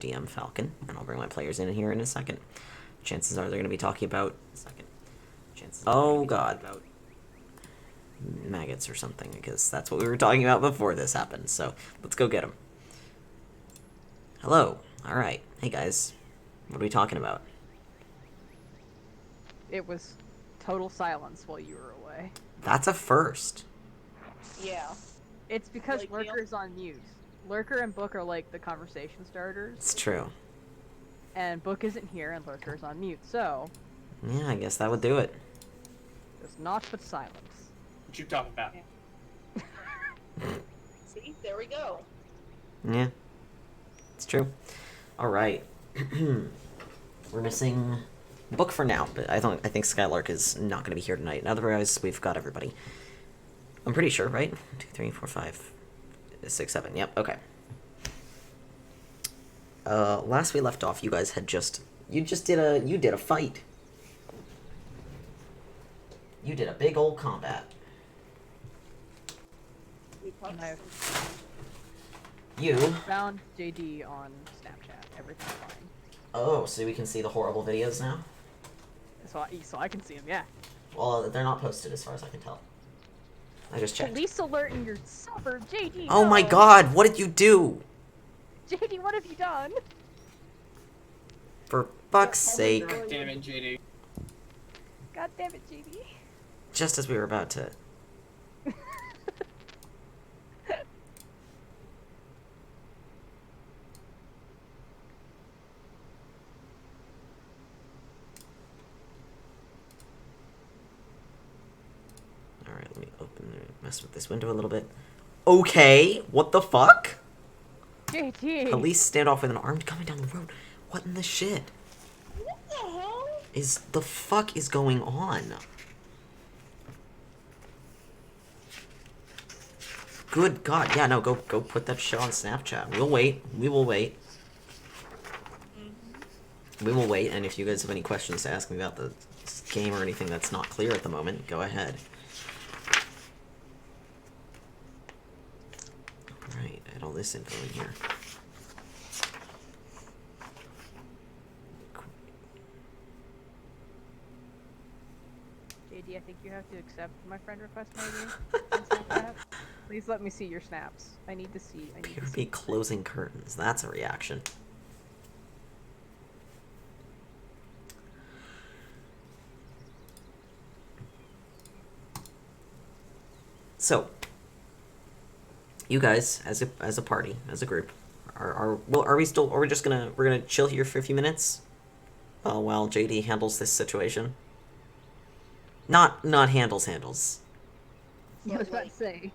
DM Falcon, and I'll bring my players in here in a second. Chances are they're going to be talking about... Oh god. Maggots or something, because that's what we were talking about before this happened, so let's go get them. Hello. Alright. Hey guys. What are we talking about? It was total silence while you were away. That's a first. Yeah. It's because Like, Lurker's on mute. Lurker and Book are like the conversation starters. It's true. And Book isn't here and Lurker's on mute, so... Yeah, I guess that would do it. There's naught but silence. What you talking about? See, there we go. Yeah. It's true. Alright. We're missing Book for now, but I think Skylark is not going to be here tonight. Otherwise, we've got everybody. I'm pretty sure, right? 2, 3, 4, 5, 6, 7. Yep, okay. Last we left off, you guys had you did a fight. You did a big old combat. And I You? found JD on Snapchat. Everything's fine. Oh, so we can see the horrible videos now? So I can see him, yeah. Well, they're not posted as far as I can tell. I just checked. Police alert in your suburb, JD! Oh my no! god, what did you do? JD, what have you done? For fuck's sake. God damn it, JD. God damn it, JD. Just as we were about to... Alright, let me mess with this window a little bit. Okay, what the fuck? JD! Police standoff with an armed coming down the road. What in the shit? What the hell? The fuck is going on? Good god, yeah, no, go put that shit on Snapchat. We'll wait. We will wait. We will wait, and if you guys have any questions to ask me about the game or anything that's not clear at the moment, go ahead. Alright, I had all this info in here. JD, I think you have to accept my friend request, maybe? On Snapchat? Please let me see your snaps. I need to see. PRP closing curtains. That's a reaction. So, you guys, as a party, as a group, are we just we're gonna chill here for a few minutes, while JD handles this situation. Not handles. I was about to say.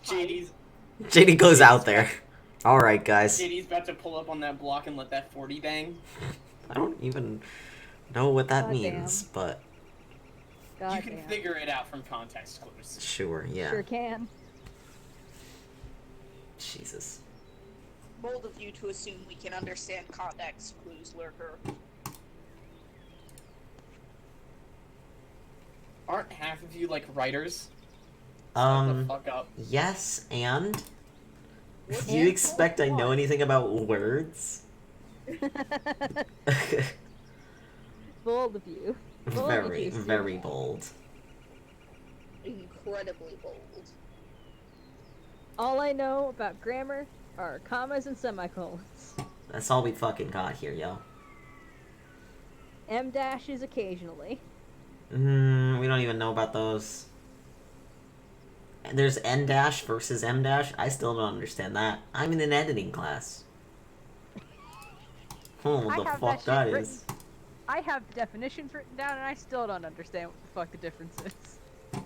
JD goes out there. All right, guys. JD's about to pull up on that block and let that 40 bang. I don't even know what that God means, damn. but God You can figure it out from context clues. sure, yeah. Sure can. Jesus. Bold of you to assume we can understand context clues, Lurker. Aren't half of you like writers? Shut the fuck up. Yes, and do What you and expect I know what? anything about words? Bold of you. Bold of Very, you, Sue. very bold. Incredibly bold. All I know about grammar are commas and semicolons. That's all we fucking got here, yo. M dashes occasionally. We don't even know about those. And there's N dash versus M dash. I still don't understand that. I'm in an editing class. Oh, what I the have fuck that shit that written. is? I have definitions written down and I still don't understand what the fuck the difference is.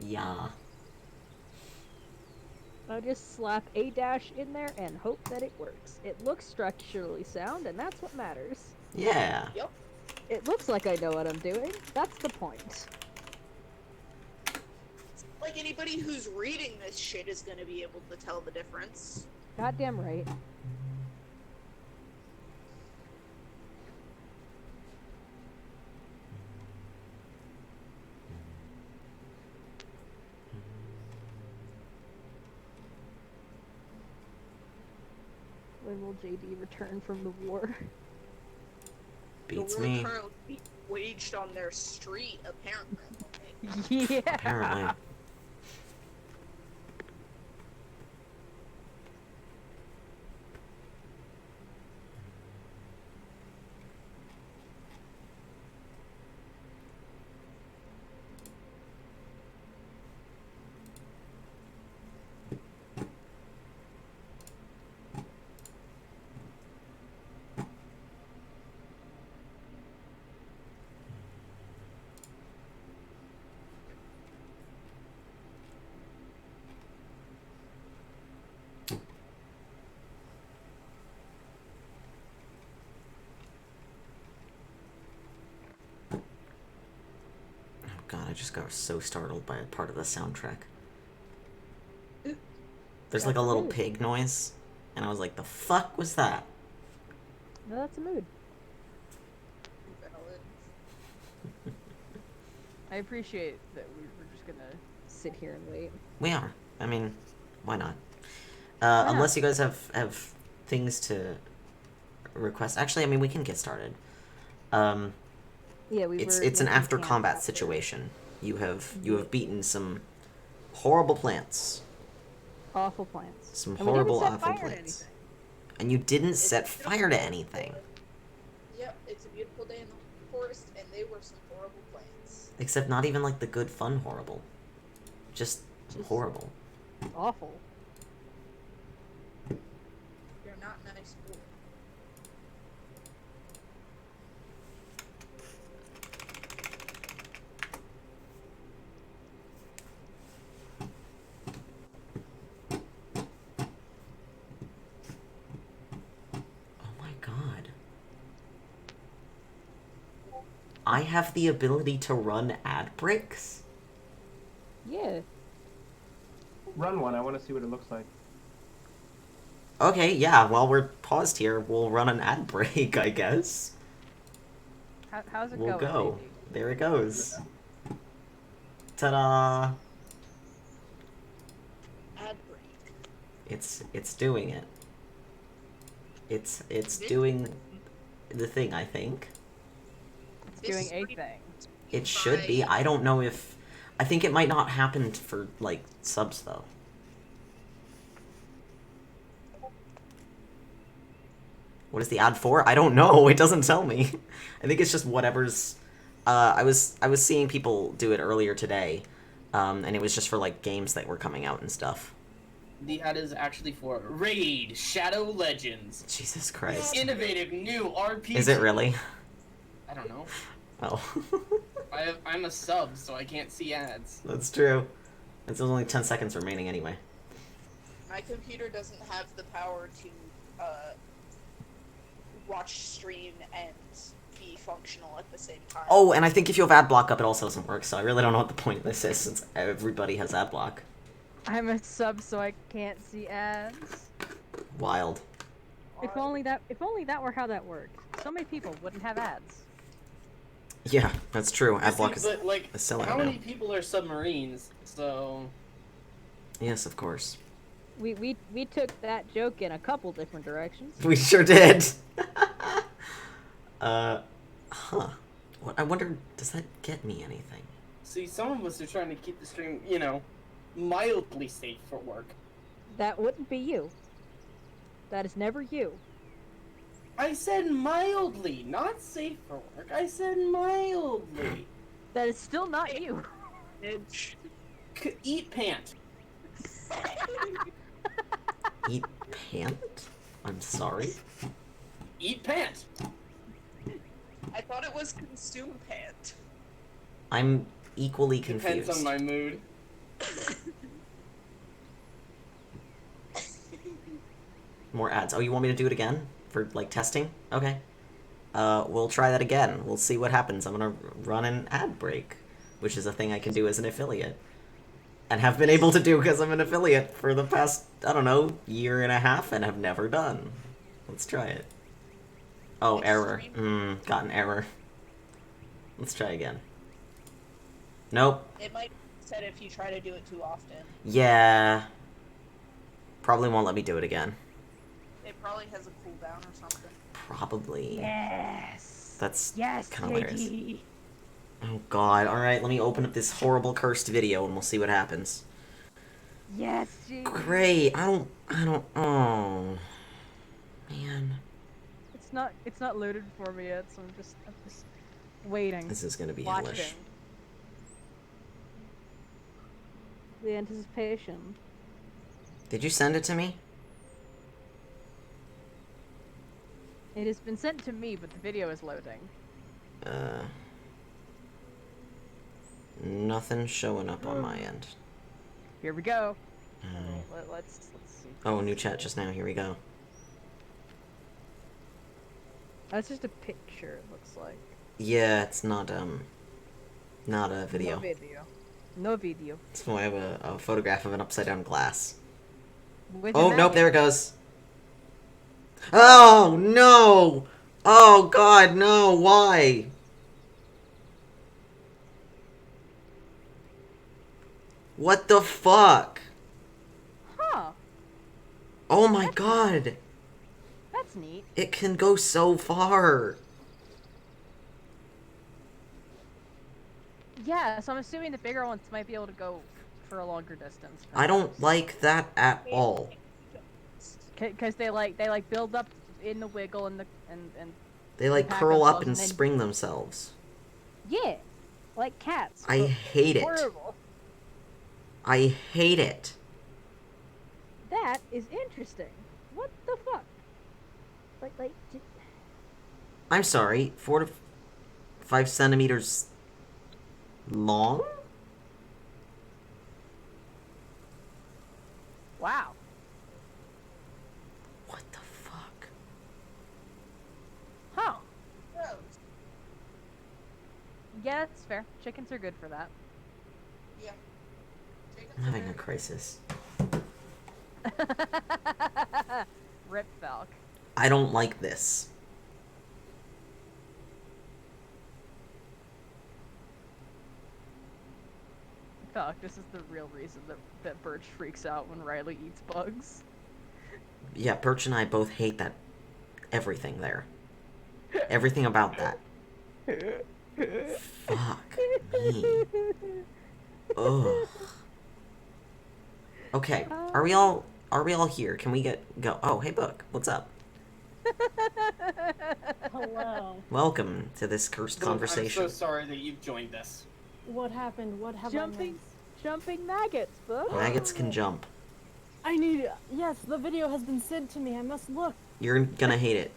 Yeah. I'll just slap a dash in there and hope that it works. It looks structurally sound and that's what matters. Yeah. Yep. It looks like I know what I'm doing. That's the point. Like anybody who's reading this shit is gonna be able to tell the difference. Goddamn right. Admiral JD returned from the war. Beats the war me. currently being waged on their street, apparently. Yeah. Apparently. God, I just got so startled by a part of the soundtrack. There's like a little pig noise, and I was like, the fuck was that? No, that's a mood. Valid. I appreciate that we're just gonna sit here and wait. We are. I mean, why not? Why not? Unless you guys have things to request. Actually, I mean, we can get started. Yeah, It's an after combat situation. You have beaten some horrible plants. Awful plants. Some And we didn't horrible, set awful fire to plants. anything. And you didn't set It's a fire to beautiful anything. Yep, it's a beautiful day in the forest, and they were some horrible plants. Except not even like the good fun horrible. Just horrible. Awful. They're not nice boys. Oh my god. I have the ability to run ad breaks? Yeah. Run one. I want to see what it looks like. Okay, yeah, while we're paused here, we'll run an ad break, I guess. How's it We'll going? go. baby? There it goes. Ta-da! Ad break. It's doing it. It's doing the thing, I think. It's This doing is a pretty- thing. It should be. I don't know if... I think it might not happen for, like, subs, though. What is the ad for? I don't know. It doesn't tell me. I think it's just whatever's... I was seeing people do it earlier today, and it was just for, like, games that were coming out and stuff. The ad is actually for Raid Shadow Legends. Jesus Christ. Innovative new RPG. Is it really? I don't know. Oh. I'm a sub, so I can't see ads. That's true. It's only 10 seconds remaining anyway. My computer doesn't have the power to watch stream and be functional at the same time. Oh, and I think if you have ad block up, it also doesn't work, so I really don't know what the point of this is, since everybody has ad block. I'm a sub, so I can't see ads. Wild. If only that were how that worked. So many people wouldn't have ads. Yeah, that's true. Ad block is But, like, a sellout how now. many people are submarines? So Yes, of course. We took that joke in a couple different directions. We sure did. Huh. What, I wonder, does that get me anything? see, some of us are trying to keep the stream, you know, mildly safe for work. That wouldn't be you. That is never you. I said mildly, not safe for work. I said mildly. That is still not you. Edge. Eat pant. Eat pant? I'm sorry? Eat pant. I thought it was consume pant. I'm equally confused. Depends on my mood. More ads. Oh, you want me to do it again? For, like, testing? Okay. We'll try that again. We'll see what happens. I'm gonna run an ad break, which is a thing I can do as an affiliate. And have been able to do because I'm an affiliate for the past, I don't know, year and a half, and have never done. Let's try it. Oh, error. Got an error. Let's try again. Nope. It might said if you try to do it too often. Yeah. Probably won't let me do it again. It Probably has a cooldown or something. Probably. Yes. That's Yes, kind of hilarious. JD. Oh god, alright, let me open up this horrible cursed video and we'll see what happens. Yes, JD. Great, I don't, oh. Man. It's not loaded for me yet, so I'm just waiting. This is gonna be watching. hellish. The anticipation. Did you send it to me? It has been sent to me, but the video is loading. Nothing showing up on my end. Here we go. Oh. Let's see. Oh, new chat just now, here we go. That's just a picture, it looks like. Yeah, it's not a video. No video. No video. So I have a photograph of an upside down glass. With Oh, an nope, magnet. there it goes. Oh, no! Oh, God, no, why? What the fuck? Huh. Oh my god! That's neat. It can go so far! Yeah, so I'm assuming the bigger ones might be able to go for a longer distance. I don't like that at all. Because they build up in the wiggle and They like pack curl up themselves and and then- spring themselves. yeah, like cats. I but hate it. horrible. I hate it. That is interesting. What the fuck? I'm sorry, 4 to 5 centimeters long? Wow. What the fuck? Huh. Gross. Yeah, that's fair. Chickens are good for that. Yeah. Chickens I'm are having a very- crisis. Rip Falc. I don't like this. Falc, this is the real reason that Birch freaks out when Riley eats bugs. Yeah, Birch and I both hate that. Everything there. Everything about that. Fuck me. Ugh. Okay, are we all here? Can we go? Oh, hey Book, what's up? Hello. Welcome to this cursed conversation. I'm so sorry that you've joined us. What happened? What have I Jumping, missed? jumping maggots, bud. Maggots can jump. I need. Yes, the video has been sent to me. I must look. You're gonna hate it.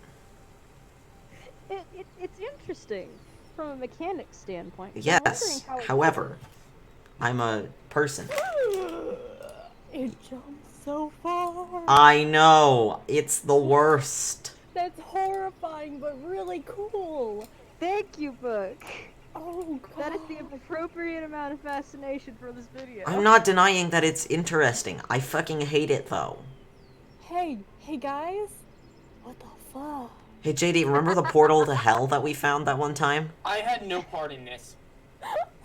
It's interesting from a mechanic standpoint. 'cause I'm Yes, wondering how it however, I'm a person. It jumps so far. I know, it's the worst. That's horrifying, but really cool. Thank you, Book. Oh god. That is the appropriate amount of fascination for this video. I'm not denying that it's interesting. I fucking hate it though. Hey guys. What the fuck? Hey JD, remember the portal to hell that we found that one time? I had no part in this.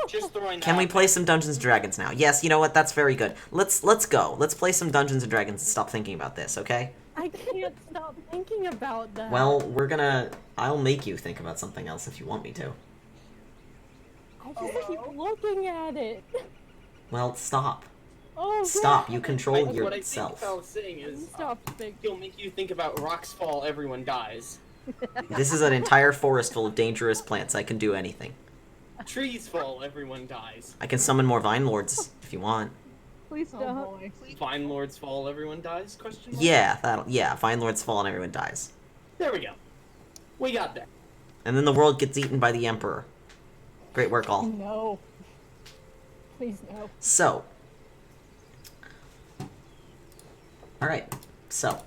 Just throwing that Can we out play some Dungeons and Dragons now? Yes, you know what? That's very good. Let's go. Let's play some Dungeons and Dragons and stop thinking about this, okay? I can't stop thinking about that. Well, I'll make you think about something else if you want me to. I just keep looking at it. Well, stop. Oh Stop. god. You control What I think yourself. Fal's saying is, Stop thinking. he'll make you think about rocks fall, everyone dies. This is an entire forest full of dangerous plants. I can do anything. Trees fall, everyone dies. I can summon more Vine Lords if you want. Please Oh don't. boy. Vine Lords fall, everyone dies? Question mark? Yeah, Vine Lords fall and everyone dies. There we go. We got there. And then the world gets eaten by the Emperor. Great work, all. No. Please no. So. Alright, so.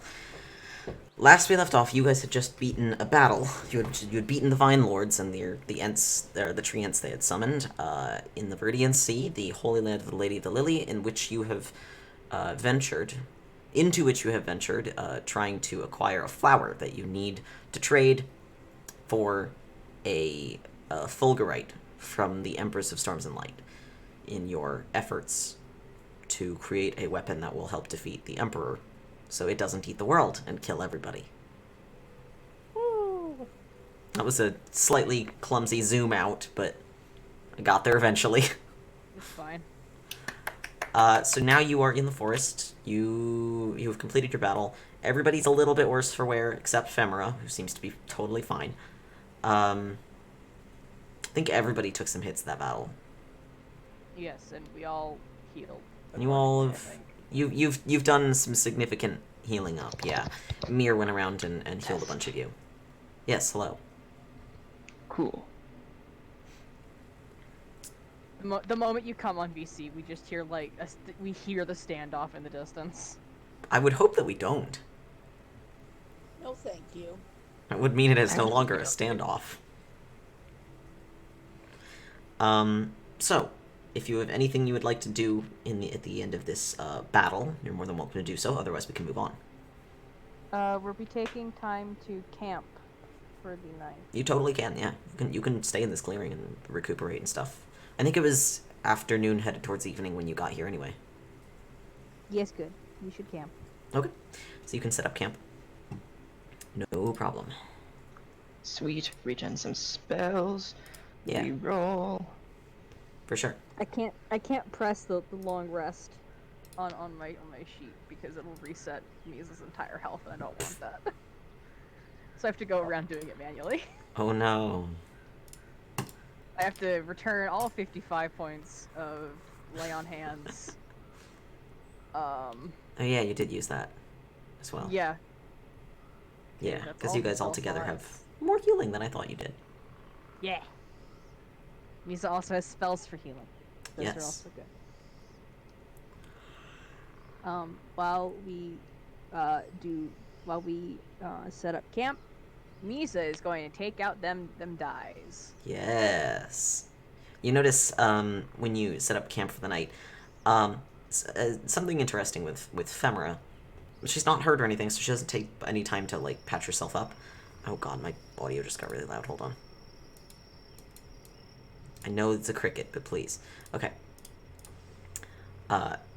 Last we left off, you guys had just beaten a battle. You had beaten the Vine Lords and the Ents, the tree Ents they had summoned in the Viridian Sea, the Holy Land of the Lady of the Lily, into which you have ventured, trying to acquire a flower that you need to trade for a fulgurite from the Empress of Storms and Light in your efforts to create a weapon that will help defeat the Emperor so it doesn't eat the world and kill everybody. Woo. That was a slightly clumsy zoom out, but I got there eventually. It's fine. So now you are in the forest. You have completed your battle. Everybody's a little bit worse for wear, except Femora, who seems to be totally fine. I think everybody took some hits in that battle. Yes, and we all healed. And you all accordingly, I have... think. You've done some significant healing up, yeah. Mir went around and healed a bunch of you. Yes, hello. Cool. The moment you come on VC, we just hear like we hear the standoff in the distance. I would hope that we don't. No, thank you. That would mean it is no longer a standoff. So, if you have anything you would like to do at the end of this battle, you're more than welcome to do so. Otherwise, we can move on. We'll be taking time to camp for the night. You totally can, yeah. You can stay in this clearing and recuperate and stuff. I think it was afternoon, headed towards evening when you got here anyway. Yes, good. We should camp. Okay, so you can set up camp. No problem. Sweet. Regen some spells. Yeah, Reroll. for sure. I can't press the long rest on my sheet because it'll reset Misa's entire health, and I don't want that. So I have to go around doing it manually. Oh no. I have to return all 55 points of lay on hands. Oh yeah, you did use that as well. Yeah. Yeah, that's because all you the guys all spell together have slots. more healing than I thought you did. Yeah. Misa also has spells for healing. Those Yes. are also good. While we set up camp, Misa is going to take out them dies. Yes. You notice when you set up camp for the night, something interesting with Femora. She's not hurt or anything, so she doesn't take any time to like patch herself up. Oh god, my audio just got really loud. Hold on. I know it's a cricket, but please. Okay.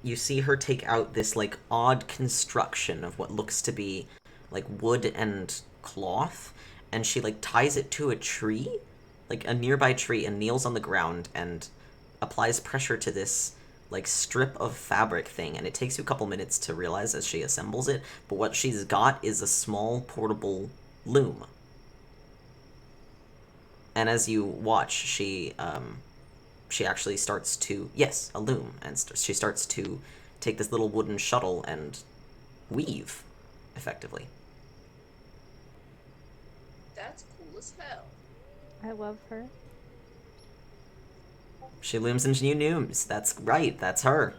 You see her take out this like odd construction of what looks to be like wood and cloth, and she like ties it to a tree, like a nearby tree, and kneels on the ground and applies pressure to this like strip of fabric thing, and it takes you a couple minutes to realize as she assembles it, but what she's got is a small portable loom. And as you watch, she actually starts to, yes, a loom, and she starts to take this little wooden shuttle and weave, effectively. That's cool as hell. I love her. She looms into new nooms. That's right, that's her.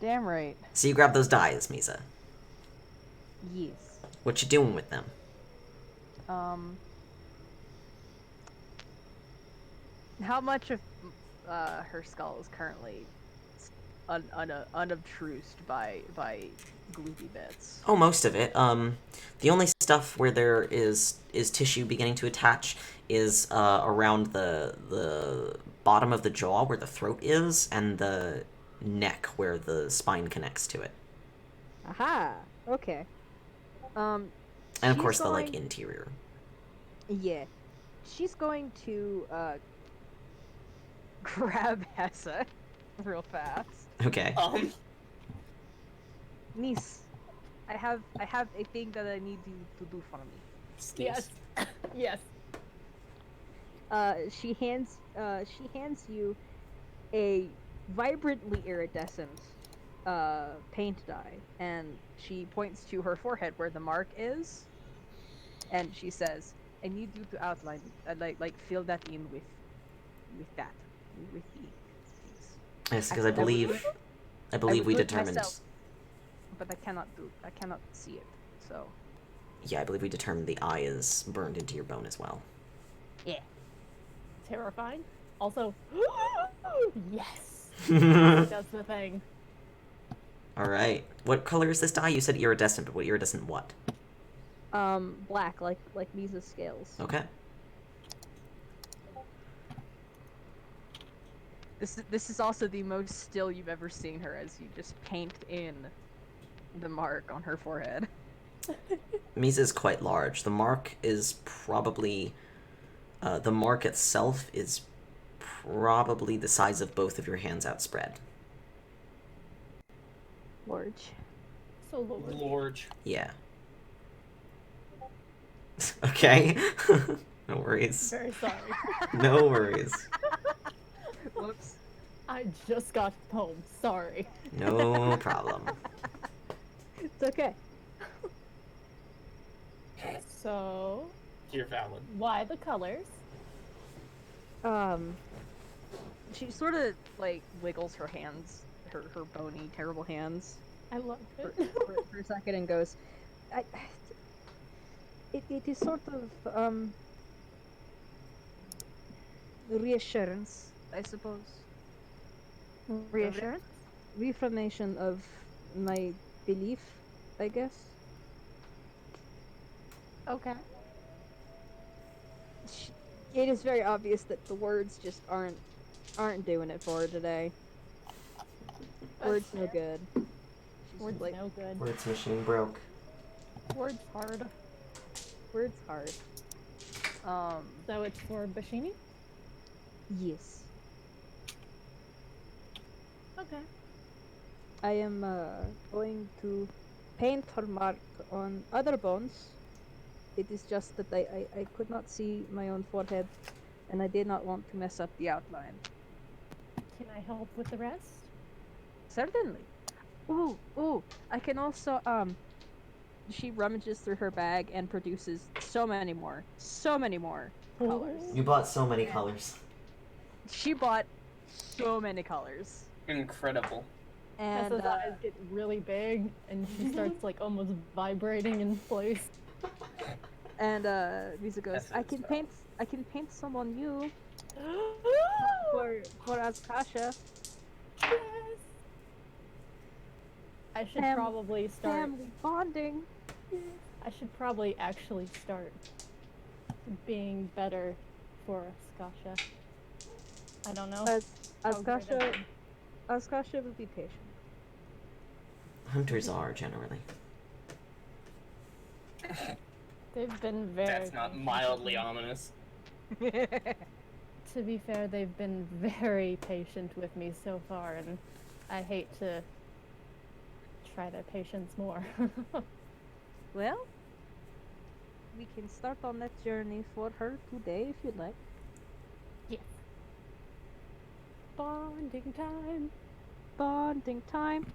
Damn right. So you grab those dies, Misa. Yes. What you doing with them? How much of her skull is currently unobtrused by gloopy bits? Oh, most of it. The only stuff where there is tissue beginning to attach is around the bottom of the jaw where the throat is, and the neck where the spine connects to it. Aha. Okay. And of She's course the like going- interior. Yeah. She's going to grab Hessa real fast. Okay. Niece, I have a thing that I need you to do for me. Yes. Yes. She hands you a vibrantly iridescent paint dye, and she points to her forehead where the mark is, and she says, "I need you to outline, like fill that in with that, with the things." Yes, because I I would- believe we do it determined. myself, but I cannot see it. So Yeah, I believe we determined the eye is burned into your bone as well. yeah. Terrifying. Also, yes. That's the thing. All right. What color is this dye? You said iridescent, but what iridescent what? Black, like Misa's scales. Okay. This is also the most still you've ever seen her, as you just paint in the mark on her forehead. Misa is quite large. The mark is probably... the mark itself is probably the size of both of your hands outspread. Large. So Lord. Lord. Yeah. Okay. No worries. Very sorry. No worries. Whoops. I just got home. Sorry. No problem. It's okay. So, You're valid. why the colors? She sort of like wiggles her hands, her bony, terrible hands, I love for, it. for a second and goes, it is sort of reassurance, I suppose. Reassurance? Reaffirmation of my belief, I guess. Okay. It is very obvious that the words just aren't doing it for her today. Words no good. She's Words like, no good. Words machine broke. Words hard. words hard. So it's for Bashini? Yes. Okay. I am going to paint her mark on other bones. It is just that I could not see my own forehead, and I did not want to mess up the outline. Can I help with the rest? Certainly. Ooh, I can also, she rummages through her bag and produces so many more colors. You bought so many colors. She bought so many colors. Incredible. And, Tessa's eyes get really big, and she starts like almost vibrating in place. and Visa goes, That's I it, can so. paint some on you for Azkasha. Yes. I should probably start. Family bonding. I should probably actually start being better for Skasha. I don't know. how great I've been. Azkasha will be patient. Hunters are, generally. They've been very. That's not patient mildly with me. ominous. To be fair, they've been very patient with me so far, and I hate to try their patience more. Well, we can start on that journey for her today if you'd like. Yes. Bonding time. Bonding time.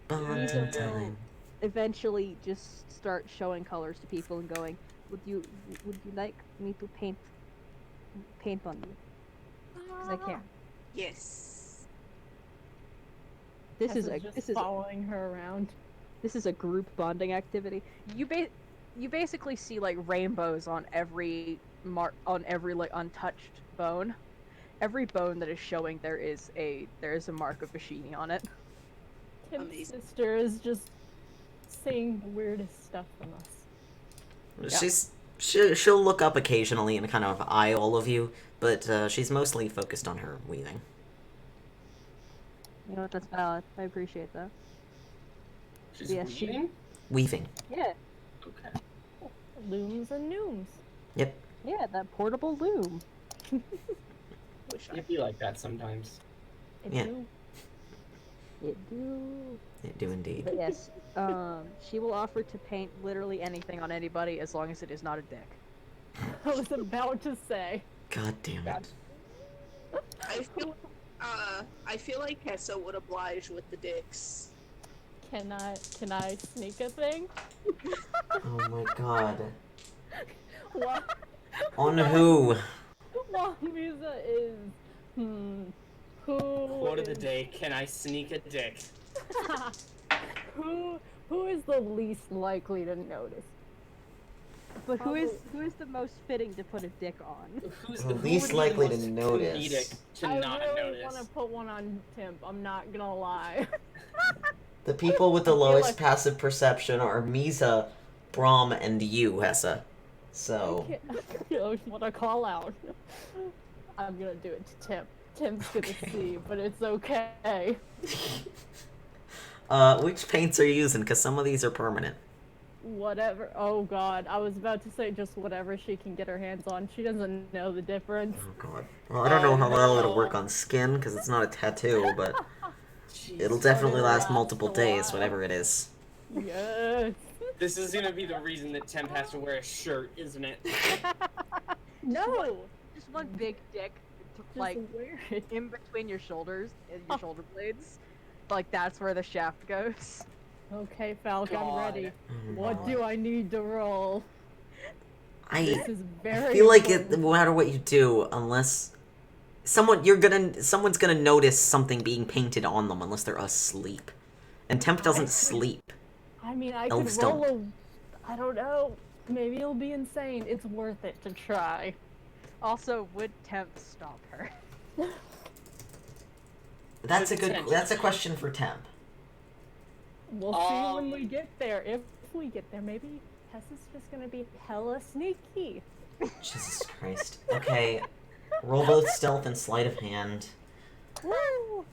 Bonding Visa will time. eventually just start showing colors to people and going, would you like me to paint on you? Because I can. Yes. This is Tessa's just following her around. this is a group bonding activity. You basically see like rainbows on every like untouched bone. Every bone that is showing there is a mark of Bashini on it. Tim's Amazing. sister is just saying the weirdest stuff from us. She'll look up occasionally and kind of eye all of you, but she's mostly focused on her weaving. You know what? That's valid. I appreciate that. She's Yeah, she- weaving? Weaving. Yeah, Okay. Looms and nooms. Yep. yeah, that portable loom. Wish I It'd be like that sometimes. I Yeah. do. It do. They do indeed. But yes, she will offer to paint literally anything on anybody as long as it is not a dick. I was about to say. God damn it. I feel like Kessa would oblige with the dicks. Can I sneak a thing? Oh my god. What? On who? While Musa is who Quote of the is- day, can I sneak a dick? who is the least likely to notice? But who is the most fitting to put a dick on? Who's The who least would be likely the to most notice. comedic to I not really notice? want to put one on Tim. I'm not gonna lie. The people with the I feel lowest like- passive perception are Misa, Braum, and you, Hessa. So, I want to call out. I'm gonna do it to Tim. Tim's gonna Okay. see, but it's okay. Which paints are you using? Because some of these are permanent. Whatever. Oh god, I was about to say just whatever she can get her hands on. She doesn't know the difference. Oh god. Well, I don't know how well it'll work on skin, because it's not a tattoo, but it'll definitely last multiple days, whatever it is. Yes. This is gonna be the reason that Temp has to wear a shirt, isn't it? No. Just one big dick, like in between your shoulders and your shoulder blades. Like that's where the shaft goes. Okay, Falcon, I'm God. ready. What do I need to roll? This is I very feel like it, important. no matter what you do, unless someone's gonna notice something being painted on them unless they're asleep. And Temp doesn't sleep. I mean, I Elves could roll a... I don't know. Maybe it'll be insane. It's worth it to try. Also, would Temp stop her? That's a question for Temp. We'll see when we get there. If we get there, maybe Tessa's just gonna be hella sneaky. Jesus Christ. Okay. Roll both stealth and sleight of hand. Woo!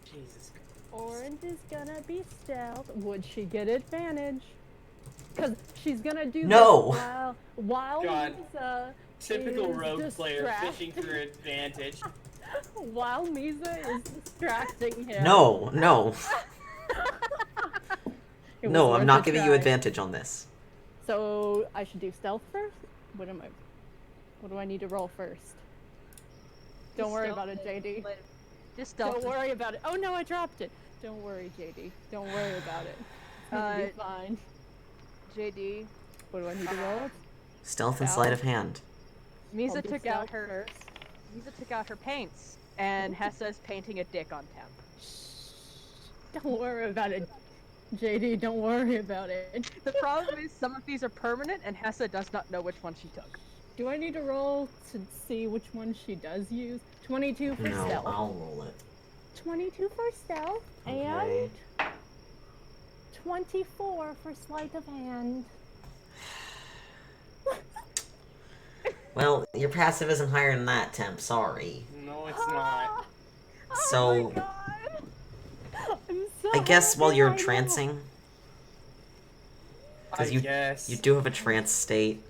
Jesus. Orange is gonna be stealth. Would she get advantage? Because she's gonna do No! this while God. Misa Typical is rogue player distracted. fishing for advantage. While Misa is distracting him. No, no. It was No, worth I'm a not giving you try. advantage on this. So I should do stealth first? What do I need to roll first? Don't worry about it, JD. Just stealth. Don't worry about it. Oh no, I dropped it. Don't worry, JD. Don't worry about it. It's gonna be fine. JD. What do I need to roll? Stealth and sleight of hand. I'll Misa do took out stealth her. first. Misa took out her paints, and Hessa's painting a dick on Temp. Don't worry about it, JD. Don't worry about it. The problem is some of these are permanent, and Hessa does not know which one she took. Do I need to roll to see which one she does use? 22 for No, stealth. I'll roll it. 22 for stealth Okay. and 24 for sleight of hand. Well, your passive isn't higher than that, Temp. Sorry. No, it's not. So, Oh my god! I'm so I guess happy while you're right now. trancing, I 'cause you guess. do have a trance state.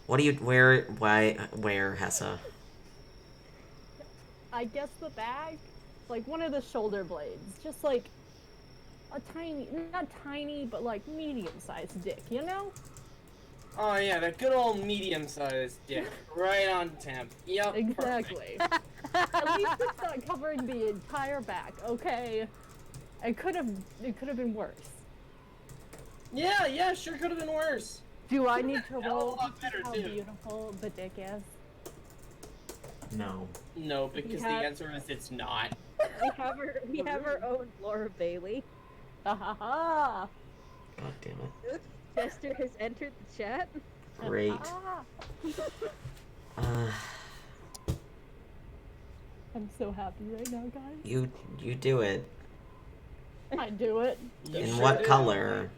What do you where Hessa? I guess the bag, like one of the shoulder blades, just like a tiny, not tiny, but like medium-sized dick, you know? Oh yeah, that good old medium-sized dick. Right on Temp. Yep. Exactly. At least it's not covering the entire back, okay? It could have been worse. Yeah, sure could have been worse. Do I need to Hell of a roll lot better, how too. beautiful the dick is? No. No, because the have- answer is it's not. We have our own Laura Bailey. Ha ha ha! God damn it. Jester has entered the chat. Great. Ah, Uh, I'm so happy right now, guys. you do it. I do it. You In sure what do. color?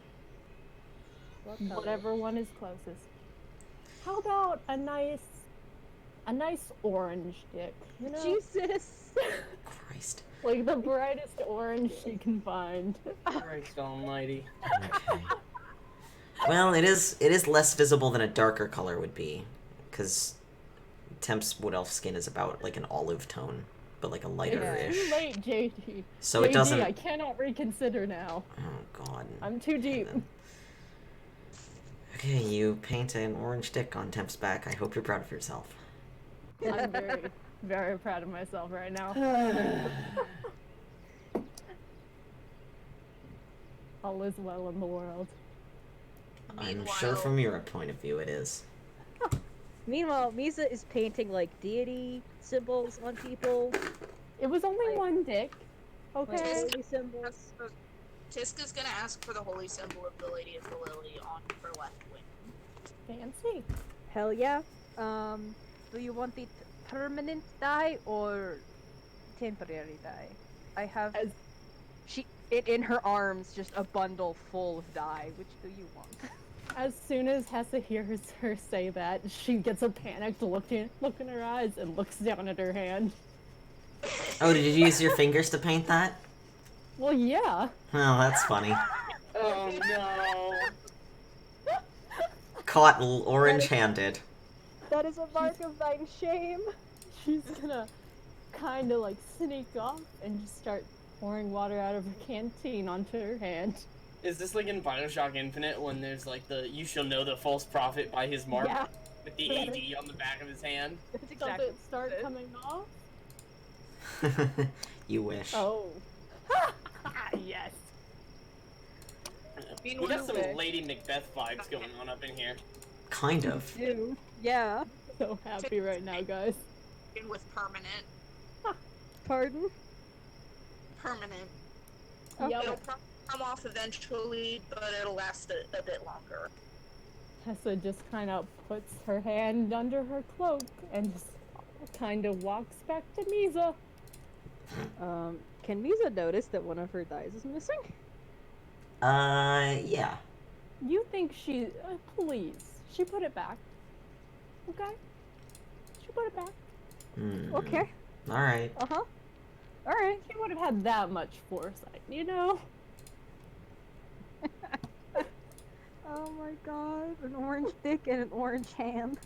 Whatever one is closest. How about a nice orange dick? You know, Jesus. Christ. like the brightest orange she can find. Christ almighty. Okay. Well, it is less visible than a darker color would be, because Temp's wood elf skin is about like an olive tone, but like a It's lighter-ish. too late, JD. So JD, it doesn't. I cannot reconsider now. Oh God. I'm too deep. Okay, you paint an orange dick on Temp's back. I hope you're proud of yourself. I'm very, very proud of myself right now. All is well in the world. I'm sure from your point of view it is. Meanwhile, Misa is painting like deity symbols on people. It was only Like- one dick. Like Okay. holy symbols. Tiska's gonna ask for the holy symbol of the Lady of the Lily on her left wing. Fancy. Hell yeah. Do you want it permanent dye or temporary dye? I have As- in her arms just a bundle full of dye. Which do you want? As soon as Hessa hears her say that, she gets a panicked look in her eyes and looks down at her hand. Oh, did you use your fingers to paint that? Well, yeah. Oh, that's funny. Oh no. Caught orange-handed. That is a mark of thine shame. She's gonna kind of like sneak off and just start pouring water out of her canteen onto her hand. Is this like in Bioshock Infinite when there's like the "you shall know the false prophet by his mark" Yeah. with the AD on the back of his hand? That's Does exactly it start what it is. coming off? You wish. Oh. Yes. We Meanwhile, got some wish. Lady Macbeth vibes going on up in here. Kind of. Ew. Yeah. So happy right now, guys. in with permanent. Pardon? Permanent. Yep. It'll probably come off eventually, but it'll last a bit longer. Tessa just kind of puts her hand under her cloak and just kind of walks back to Misa. Can Misa notice that one of her thighs is missing? Yeah. You think she... please. She put it back. Okay? She put it back. Okay. Alright. Uh-huh. Alright. She would have had that much foresight, you know? Oh my god. An orange dick and an orange hand.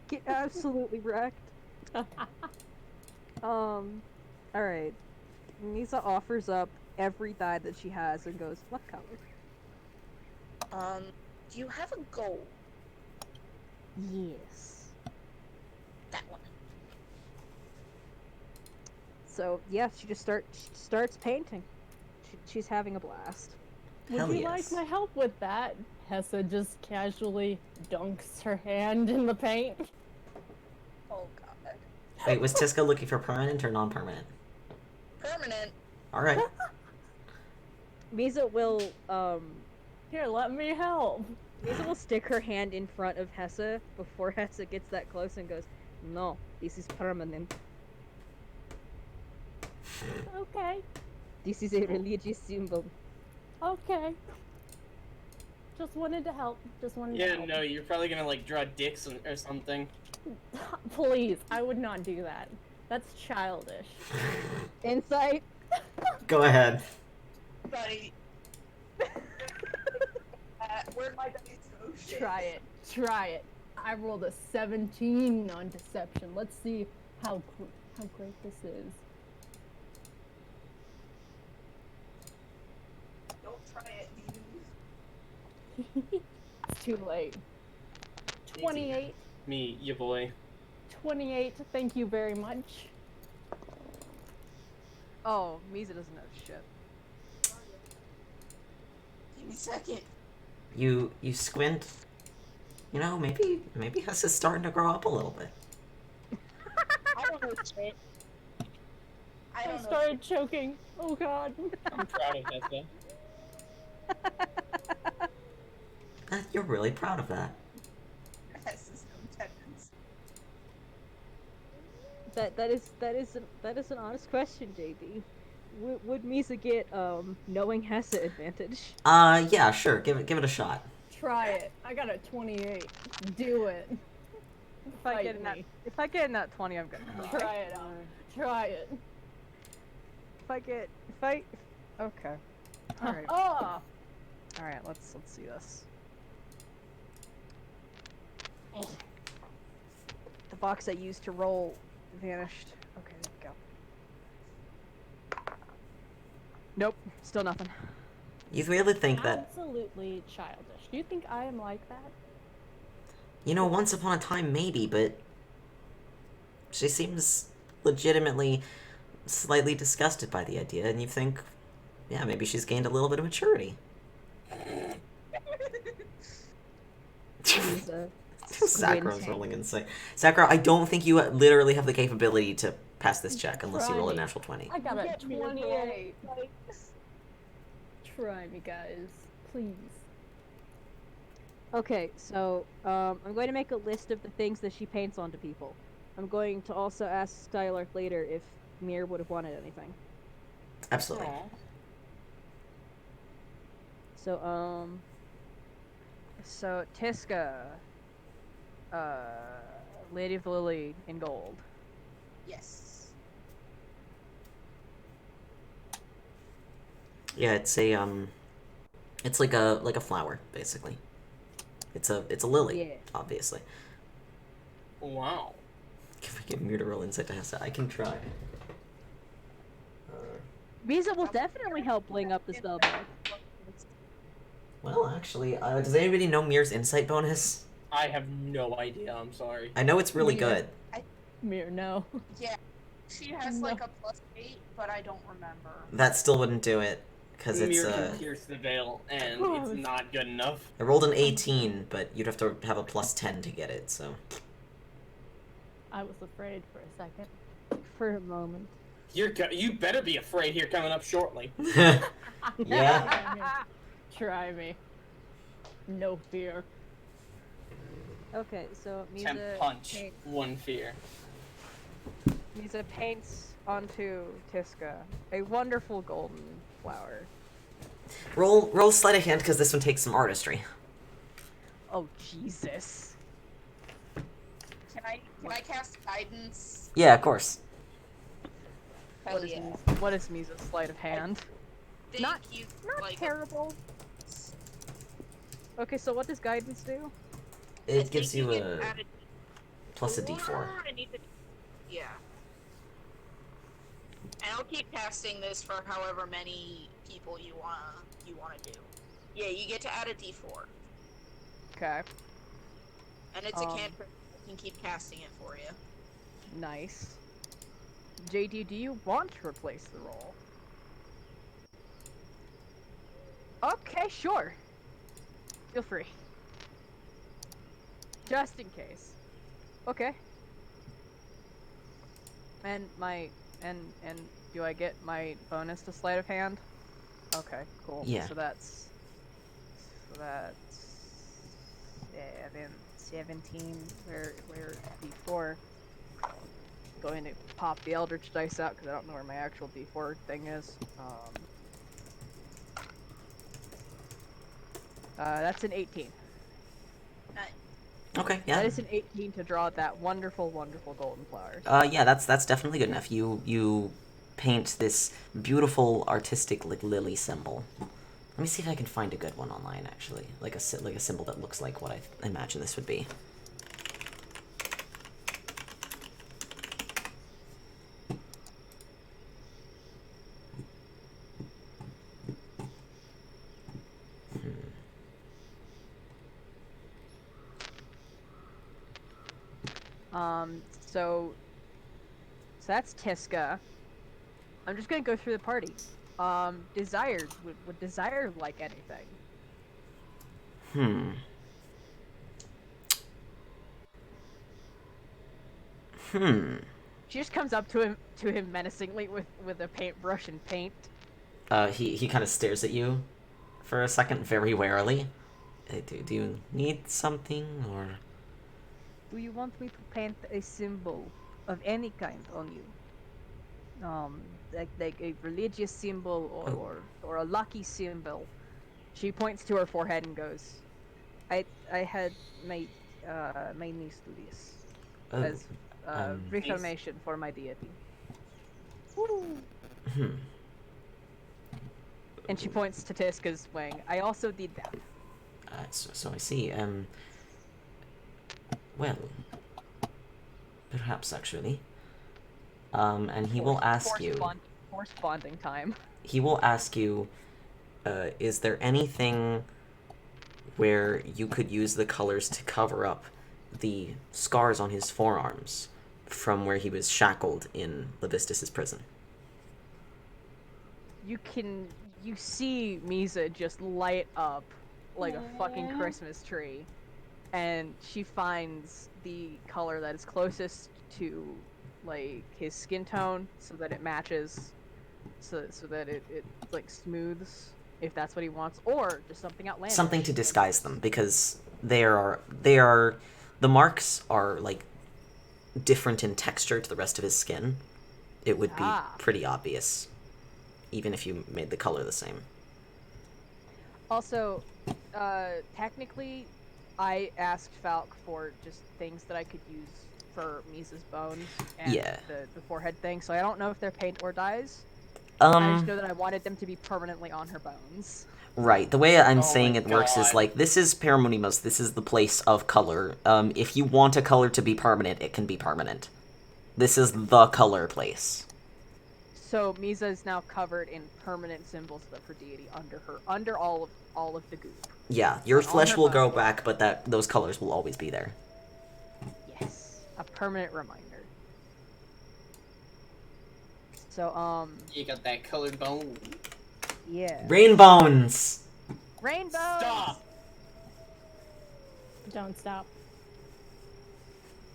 Get absolutely wrecked. Alright. Misa offers up every thigh that she has and goes, what color? Do you have a goal? Yes. That one. So, yeah, she just starts painting. She's having a blast. Hell Would you yes. like my help with that? Hessa just casually dunks her hand in the paint. Oh god. Wait, was Tiska looking for permanent or non-permanent? Permanent. Alright. Misa will, Here, let me help. Misa will stick her hand in front of Hessa before Hessa gets that close and goes, no, this is permanent. Okay. This is a religious symbol. Okay. Just wanted to help. Just wanted to Yeah, help. no, you're probably gonna like draw dicks or something. Please, I would not do that. That's childish. Insight? Go ahead. Buddy. Where'd my dice go? Shit. Try it. Try it. I rolled a 17 on deception. Let's see how great this is. Don't try it, It's too late. 28. Me, ya boy. 28. Thank you very much. Oh, Misa doesn't know shit. Give me a second. You squint. You know, maybe Hess is starting to grow up a little bit. I don't know shit. I I don't know. started choking. Oh god. I'm proud of Tessa. You're really proud of that. Hess's no tendons. That is an honest question, JB. Would Misa get knowing Hessa advantage? Yeah, sure. Give it a shot. Try it. I got a 28. Do it. If I get in that 20, I'm gonna cry. Try it out. Try it. Okay. All right. Oh! All right. Let's see this. The box I used to roll vanished. Okay, there we go. Nope, still nothing. You really think that, Absolutely childish. Do you think I am like that? you know, once upon a time maybe, but she seems legitimately slightly disgusted by the idea, and you think, yeah, maybe she's gained a little bit of maturity. Misa Sakura's squinting. rolling insane. Sakura, I don't think you literally have the capability to pass this check unless you roll a Try me. natural 20. I got a Get me a 28. roll. Try me, guys. Please. Okay, so I'm going to make a list of the things that she paints onto people. I'm going to also ask Skylark later if Mir would have wanted anything. Absolutely. So Tiska, Lady of the Lily in gold. Yes. Yeah, it's a it's like a flower basically. It's a lily, Yeah. obviously. Wow. Can we get Muta roll insight to have that? I can try. Misa will definitely help bling up the spell book. Well, actually, does anybody know Mir's insight bonus? I have no idea. I'm sorry. I know it's really Mir. good. Mir, no. Yeah, she has No. like a +8, but I don't remember. That still wouldn't do it, because it's Mir can pierce the veil, and Oh, it's not good enough. I rolled an 18, but you'd have to have a +10 to get it, so. I was afraid for a second. For a moment. You better be afraid here coming up shortly. Yeah. Try me. No fear. Okay, so Temp punch. One fear. Misa paints onto Tiska a wonderful golden flower. Roll sleight of hand, because this one takes some artistry. Oh, Jesus. Can I cast guidance? Yeah, of course. Hell What is, yeah. what is Misa's sleight of hand? Thank Not- you. Not like, terrible. Okay, so what does guidance do? I It think gives you get a added plus a d4. I need to. Yeah. And I'll keep casting this for however many people you wanna do. Yeah, you get to add a d4, Okay, and it's a Um, cantrip. I can keep casting it for you. nice. JD, do you want to replace the roll? Okay, sure. Feel free. Just in case. Okay. And and do I get my bonus to sleight of hand? Okay, cool. Yeah. So that's 17. Where D4. Going to pop the Eldritch dice out because I don't know where my actual D4 thing is. That's an 18. Okay, yeah. That is an 18 to draw that wonderful, wonderful golden flower. Yeah, that's definitely good enough. You paint this beautiful artistic like lily symbol. Let me see if I can find a good one online actually, like a symbol that looks like what I imagine this would be. So that's Tiska. I'm just gonna go through the party. Desire, would Desire like anything? She just comes up to him menacingly with a paintbrush and paint. He kind of stares at you for a second, very warily. Do you need something, or? Do you want me to paint a symbol of any kind on you? Like a religious symbol or a lucky symbol. She points to her forehead and goes, I had my niece do this as reformation for my deity. And she points to Tiska's wing. I also did that. So I see. Well, perhaps actually. And he will ask you. Force bonding time. He will ask you, is there anything where you could use the colors to cover up the scars on his forearms from where he was shackled in Levistus's prison? You see Misa just light up like a fucking Christmas tree, and she finds the color that is closest to like his skin tone so that it matches, so that it like smooths if that's what he wants, or just something outlandish. Something to disguise them, because the marks are like different in texture to the rest of his skin. It would be pretty obvious even if you made the color the same. Also, technically, I asked Falk for just things that I could use for Misa's bones and Yeah. the forehead thing, so I don't know if they're paint or dyes. I just know that I wanted them to be permanently on her bones. Right. The way I'm Oh saying my it works is God. like, this is Paramonimos, this is the place of color. If you want a color to be permanent, it can be permanent. This is the color place. So Misa is now covered in permanent symbols of her deity under all of the goop. Yeah, your On flesh her will go bone. back, but those colors will always be there. Yes, a permanent reminder. So You got that colored bone. yeah. Rainbones! Rainbow. Stop! Don't stop.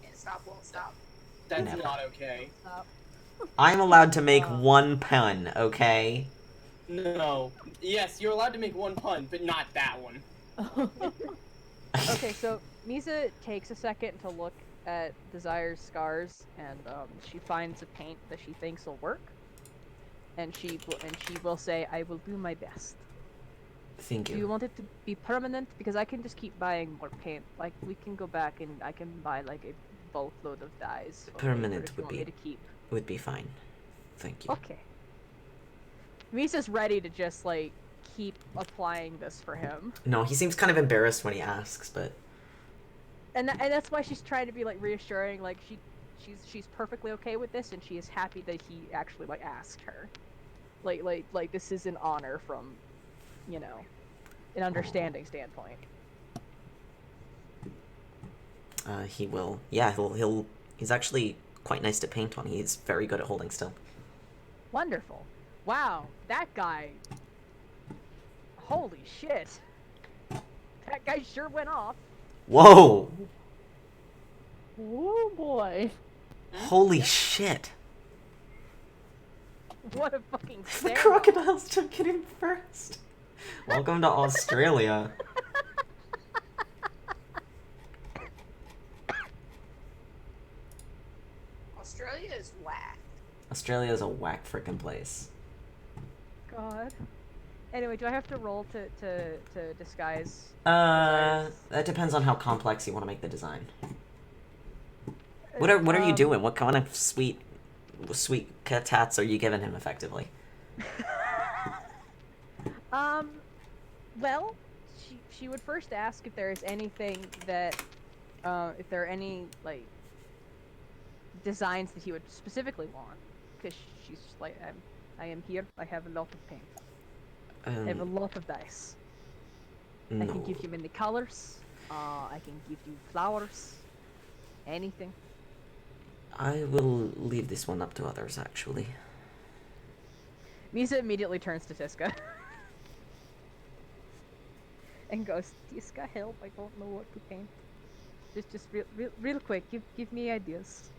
Can't stop, won't stop. That's Never. not okay. I'm allowed to make one pun, okay? No. Yes, you're allowed to make one pun, but not that one. Okay, so Misa takes a second to look at Desire's scars, and she finds a paint that she thinks will work. And she will say, "I will do my best." Thank Do you you. want it to be permanent? Because I can just keep buying more paint. Like, we can go back and I can buy like a bulk load of dyes. for later Permanent if you would want be- me to keep. Would be fine. Thank you. Okay. Misa's ready to just like keep applying this for him. No, he seems kind of embarrassed when he asks, but... And that's why she's trying to be like reassuring, like she's perfectly okay with this, and she is happy that he actually like asked her. Like this is an honor from, you know, an understanding standpoint. He will. Yeah, he's actually quite nice to paint on. He's very good at holding still. Wonderful. Wow, that guy. Holy shit. That guy sure went off. Whoa! Oh boy. Holy shit! What a fucking The stand-off. crocodiles took it in first! Welcome to Australia. Australia is whack. Australia is a whack frickin' place. God. Anyway, do I have to roll to disguise? That depends on how complex you want to make the design. What are you doing? What kind of sweet tats are you giving him, effectively? Well, she would first ask if there is anything that, if there are any, like, designs that he would specifically want. Because she's like, I am here, I have a lot of paint. I have a lot of dice. I can No. give you many colors, I can give you flowers, anything. I will leave this one up to others, actually. Misa immediately turns to Tiska. And goes, Tiska, help, I don't know what to paint. Just real quick, give me ideas.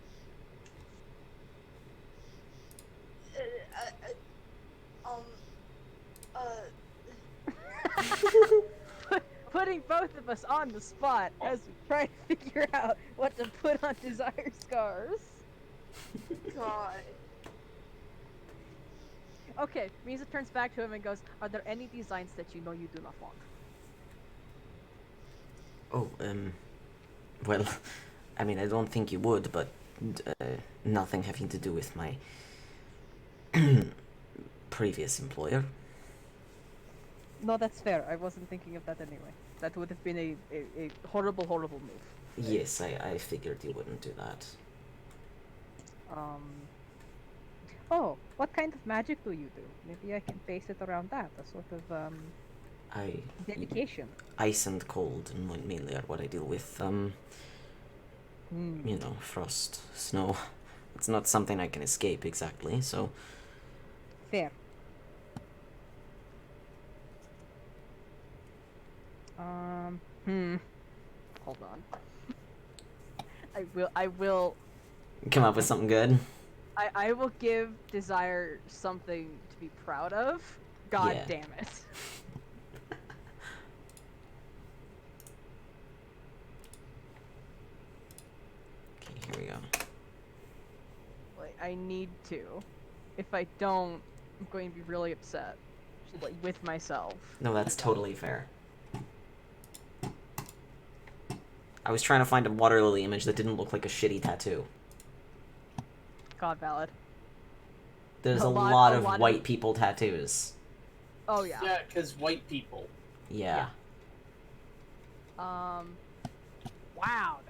Putting both of us on the spot as we try to figure out what to put on Desire Scars. God. Okay, Misa turns back to him and goes, are there any designs that you know you do not want? Oh, well, I mean, I don't think you would, but nothing having to do with my previous employer. No, that's fair. I wasn't thinking of that anyway. That would have been a horrible, horrible move. Yes, I figured you wouldn't do that. Oh, what kind of magic do you do? Maybe I can base it around that. A sort of, dedication. Ice and cold and mainly are what I deal with. You know, frost, snow. It's not something I can escape exactly, so... Fair. Hold on. I will Come up with something good. I will give Desire something to be proud of. God Yeah. damn it. Okay, here we go. Like, I need to. If I don't, I'm going to be really upset. Like, with myself. No, that's totally fair. I was trying to find a water lily image that didn't look like a shitty tattoo. God valid. There's A a lot- lot a of lot of- white people tattoos. Oh yeah. Yeah, because white people. Yeah. Wow,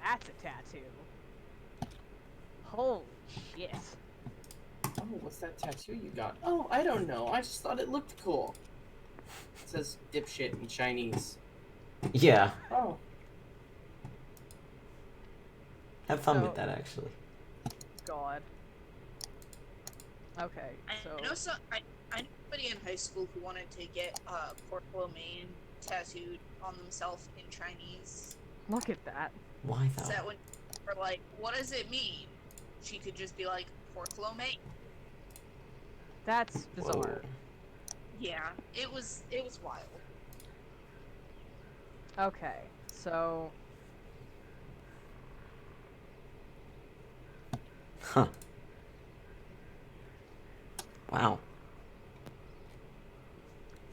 that's a tattoo. Holy shit. Oh, what's that tattoo you got? Oh, I don't know. I just thought it looked cool. It says dipshit in Chinese. Yeah. Oh. Have fun So- with that, actually. God. Okay, I know I knew somebody in high school who wanted to get Falcolmreynolds tattooed on themselves in Chinese. Look at that. Why So though? that when we're like, what does it mean? She could just be like, Falcolmreynolds. That's bizarre. Whoa. Yeah, it was wild. Okay, so Huh. Wow.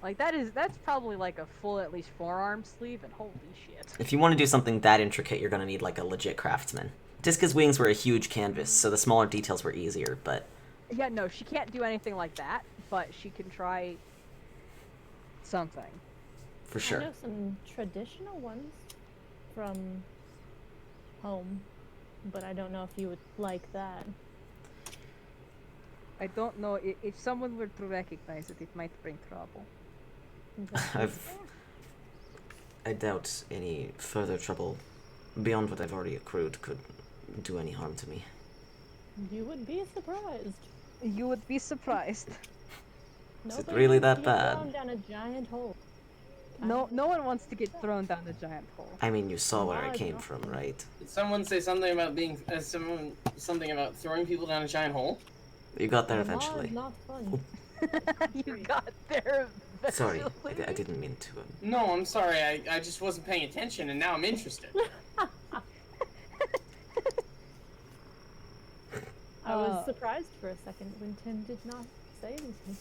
like that's probably like a full at least forearm sleeve, and holy shit. If you want to do something that intricate, you're gonna need like a legit craftsman. Diska's wings were a huge canvas, so the smaller details were easier, but Yeah, no, she can't do anything like that, but she can try something. for I sure. know some traditional ones from home, but I don't know if you would like that. I don't know if someone were to recognize it, it might bring trouble. I doubt any further trouble beyond what I've already accrued could do any harm to me. You would be surprised. You would be surprised. Is it Nobody really wants that to get bad? thrown down a giant hole. No one wants to get thrown down the giant hole. I mean, you saw where I Why came not? from, right? Did someone say something about being something about throwing people down a giant hole? You got there The law is eventually. not fun. You got there Sorry, eventually. I didn't mean to. No, I'm sorry. I just wasn't paying attention, and now I'm interested. I was surprised for a second when Tim did not say anything.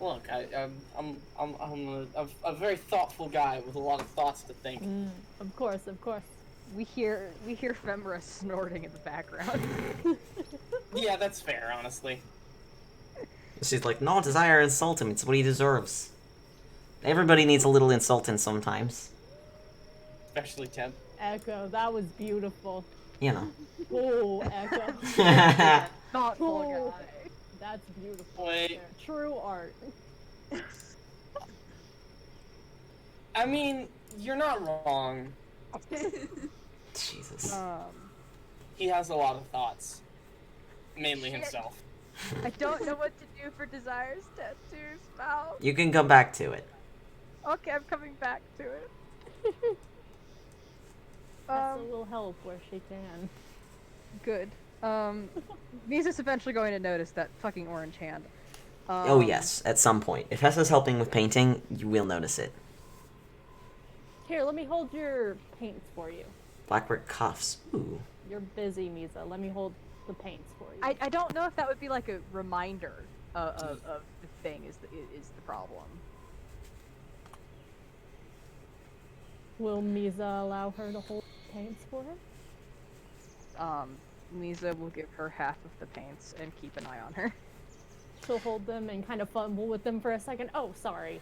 Look, I'm a very thoughtful guy with a lot of thoughts to think. Of course, of course. We hear Femra snorting in the background. Yeah, that's fair, honestly. She's like, no desire to insult him, it's what he deserves. Everybody needs a little insulting sometimes. Especially Temp. Echo, that was beautiful. You know. Oh, Echo. Thoughtful Oh, guy. that's beautiful. Wait. True art. I mean, you're not wrong. Jesus. He has a lot of thoughts. Mainly himself. I don't know what to do for Desire's tattoos, Mal. You can come back to it. Okay, I'm coming back to it. Tessa will help where she can. Good. Misa's eventually going to notice that fucking orange hand. Oh yes, at some point. If Hessa's helping with painting, you will notice it. Here, let me hold your paints for you. Blackbird cuffs. Ooh. You're busy, Misa. Let me hold the paints for you. I don't know if that would be like a reminder of the thing is the problem. Will Misa allow her to hold paints for her? Misa will give her half of the paints and keep an eye on her. She'll hold them and kind of fumble with them for a second. Oh, sorry.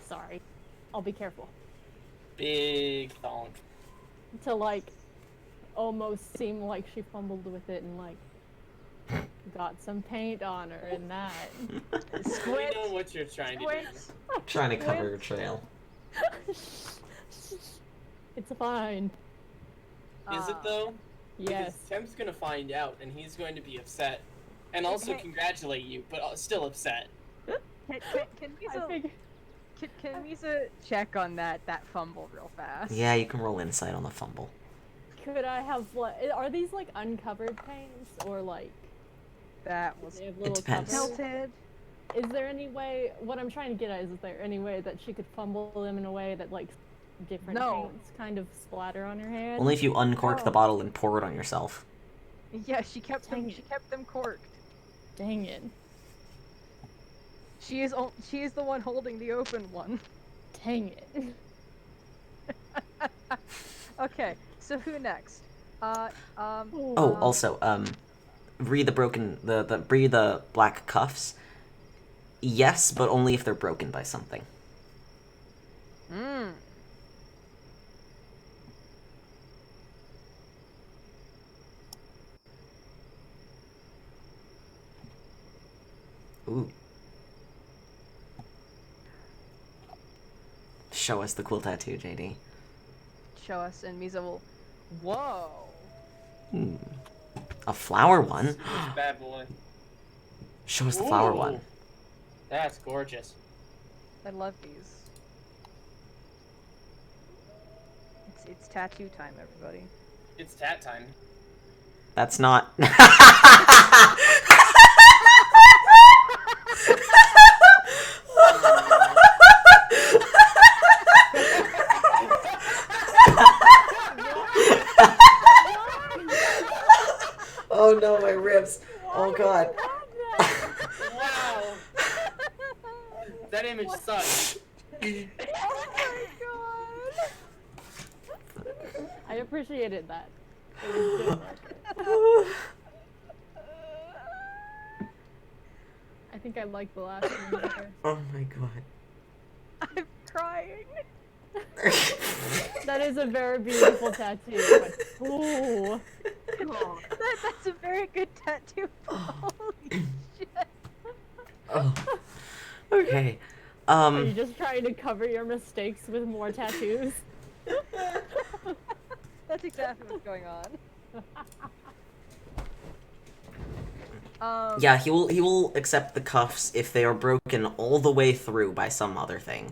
I'll be careful. Big thonk. To, like, almost seem like she fumbled with it and, like, got some paint on her and that. We know what you're trying to do. Trying to cover your trail. It's fine. Is it though? Yes. Because Temp's gonna find out, and he's going to be upset, and also Okay. congratulate you, but still upset. Can I Misa, figured. can Misa check on that fumble real fast? Yeah, you can roll insight on the fumble. Could I have, like, are these, like, uncovered paints? Or, like, That was they have little depends. covers? tilted. Is there any way, what I'm trying to get at is there any way that she could fumble them in a way that, like, different No. paints kind of splatter on her hand? Only if you uncork No. the bottle and pour it on yourself. Yeah, she kept them. Dang She it. kept them corked. Dang it. She is the one holding the open one. Dang it. Okay, so who next? Oh, also, Bree the black cuffs. Yes, but only if they're broken by something. Hmm. Ooh. Show us the cool tattoo, JD. Show us, and Misa will. Whoa. A flower one? This bad boy. Show us the flower Ooh, one. That's gorgeous. I love these. It's tattoo time, everybody. It's tat time. That's not. Oh no, my ribs. Oh god. Wow. That image sucks. I appreciated that. It was good work. I think I like the last one better. Oh my god. I'm crying. That is a very beautiful tattoo. But, ooh. That's a very good tattoo. Holy shit. Oh. Okay. Are you just trying to cover your mistakes with more tattoos? That's exactly what's going on. Yeah, he will accept the cuffs if they are broken all the way through by some other thing.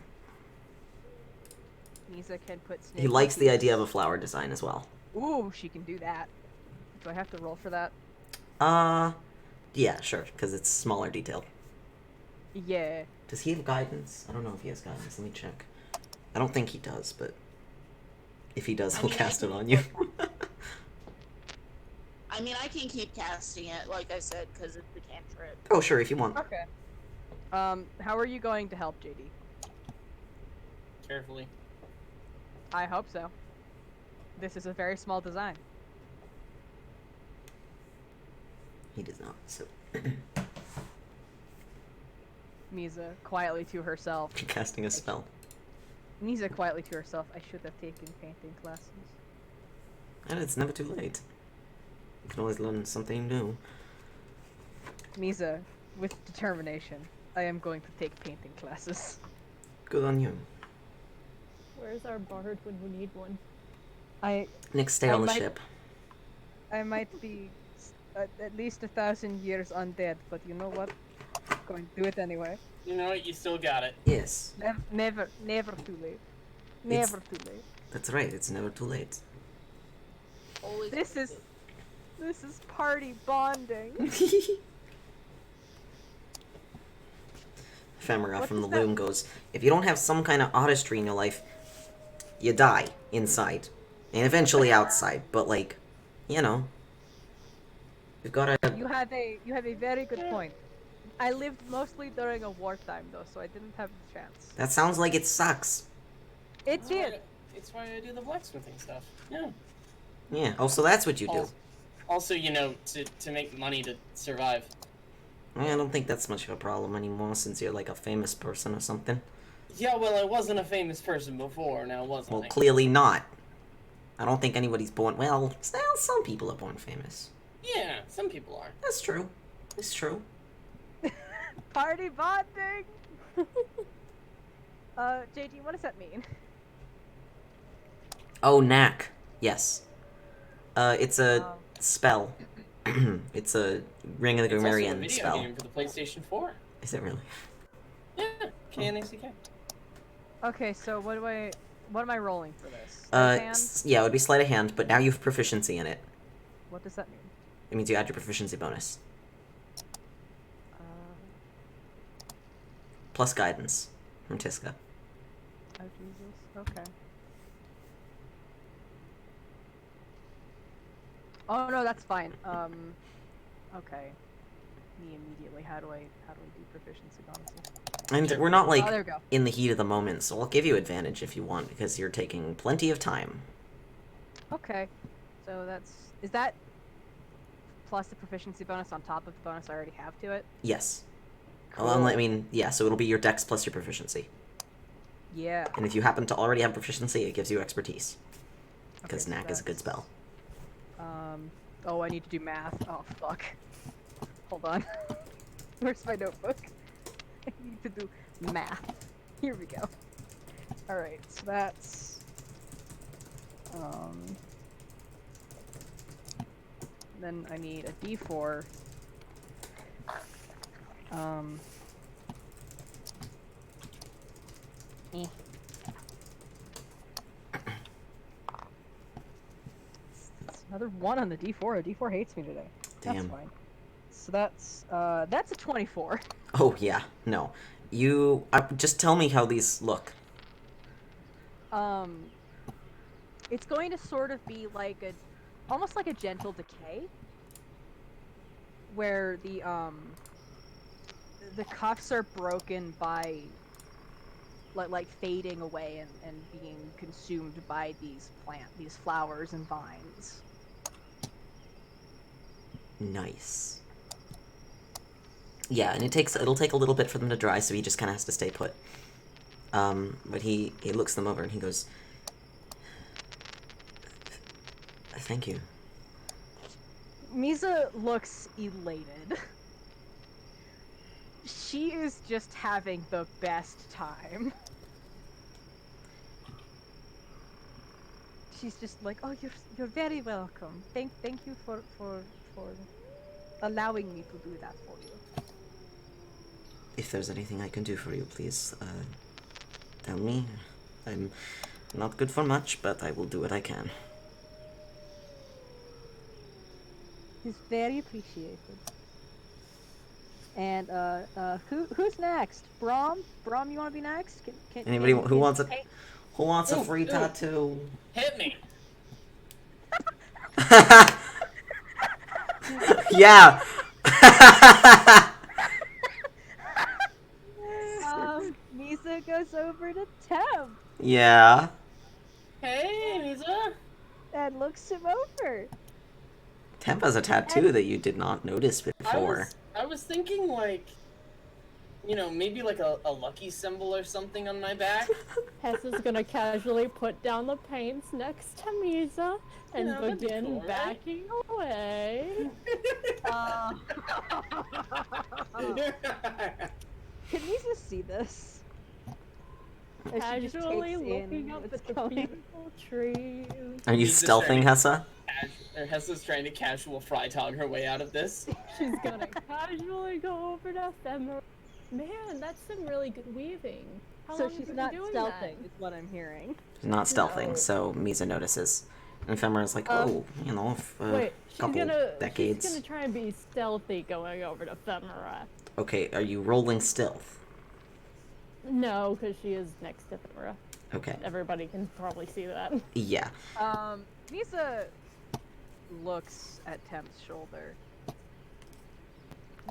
Misa can put snake He likes the monkeys- idea of a flower design as well. Ooh, she can do that. Do I have to roll for that? Yeah, sure, because it's smaller detail. Yeah. Does he have guidance? I don't know if he has guidance. Let me check. I don't think he does, but if he does, he'll cast it on you. I mean, I can keep casting it, like I said, because it's the cantrip. Oh, sure, if you want. Okay. How are you going to help JD? Carefully. I hope so. This is a very small design. He does not, so. Misa quietly to herself. Casting a spell. Misa quietly to herself. I should have taken painting classes. And it's never too late. You can always learn something new. Misa, with determination, I am going to take painting classes. Good on you. Where's our bard when we need one? Nick, stay I on the might- ship. I might be at least 1,000 years undead, but you know what? I'm going to do it anyway. You know what? You still got it. Yes, Never too late. Never too late. that's right. It's never too late. Always This is party bonding. Femera What from the does that- loom goes, if you don't have some kind of artistry in your life, you die inside. And eventually outside, but like, you know. You've gotta... You have a very good point. I lived mostly during a wartime though, so I didn't have the chance. That sounds like it sucks. It did. It's why I do the blacksmithing stuff. Yeah. Yeah, oh, so that's what you do. Also, you know, to make money to survive. I don't think that's much of a problem anymore since you're like a famous person or something. Yeah, well, I wasn't a famous person before, now wasn't Well, I? clearly not. I don't think anybody's born... Well, some people are born famous. Yeah, some people are. That's true. It's true. Party bonding. JD, what does that mean? Oh, knack. Yes. It's a Oh. spell. It's a Ring of the It's also a Grammarian video spell. game for the PlayStation 4. Is it really? Yeah, K-N-A-C-K. Okay, so what am I rolling for this? Hand? Yeah, it would be sleight of hand, but now you have proficiency in it. What does that mean? It means you add your proficiency bonus. Plus guidance from Tiska. Oh Jesus. Okay. Oh no, that's fine. Okay. Me immediately. How do I do proficiency bonuses? And we're not like Oh, there we go. in the heat of the moment, so I'll give you advantage if you want because you're taking plenty of time. Okay. So is that plus the proficiency bonus on top of the bonus I already have to it? Yes. Cool. Well, I mean, yeah, so it'll be your dex plus your proficiency. Yeah. And if you happen to already have proficiency, it gives you expertise. Because Okay, so knack is a good spell. Oh, I need to do math. Oh, fuck. Hold on. Where's my notebook? I need to do math. Here we go. Alright, so that's... Then I need a d4. Eh. It's another 1 on the d4. A d4 hates me today. Damn. That's fine. So that's a 24. Oh, yeah. No. You... just tell me how these look. It's going to sort of be like almost like a gentle decay, where the cuffs are broken by like fading away and being consumed by these flowers and vines. Nice. Yeah, and it'll take a little bit for them to dry, so he just kind of has to stay put. But he looks them over and he goes, "Thank you." Misa looks elated. She is just having the best time. She's just like, "Oh, you're very welcome. Thank you for allowing me to do that for you." If there's anything I can do for you, please, tell me. I'm not good for much, but I will do what I can. It's very appreciated. And who's next? Brom, you want to be next? Anybody who wants a free tattoo? Hit me. Yeah. Misa goes over to Temp Yeah. Hey, Misa. and looks him over. Temp has a tattoo that you did not notice before. I was thinking, like, you know, maybe like a lucky symbol or something on my back. Hessa's gonna casually put down the paints next to Misa and Yeah, that'd be begin cool, right? backing away. Can Misa see this? As she just Casually takes in looking up what's at the going- beautiful trees. Are you He's just stealthing, trying Hessa? Hessa's trying to casual fry tog her way out of this. She's gonna casually go over to Ephemera. Man, that's some really good weaving. How So long she's have you not been doing stealthing, that? is what I'm hearing. She's not stealthing, No. so Misa notices. And Ephemera's like, oh, you know, Wait, couple decades. she's gonna try and be stealthy going over to Ephemera. Okay, are you rolling stealth? No, because she is next to Ephemera. Okay. Everybody can probably see that. Yeah. Misa looks at Temp's shoulder.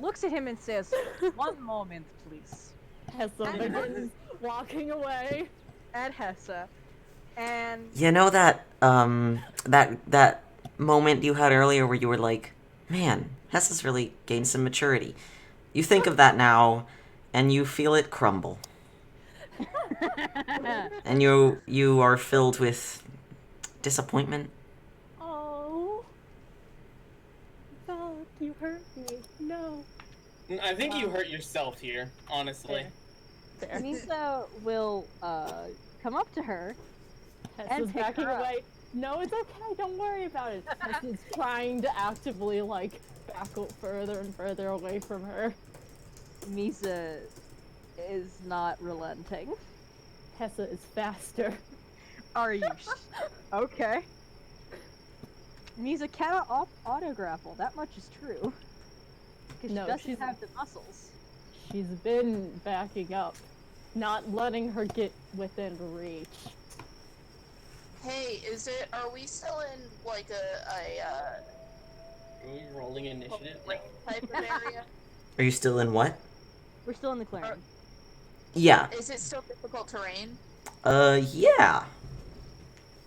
Looks at him and says, "One moment, please." Hessa begins walking away. At Hessa. And You know that, that moment you had earlier where you were like, man, Hessa's really gained some maturity. You think of that now, and you feel it crumble. And you are filled with disappointment. Oh. God, you hurt me. No. I think you hurt yourself here, honestly. There. Misa will come up to her. Hessa's and pick backing her up. away. No, it's okay. Don't worry about it. Hessa's trying to actively, like, back further and further away from her. Misa is not relenting. Hessa is faster. Are you? Okay. Misa cannot auto-grapple. That much is true. Because No, she doesn't she's- have the muscles. She's been backing up, not letting her get within reach. Hey, are we still in like Are we rolling initiative? like type of area? Are you still in what? We're still in the clearing. Yeah. Is it still difficult terrain? Yeah.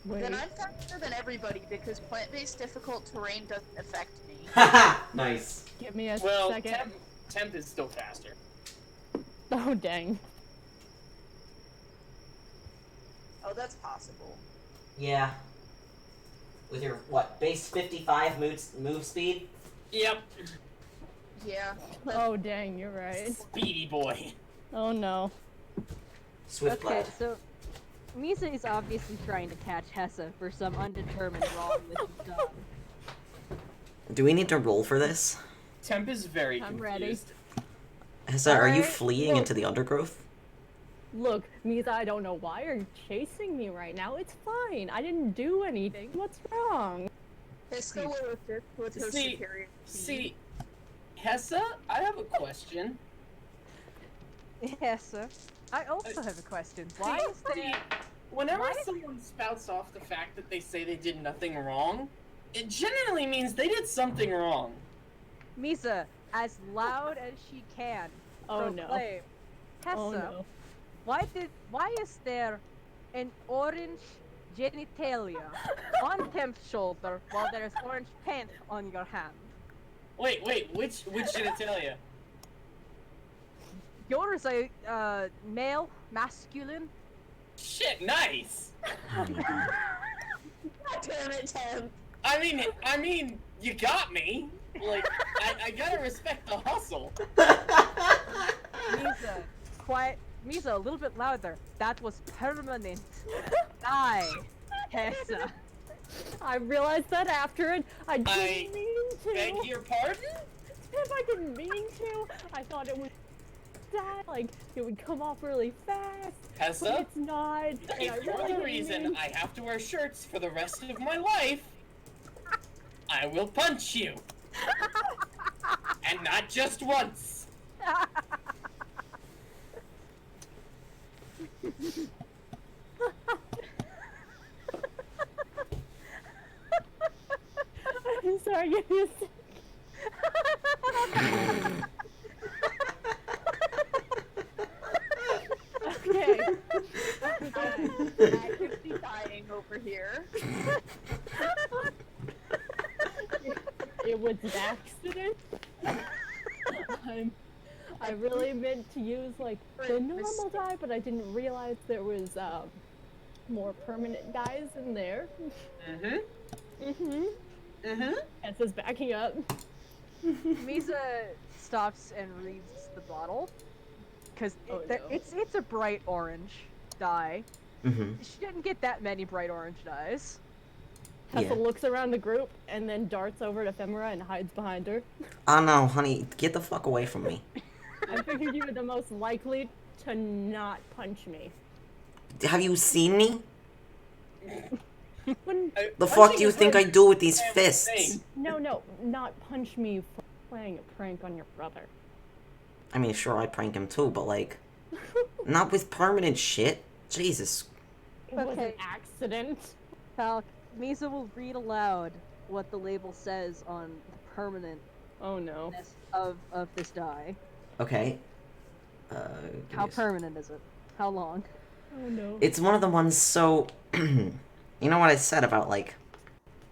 Wait. Then I'm faster than everybody because plant-based difficult terrain doesn't affect me. Haha! Nice. Give me a Well, second. temp is still faster. Oh, dang. Oh, that's possible. Yeah. With your, what, base 55 move speed? Yep. Yeah. Oh, dang, you're right. Speedy boy. Oh, no. Swift Okay, lad. so Misa is obviously trying to catch Hessa for some undetermined wrong that she's done. Do we need to roll for this? Temp is very I'm confused. ready. Hessa, are you Alright, fleeing look. into the undergrowth? Look, Misa, I don't know why you're chasing me right now. It's fine. I didn't do anything. What's wrong? Hisco will assist with her See- superior speed. See, Hessa, I have a question. Hessa, I also have a question. Why is there... Whenever Why is- someone spouts off the fact that they say they did nothing wrong, it generally means they did something wrong. Misa, as loud as she can, Oh, no. proclaim, Hessa, Oh, no. why is there an orange genitalia on Temp's shoulder while there is orange paint on your hand? Wait, which genitalia? Yours a male, masculine. Shit, nice. God damn it, Temp. I mean, you got me. Like, I gotta respect the hustle. Misa, quiet. Misa, a little bit louder. That was permanent. Die, Hessa. I realized that after it. I didn't I mean to. Beg your pardon? If I didn't mean to, I thought it would die, like it would come off really fast. But Hessa, it's not. And I if you're really the didn't reason mean- I have to wear shirts for the rest of my life, I will punch you. And not just once. I'm sorry, give me a sec. Okay. I'm actively dying over here. It was an accident. I really meant to use like the normal dye, but I didn't realize there was more permanent dyes in there. And says backing up. Misa stops and reads the bottle because Oh, no. it's a bright orange dye. Mm-hmm. She didn't get that many bright orange dyes. Tessa Yeah. looks around the group and then darts over to Ephemera and hides behind her. Oh no, honey, get the fuck away from me. I figured you were the most likely to not punch me. Have you seen me? When, The fuck do you think I do with these fists? no, not punch me for playing a prank on your brother. I mean, sure, I prank him too, but like, not with permanent shit. Jesus. It was an Okay. accident. Falk, Misa will read aloud what the label says on the permanentness Oh no. of this dye. Okay. Give How me a s- permanent is it? How long? Oh no. It's one of the ones, so, you know what I said about, like,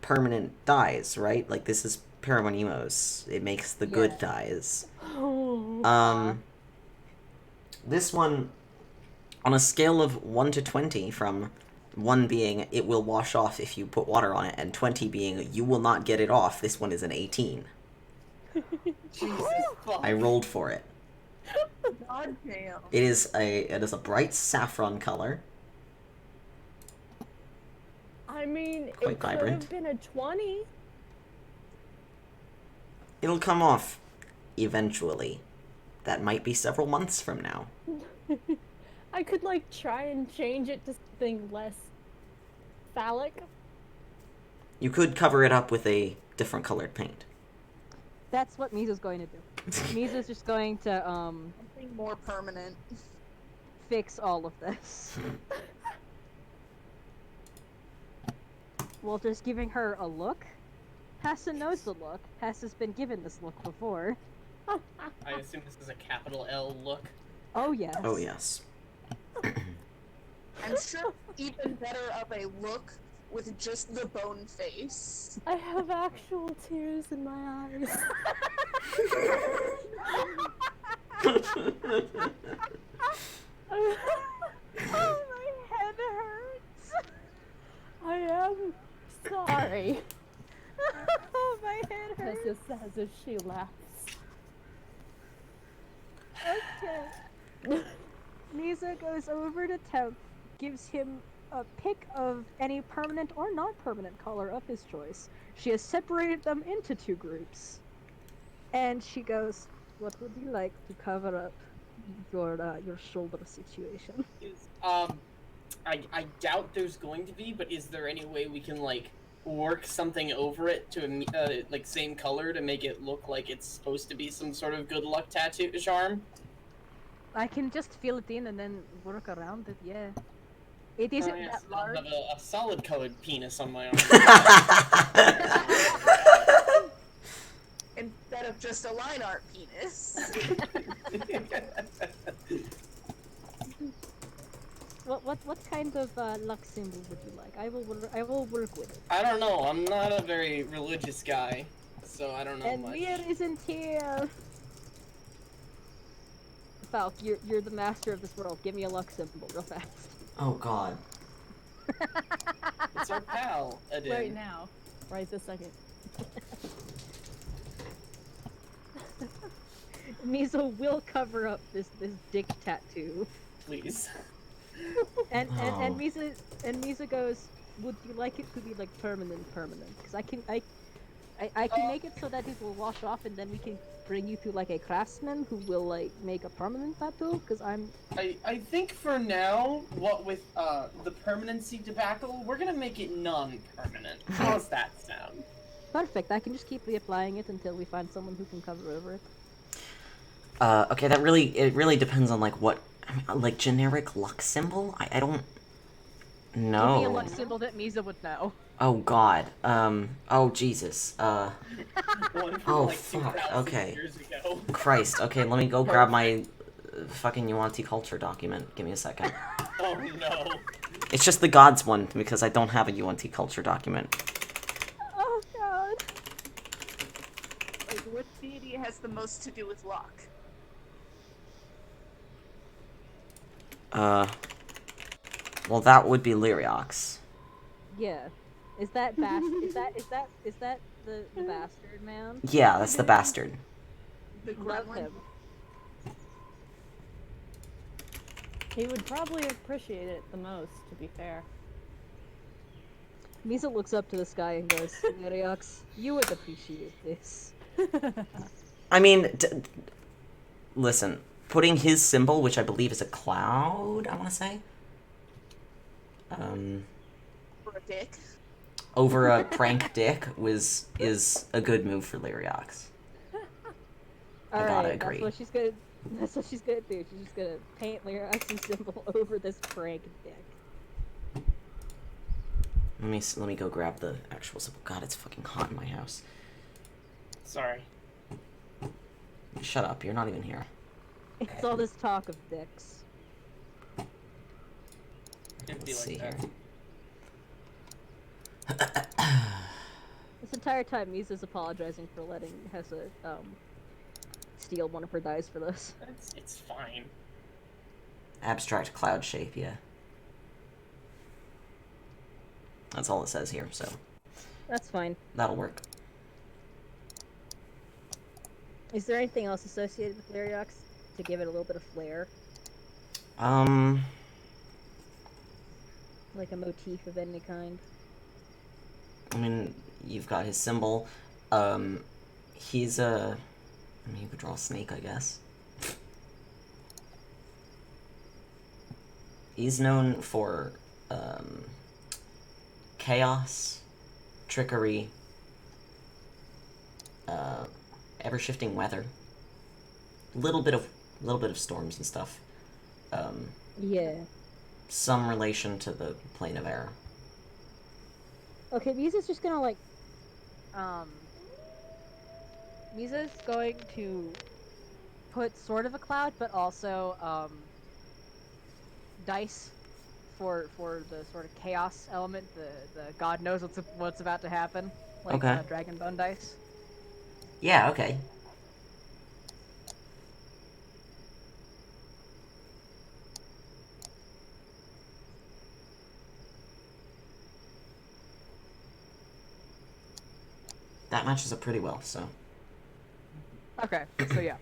permanent dyes, right? Like, this is Paramonimos. It makes the good Yeah. dyes. Oh. This one, on a scale of 1 to 20, from 1 being it will wash off if you put water on it, and 20 being you will not get it off, this one is an 18. Jesus fuck. I rolled for it. God damn. It is a bright saffron color. I mean, Quite it could vibrant. have been a 20. It'll come off eventually. That might be several months from now. I could like try and change it to something less phallic. You could cover it up with a different colored paint. That's what Misa's going to do. Misa's just going to Something more permanent. fix all of this. Walter's giving her a look. Hessa knows the look. Hessa's been given this look before. I assume this is a capital L look. Oh yes. Oh yes. I'm sure even better of a look with just the bone face. I have actual tears in my eyes. Oh, my head hurts. I am sorry. Oh, my head hurts. Tessa says as she laughs. Okay. Misa goes over to Temp, gives him a pick of any permanent or non-permanent color of his choice. She has separated them into 2 groups. And she goes, "What would you like to cover up your shoulder situation?" I doubt there's going to be, but is there any way we can like work something over it to like same color to make it look like it's supposed to be some sort of good luck tattoo charm? I can just fill it in and then work around it, yeah. It isn't Yes, that I'll large. have a solid colored penis on my arm. Instead of just a line art penis. What kind of luck symbol would you like? I will work with it. I don't know. I'm not a very religious guy, so I don't know And much. Mir isn't here. Falk, you're the master of this world. Give me a luck symbol real fast. Oh god. It's our pal, Adin. Right now. Right this second. Misa will cover up this dick tattoo. Please. And Oh. Misa goes, "Would you like it to be like permanent? Because I can make it so that it will wash off, and then we can bring you to like a craftsman who will like make a permanent tattoo. Because I think for now, what with the permanency debacle, we're gonna make it non-permanent. How's that sound? perfect. I can just keep reapplying it until we find someone who can cover over it. Okay, it really depends on like what, like generic luck symbol? I don't know. Give me a luck symbol that Misa would know. Oh god. Oh Jesus. One from Oh, like fuck, 2,000 okay. years ago. Christ. Okay, let me go grab my fucking Yuan-Ti culture document. Give me a second. Oh no. It's just the gods one because I don't have a Yuan-Ti culture document. Oh god. Like, what deity has the most to do with luck? Well, that would be Lyriox. Yeah. Is that the bastard man? Yeah, that's the bastard. The Love gremlin? him. He would probably appreciate it the most, to be fair. Misa looks up to the sky and goes, "Neriox, you would appreciate this." I mean, listen, putting his symbol, which I believe is a cloud, I want to say, For a dick? over a prank dick is a good move for Lyriox. I gotta agree. That's what she's gonna do. She's just gonna paint Lyriox's symbol over this prank dick. Let me go grab the actual symbol. God, it's fucking hot in my house. Sorry. Shut up, you're not even here. It's all this talk of dicks. It'd be Let's like see that. here. This entire time, Misa's apologizing for letting Hessa steal one of her dice for this. It's fine. Abstract cloud shape, yeah. That's all it says here, so That's fine. that'll work. Is there anything else associated with Lyriox to give it a little bit of flair? Like a motif of any kind? I mean, you've got his symbol. He's a... I mean, you could draw a snake, I guess. He's known for, chaos, trickery, ever-shifting weather. Little bit of storms and stuff. Yeah. Some relation to the plane of air. Okay, Misa's just gonna like, Misa's going to put sort of a cloud, but also, dice for the sort of chaos element, the God knows what's about to happen, like Okay. Dragon Bone dice. Yeah, okay. That matches up pretty well, so. Okay, so yeah.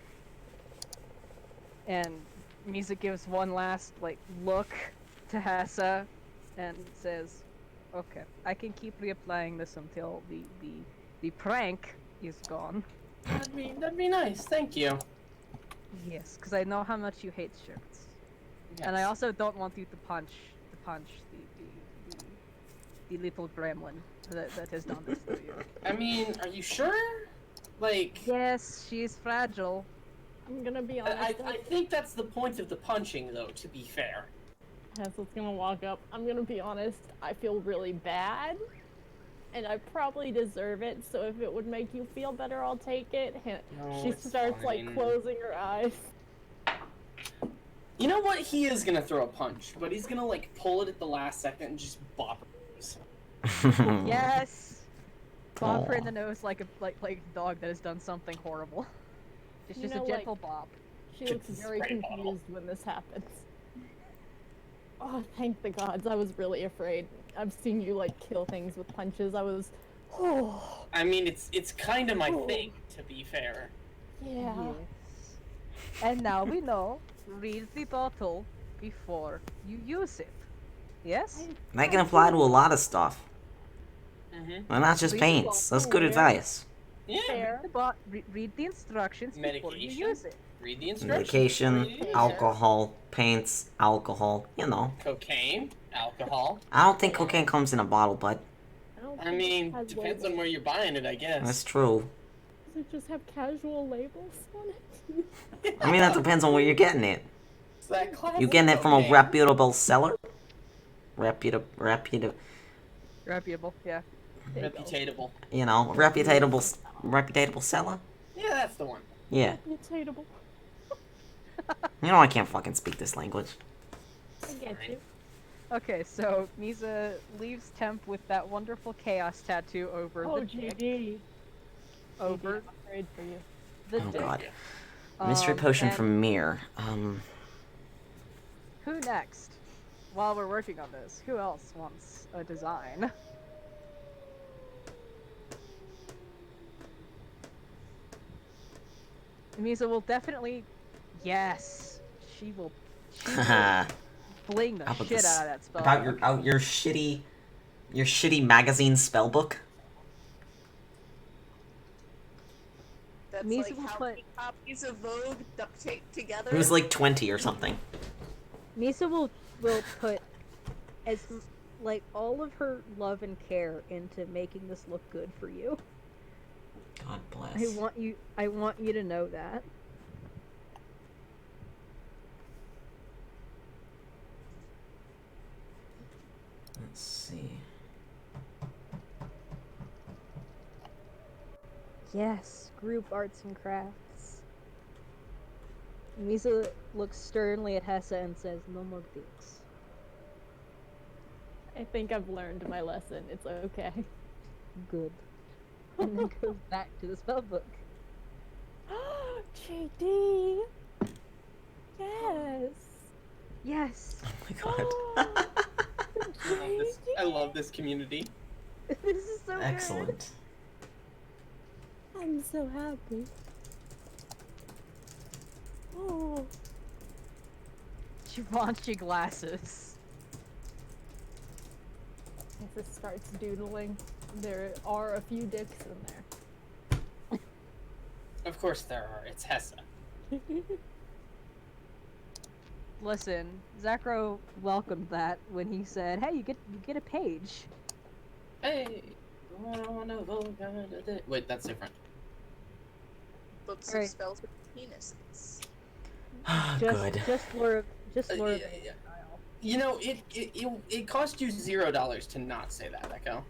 And Misa gives one last look to Hassa and says, "Okay, I can keep reapplying this until the prank is gone." That'd be nice. Thank you. Yes, because I know how much you hate shirts, Yes. and I also don't want you to punch the little gremlin that has done this to you. I mean, are you sure? Like, Yes, she's fragile. I'm gonna be honest. I think that's the point of the punching, though. To be fair. Hassel's gonna walk up. I'm gonna be honest. I feel really bad, and I probably deserve it. So if it would make you feel better, I'll take it. No, She it's starts fine. closing her eyes. You know what? He is gonna throw a punch, but he's gonna pull it at the last second and just bop her. Yes. Bop her in Aw. the nose like a dog that has done something horrible. It's You just know, a gentle bop. She looks Just very spray bottle. confused when this happens. Oh, thank the gods! I was really afraid. I've seen you kill things with punches. I was, oh I mean, it's kind of my thing, to be fair. yeah. Yes. And now we know. Read the bottle before you use it. Yes? That can apply to a lot of stuff. Mm-hmm. Well, not just Read the paints. That's good bottle, advice. Yeah. Fair. Read the instructions before you Medication. use it. Read the instructions. Medication, Read it. alcohol, paints, alcohol, you know. Cocaine, alcohol. I don't think cocaine comes in a bottle, but don't I think it mean, has depends on labels. where you're buying it, I guess. that's true. Does it just have casual labels on it? I mean, that depends on where you're getting it. It's that classic You getting it from a cocaine. reputable seller? Reputable, Reputable, yeah. Reputatable. you know, reputable seller? Yeah, that's the one. Yeah. It's hateable. You know I can't fucking speak this language. I get you. Okay, so Misa leaves Temp with that wonderful chaos tattoo over Oh, the dick. GD. Over I'm afraid for you. the Oh dick. god. Mystery potion and from Mir. Who next? While we're working on this, who else wants a design? Misa will definitely. Yes, she will. She will Haha. bling the How about shit this? out of that spell. About your shitty magazine spellbook? That's Misa like will how put- many copies of Vogue duct taped together. It was like 20 or something. Misa will put all of her love and care into making this look good for you. God bless. I want you to know that. Let's see. Yes, group arts and crafts. Misa looks sternly at Hessa and says, "No more dicks." I think I've learned my lesson. It's okay. Good. And then goes back to the spellbook. JD. Yes. Yes. Oh my god. I love this community. This is so good. Excellent. I'm so happy. Oh. Givenchy glasses. As it starts doodling, there are a few dicks in there. Of course there are. It's Hessa. Listen, Zakro welcomed that when he said, "Hey, you get a page." Hey, wanna vote on it? Wait, that's different. Books Alright. of spells with penises. Good. Just Laura. Just Laura. Yeah. You know, it cost you $0 to not say that, Echo.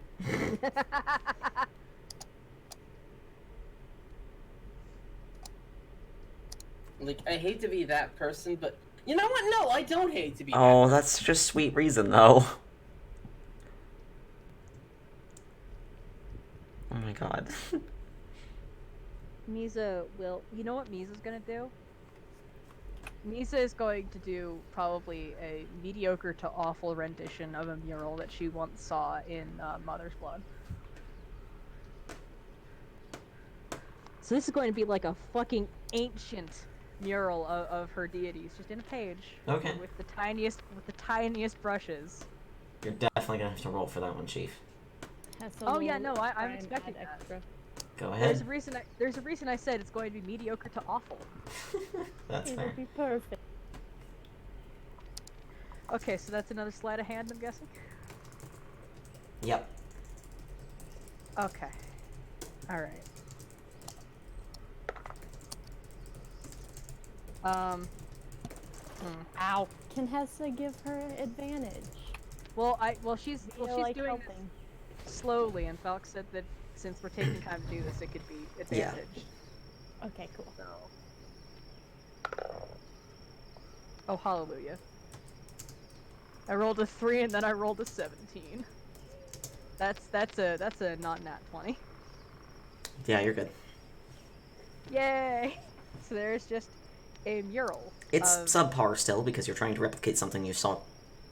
Like, I hate to be that person, but You know what? No, I don't hate to be Oh, back. that's just sweet reason, though. Oh my god. Misa will. You know what Misa's gonna do? Misa is going to do probably a mediocre to awful rendition of a mural that she once saw in Mother's Blood. So this is going to be like a fucking ancient mural of her deities, just in a page. Okay. With the tiniest brushes. You're definitely gonna have to roll for that one, Chief. Oh yeah, no, try I'm and expecting add that. extra. Go There's ahead. a reason I said it's going to be mediocre to awful. That's It fair. would be perfect. Okay, so that's another sleight of hand, I'm guessing? Yep. Okay. Alright. Ow. Can Hessa give her advantage? Well, she's Via, she's like, doing helping. this slowly, and Falk said that since we're taking time to do this, it could be advantage. Okay, cool. So. Oh, hallelujah! I rolled a 3 and then I rolled a 17. That's a not nat 20. Yeah, you're good. Yay! So there's just a mural. It's of... subpar still, because you're trying to replicate something you saw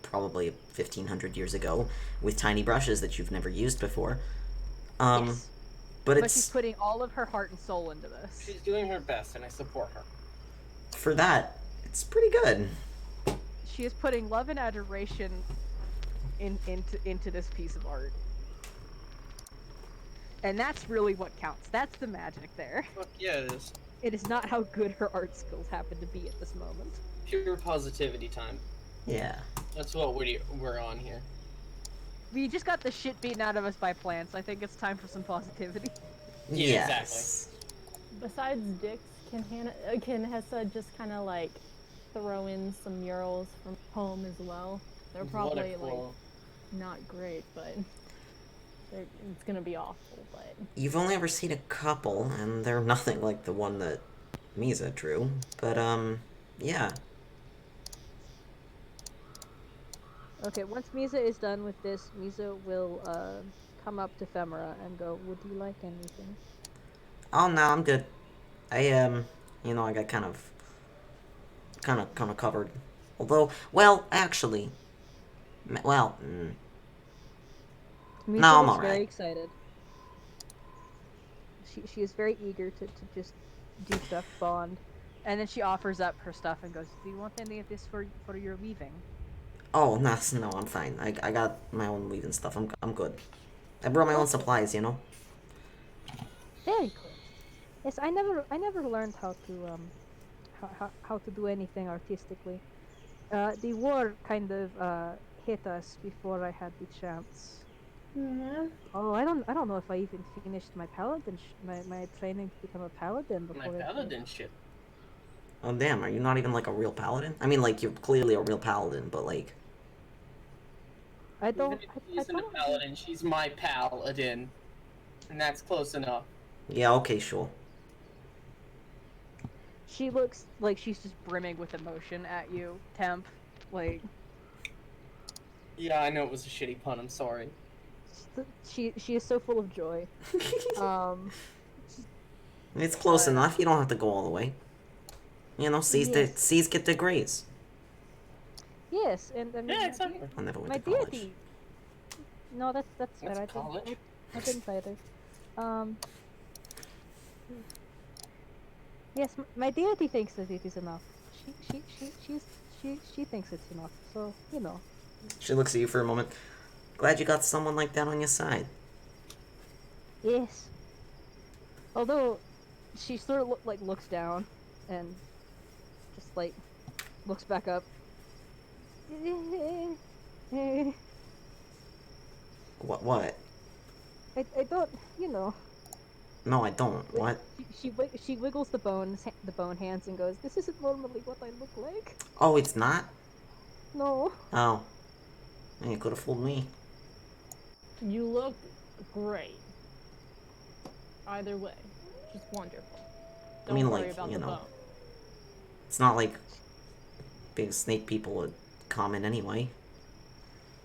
probably 1500 years ago with tiny brushes that you've never used before. Yes. But But it's... she's putting all of her heart and soul into this. She's doing her best, and I support her. For that, it's pretty good. She is putting love and adoration into this piece of art. And that's really what counts. That's the magic there. Fuck yeah, it is. It is not how good her art skills happen to be at this moment. Pure positivity time. Yeah. That's what we're on here. We just got the shit beaten out of us by plants. I think it's time for some positivity. Yeah, Yes. Besides Dix, can Hessa just kind of like throw in some murals from home as well? They're probably like not great, but it's gonna be awful. But You've only ever seen a couple, and they're nothing like the one that Misa drew. But, yeah. Okay, once Misa is done with this, Misa will come up to Femora and go, "Would you like anything?" Oh, no, I'm good. I, you know, I got kind of covered. Although, well, actually, well, Misa no, I'm looks alright. very excited. She is very eager to just do stuff, bond. And then she offers up her stuff and goes, "Do you want any of this for your leaving?" Oh, no, I'm fine. I got my own leaving stuff. I'm good. I brought my own supplies, you know. Very good. Yes, I never learned how to how to do anything artistically. The war kind of hit us before I had the chance. Oh, I don't know if I even finished my paladin my training to become a paladin before. My paladin shit. Oh, damn, are you not even, like, a real paladin? I mean, like, you're clearly a real paladin, but, like... I don't. Even if she isn't a paladin, she's my paladin. And that's close enough. Yeah, okay, sure. She looks like she's just brimming with emotion at you, Temp. Like... Yeah, I know it was a shitty pun, I'm sorry. She is so full of joy. It's close enough. You don't have to go all the way. You know, C's get degrees. Yes, and I mean, Yeah, exactly. I never went my to college. deity. No, that's fair. That's college. I didn't either. Yes, my deity thinks that it is enough. She thinks it's enough. So you know. She looks at you for a moment. Glad you got someone like that on your side. Yes. Although, she sort of looks down, and just like looks back up. What? I don't, you know. No, I don't. What? She wiggles the bone hands and goes, "This isn't normally what I look like." Oh, it's not? No. Oh. Man, you could have fooled me. you look great. Either way, just wonderful. Don't I mean, worry like, about you the know. bone. It's not like big snake people are common anyway.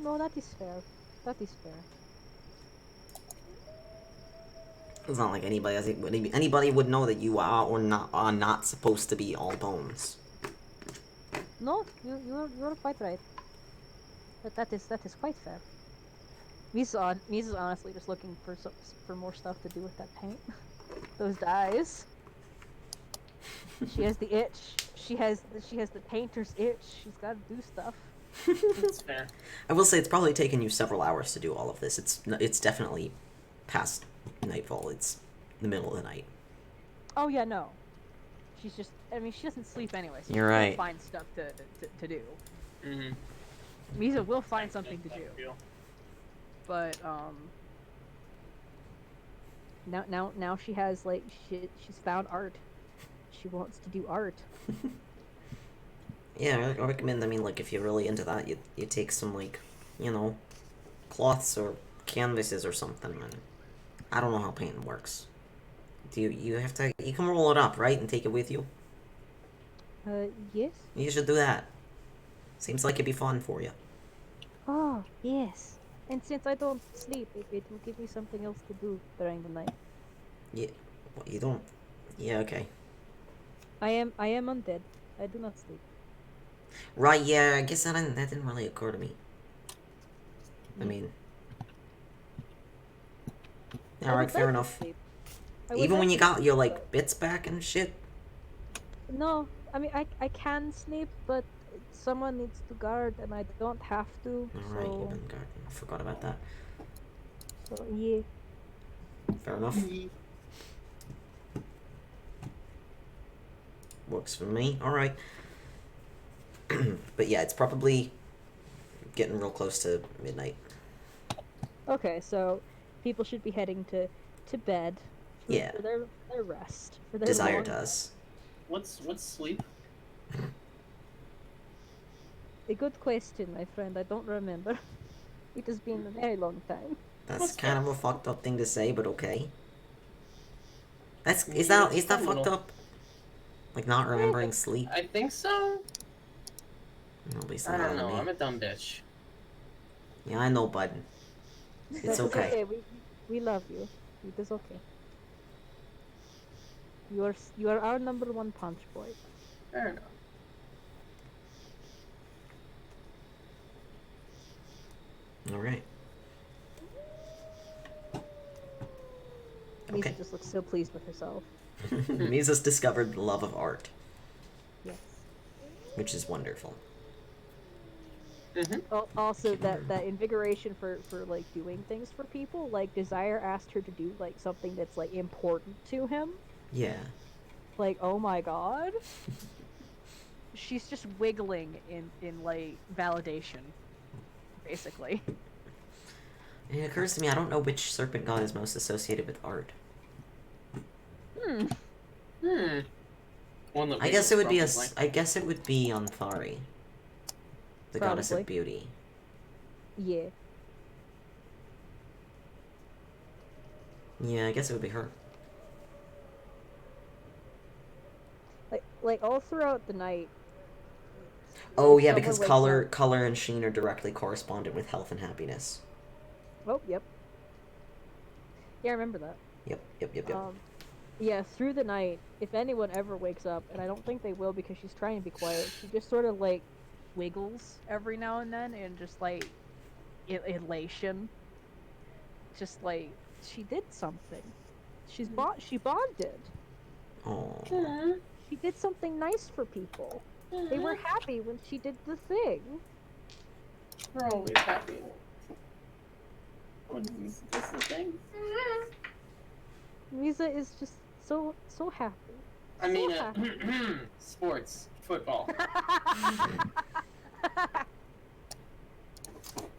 No, that is fair. That is fair. It's not like anybody would know that you are not supposed to be all bones. No, you're quite right. But that is quite fair. Misa's honestly just looking for more stuff to do with that paint. Those dyes. She has the itch. She has the painter's itch. She's got to do stuff. That's fair. I will say it's probably taken you several hours to do all of this. It's definitely past nightfall. It's the middle of the night. Oh yeah, no. She's just. I mean, she doesn't sleep anyway. So You're she'll right. find stuff to do. Mm-hmm. Misa will find something to do. But now she has like she's found art. She wants to do art. Yeah, I recommend. I mean, like if you're really into that, you take some like, cloths or canvases or something. And I don't know how painting works. You have to you can roll it up, right, and take it with you. Yes. You should do that. Seems like it'd be fun for you. Oh, yes. And since I don't sleep, it will give me something else to do during the night. Yeah, well, you don't. Yeah, okay. I am undead. I do not sleep. Right, yeah, I guess that didn't really occur to me. I mean... I Alright, would fair like to enough. sleep. I would Even when like you to got sleep, your, but- like, bits back and shit? No, I mean, I can sleep, but someone needs to guard, and I don't have to, Alright, so... you've been guarding. I forgot about that. So, yeah. Fair enough. Works for me. Alright. But yeah, it's probably getting real close to midnight. Okay, so people should be heading to bed for, Yeah. for their rest. For their Desire long- does. What's sleep? A good question, my friend. I don't remember. It has been a very long time. That's kind of a fucked up thing to say, but okay. Is Yeah, that it's a fucked little- up? Like not remembering sleep? I think so. Nobody said I that don't to know. me. I'm a dumb bitch. Yeah, I know, bud. It's okay. We love you. It is okay. You are our number one punch boy. Fair enough. Alright. Lisa Okay. just looks so pleased with herself. Misa's discovered the love of art, Yes. which is wonderful. Mm-hmm. Also, that invigoration for like doing things for people. Like Desire asked her to do like something that's like important to him. Yeah. Like, oh my god. She's just wiggling in like validation, basically. And it occurs to me, I don't know which serpent god is most associated with art. Hmm. One that I guess it would be probably. I guess it would be Anthari, the goddess of Probably. beauty. Yeah. Yeah, I guess it would be her. Like all throughout the night. Oh if yeah, someone because wakes color, up- color and sheen are directly correspondent with health and happiness. Oh, yep. Yeah, I remember that. Yep. Yeah, through the night, if anyone ever wakes up, and I don't think they will because she's trying to be quiet, she just sort of like wiggles every now and then and just like elation. Just like she did something. She bonded. Oh. She did something nice for people. They were happy when she did the thing. We're always happy. When this is the thing. Misa is just so happy. I mean, So happy. sports, football.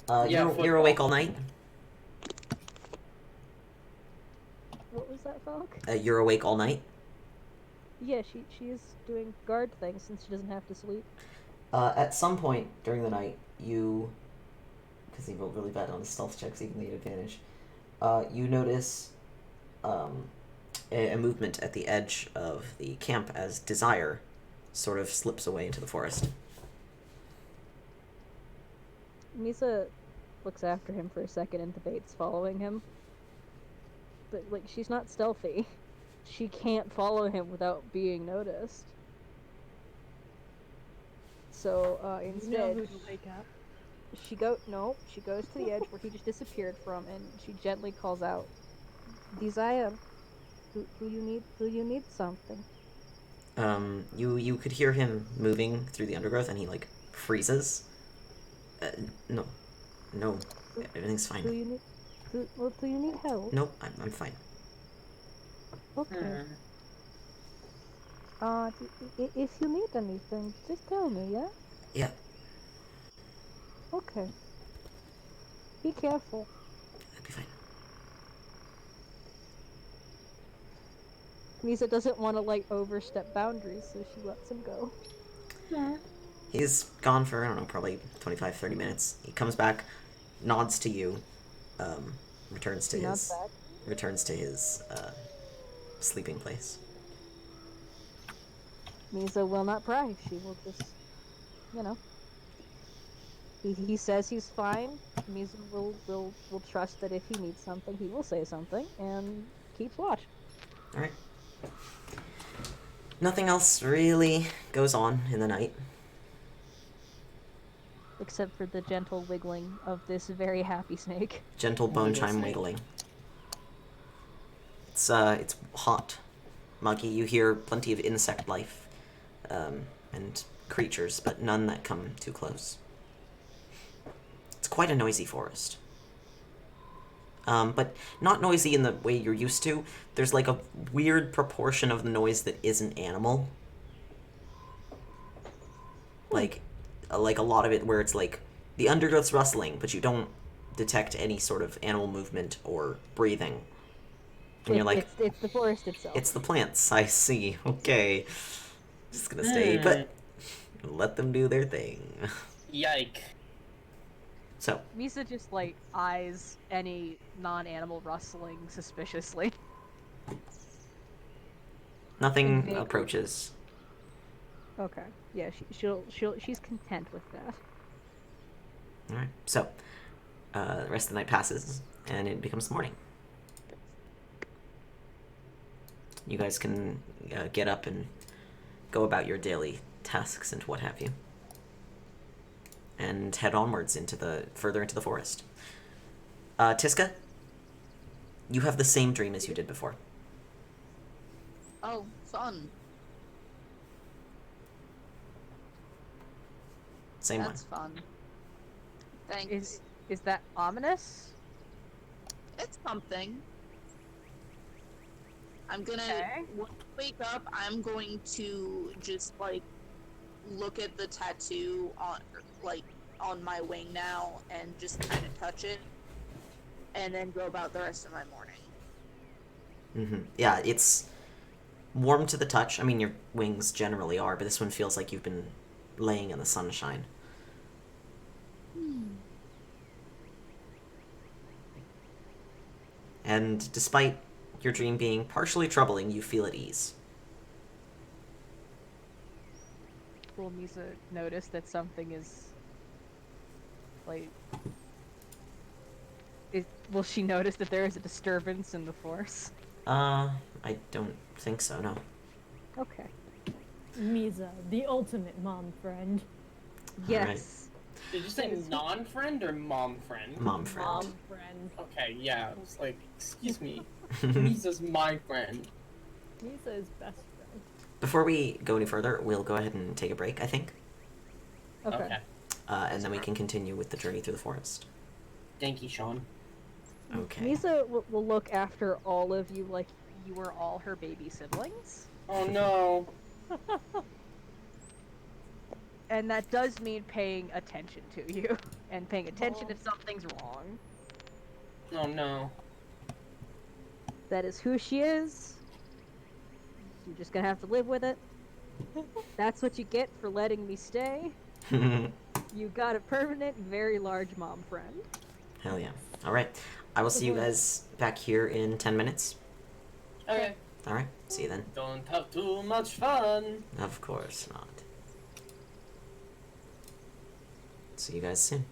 Yeah, you're football. awake all night? What was that, Falk? You're awake all night? Yeah, she is doing guard things since she doesn't have to sleep. At some point during the night, you... Because he rolled really bad on his stealth checks, even though you had advantage. You notice a movement at the edge of the camp as Desire sort of slips away into the forest. Misa looks after him for a second and debates following him. But, like, she's not stealthy. She can't follow him without being noticed. So, You know instead, who to wake up. she goes to the edge where he just disappeared from, and she gently calls out, "Desire, do you need something?" You could hear him moving through the undergrowth, and he like freezes. No, no, everything's fine. Do you need help? Nope, I'm fine. Okay. If you need anything, just tell me, yeah? Yeah, Okay. Be careful. I'll be fine. Misa doesn't want to, like, overstep boundaries, so she lets him go. He's gone for, I don't know, probably 25, 30 minutes. He comes back, nods to you, returns to He nods his back. sleeping place. Misa will not pry. She will just, you know. He says he's fine. Misa will trust that if he needs something, he will say something, and keeps watch. Alright. Nothing else really goes on in the night. Except for the gentle wiggling of this very happy snake. Gentle bone Little chime snake. wiggling. It's hot, muggy. You hear plenty of insect life, and creatures, but none that come too close. It's quite a noisy forest. But not noisy in the way you're used to. There's like a weird proportion of the noise that isn't animal. Like a lot of it where it's like the undergrowth's rustling, but you don't detect any sort of animal movement or breathing. And you're like, It's the forest itself. it's the plants. I see. Okay. Just gonna stay put. Let them do their thing. Yike. So, Misa just, like, eyes any non-animal rustling suspiciously. nothing Vaguely. approaches. Okay. Yeah, she's content with that. Alright. So, the rest of the night passes, and it becomes morning. You guys can get up and go about your daily tasks and what have you. And head onwards further into the forest. Tiska, you have the same dream as you did before. Oh, fun. Same That's fun. Thanks. Is that ominous? It's something. I'm gonna Okay. when I wake up. I'm going to just like look at the tattoo on my wing now and just kind of touch it, and then go about the rest of my morning. Yeah, it's warm to the touch. I mean, your wings generally are, but this one feels like you've been laying in the sunshine. And despite your dream being partially troubling, you feel at ease. Will Misa notice that something is, like... will she notice that there is a disturbance in the force? I don't think so, no. Okay. Misa, the ultimate mom friend. Yes. Did you say non-friend or mom friend? Mom friend. Mom friend. Okay, yeah. I was like, excuse me. Misa's my friend. Misa is best friend. Before we go any further, we'll go ahead and take a break, I think. Okay. And then we can continue with the journey through the forest. Thank you, Sean. Okay. Misa will look after all of you like you were all her baby siblings. Oh no. And that does mean paying attention to you. And paying attention if something's wrong. Oh no. That is who she is. You're just gonna have to live with it. That's what you get for letting me stay. You got a permanent, very large mom friend. Hell yeah. Alright. I will see you guys back here in 10 minutes. Okay. Alright. See you then. Don't have too much fun. Of course not. See you guys soon.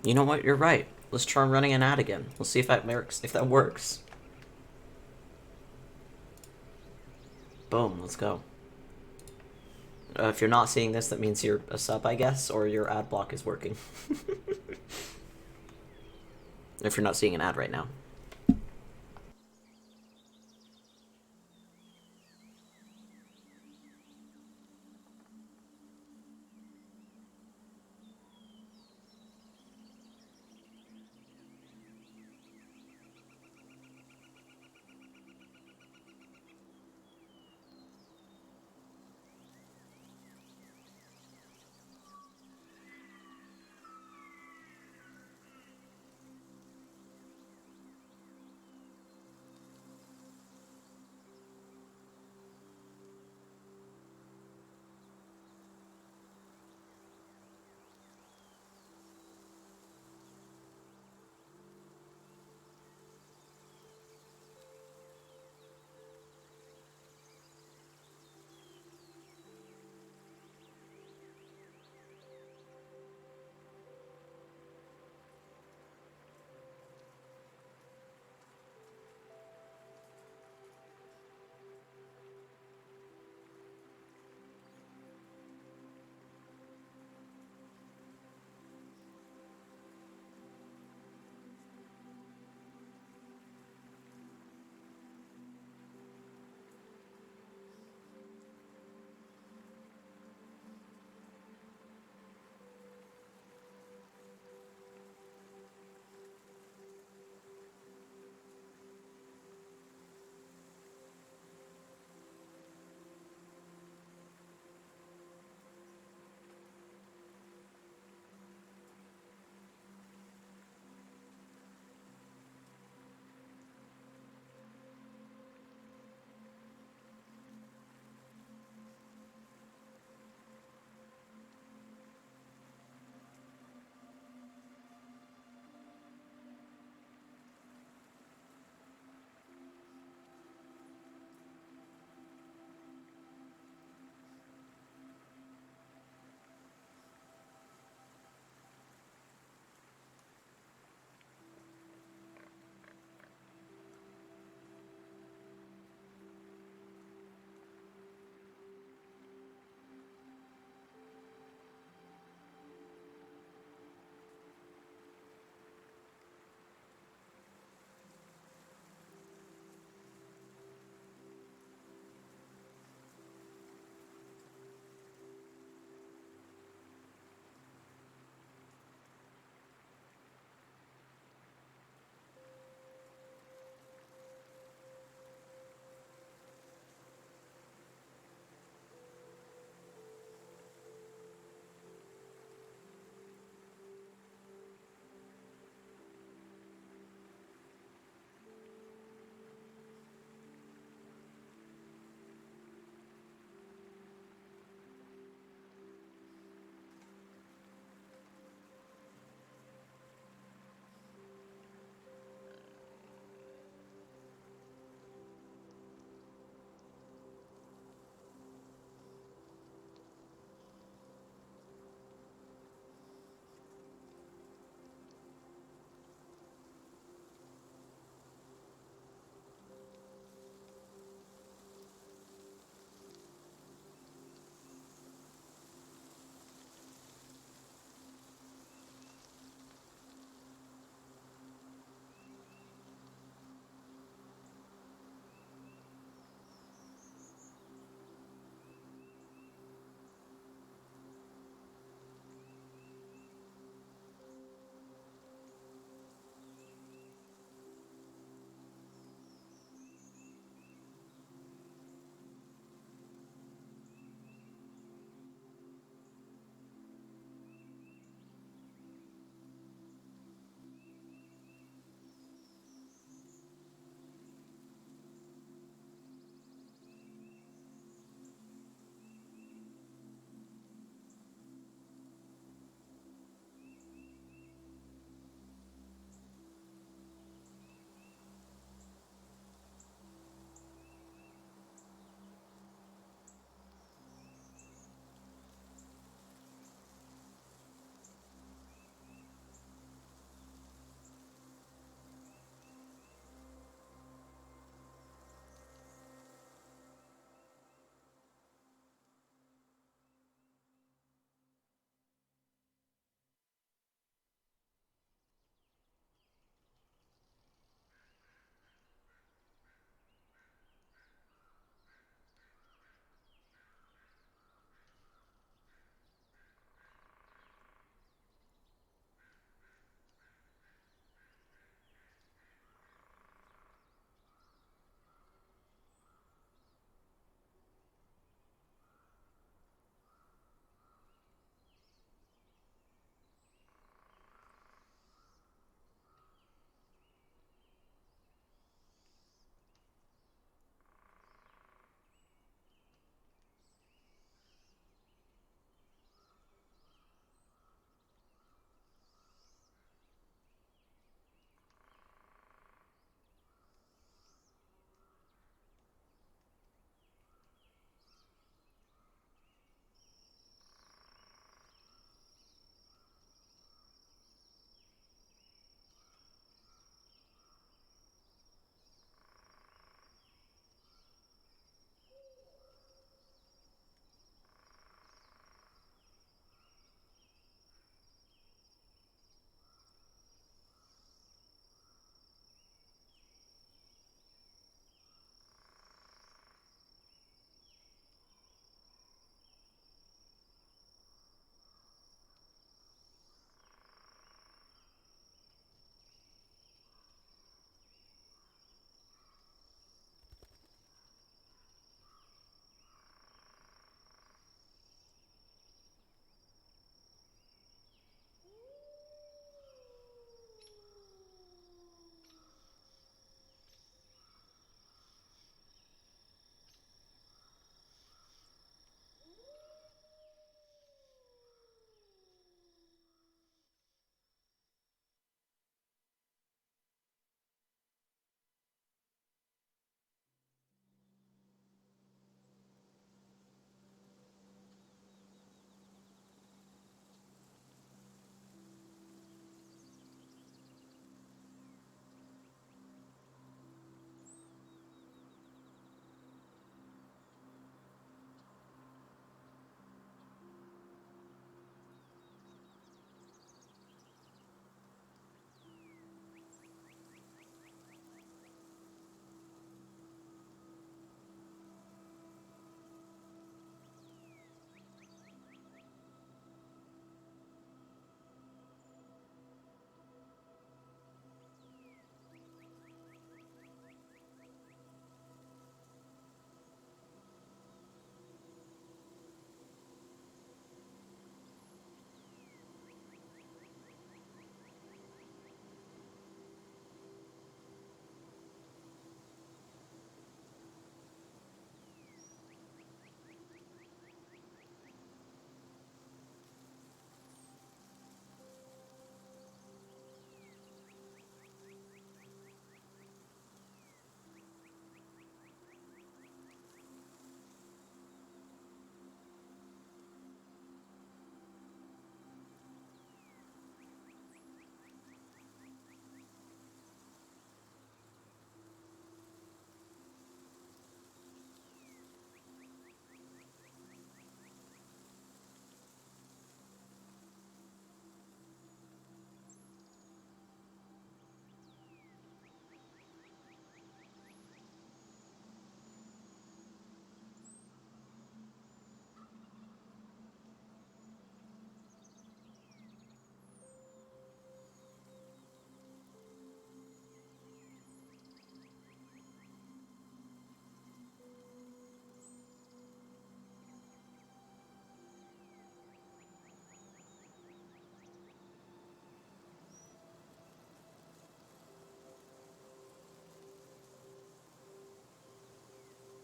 You know what? You're right. Let's try running an ad again. We'll see if that works. If that works. Boom. Let's go. If you're not seeing this, that means you're a sub, I guess, or your ad block is working. If you're not seeing an ad right now.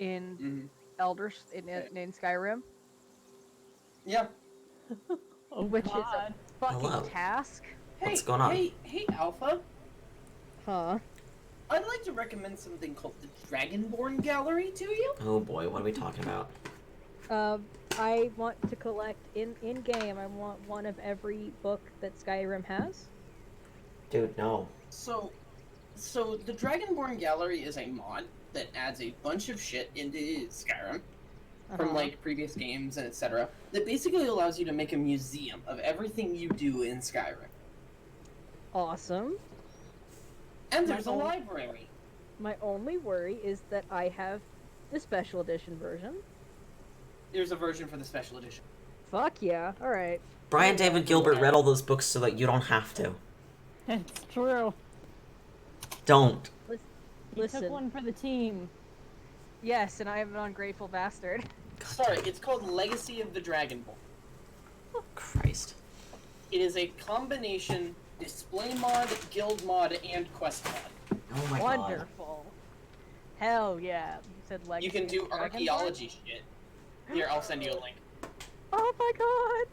in Mhm. in Skyrim, Yeah. Oh which is a God. fucking Hello. task. What's Hey, going on? hey, Alpha. Huh? I'd like to recommend something called the Dragonborn Gallery to you. Oh boy, what are we talking about? I want to collect in game. I want one of every book that Skyrim has. Dude, no. So the Dragonborn Gallery is a mod that adds a bunch of shit into Skyrim from Uh-huh. like previous games and etc. That basically allows you to make a museum of everything you do in Skyrim. Awesome. And there's a My own- library. My only worry is that I have the special edition version. There's a version for the special edition. Fuck yeah! All right. Brian David Gilbert read all those books so that you don't have to. It's true. Don't. He Listen. took one for the team. Yes, and I am an ungrateful bastard. Sorry, it's called Legacy of the Dragonborn. Christ. It is a combination display mod, guild mod, and quest mod. Oh my god. Wonderful. Hell yeah! You said Legacy. You can do of Dragonborn? archaeology shit. Here, I'll send you a link. Oh my god!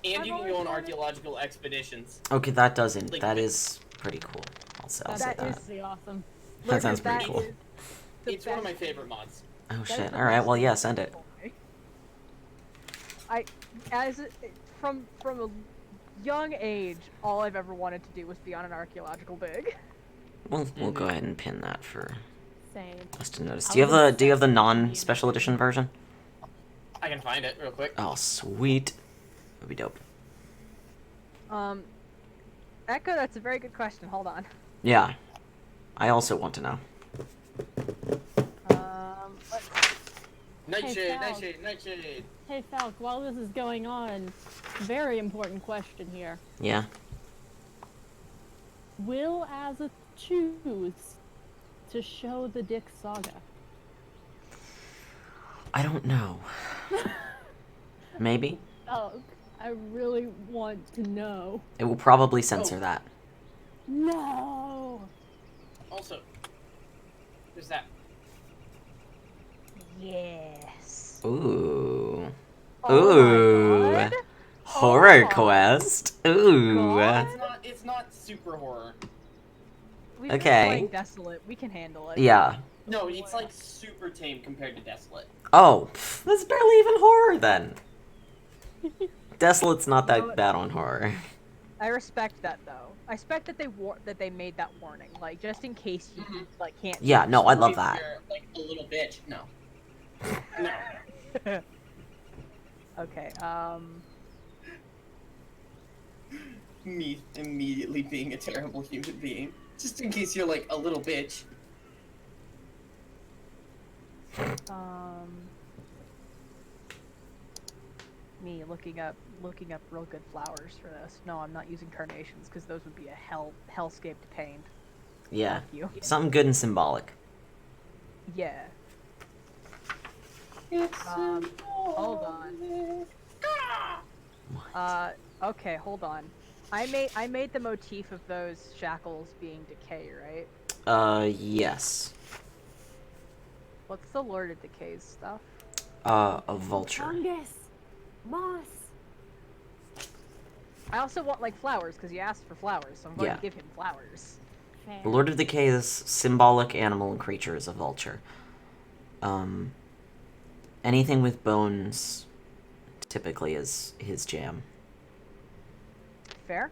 And I've you can always go on wanted- archaeological expeditions. Okay, that doesn't. Like- That is pretty cool. I'll say That that. is- Pretty awesome. That sounds Look, pretty cool. is the It's one of my best- favorite mods. Oh that is shit. the Alright, best well yeah, thing send it. for me. From a young age, all I've ever wanted to do was be on an archaeological dig. We'll go ahead and pin that for Same. us to notice. I Do you have was the obsessed with non-special edition version? I can find it real quick. Oh sweet. That'd be dope. Echo, that's a very good question. Hold on. Yeah. I also want to know. Let's Nightshade, Val. Nightshade, Nightshade. Hey Falk, while this is going on, very important question here. Yeah. Will Azith choose to show the Dick Saga? I don't know. Maybe? Falk, I really want to know. It will probably censor that. No! Also, there's that. Yes. Ooh. Oh Ooh. my god. Horror Oh. quest. Ooh. God. It's not super horror. We've Okay. been playing Desolate. We can handle it. Yeah. No, it's like super tame compared to Desolate. Oh, pff, that's barely even horror then. Desolate's not You know that what? bad on horror. I respect that though. I respect that they made that warning, like just in case you Mhm. like can't. Yeah, no, I love If that. you're like a little bitch, no. No. Okay. Me immediately being a terrible human being. Just in case you're like a little bitch. Me looking up real good flowers for this. No, I'm not using carnations because those would be a hellscape to paint. Yeah. Fuck you. Something good and symbolic. Yeah. Hold on. Okay, hold on. I made the motif of those shackles being decay, right? Yes. What's the Lord of Decay's stuff? A vulture. Fungus! Moss! I also want like flowers because you asked for flowers, so I'm going Yeah. to give him flowers. Fair. The Lord of Decay's symbolic animal and creature is a vulture. Anything with bones typically is his jam. Fair.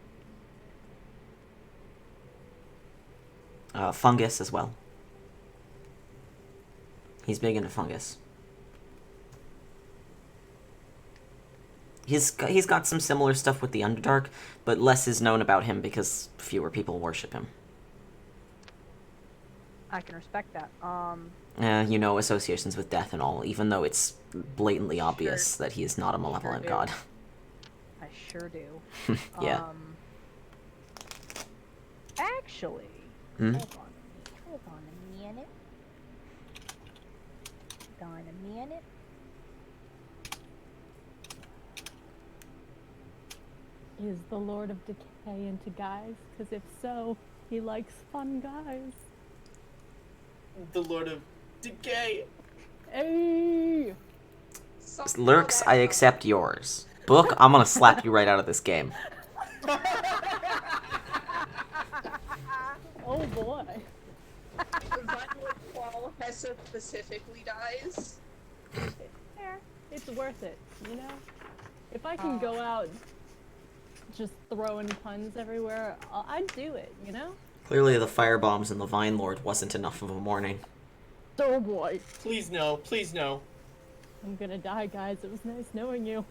Fungus as well. He's big into fungus. He's got some similar stuff with the Underdark, but less is known about him because fewer people worship him. I can respect that. You know, associations with death and all, even though it's blatantly obvious that he is not a malevolent do. god. I sure do. Yeah. Actually, Hmm? hold on a minute. Hold on a minute. Is the Lord of Decay into guys? Because if so, he likes fun guys. The Lord of Decay. Hey! Lurks, I accept yours. Book, I'm gonna slap you right out of this game. Oh boy. Violet Claw Hessa specifically dies. Fair. It's worth it, you know? If I can go out just throwing puns everywhere, I'd do it, you know? Clearly the firebombs and the Vine Lord wasn't enough of a morning. Oh boy. Please no, please no. I'm gonna die, guys. It was nice knowing you.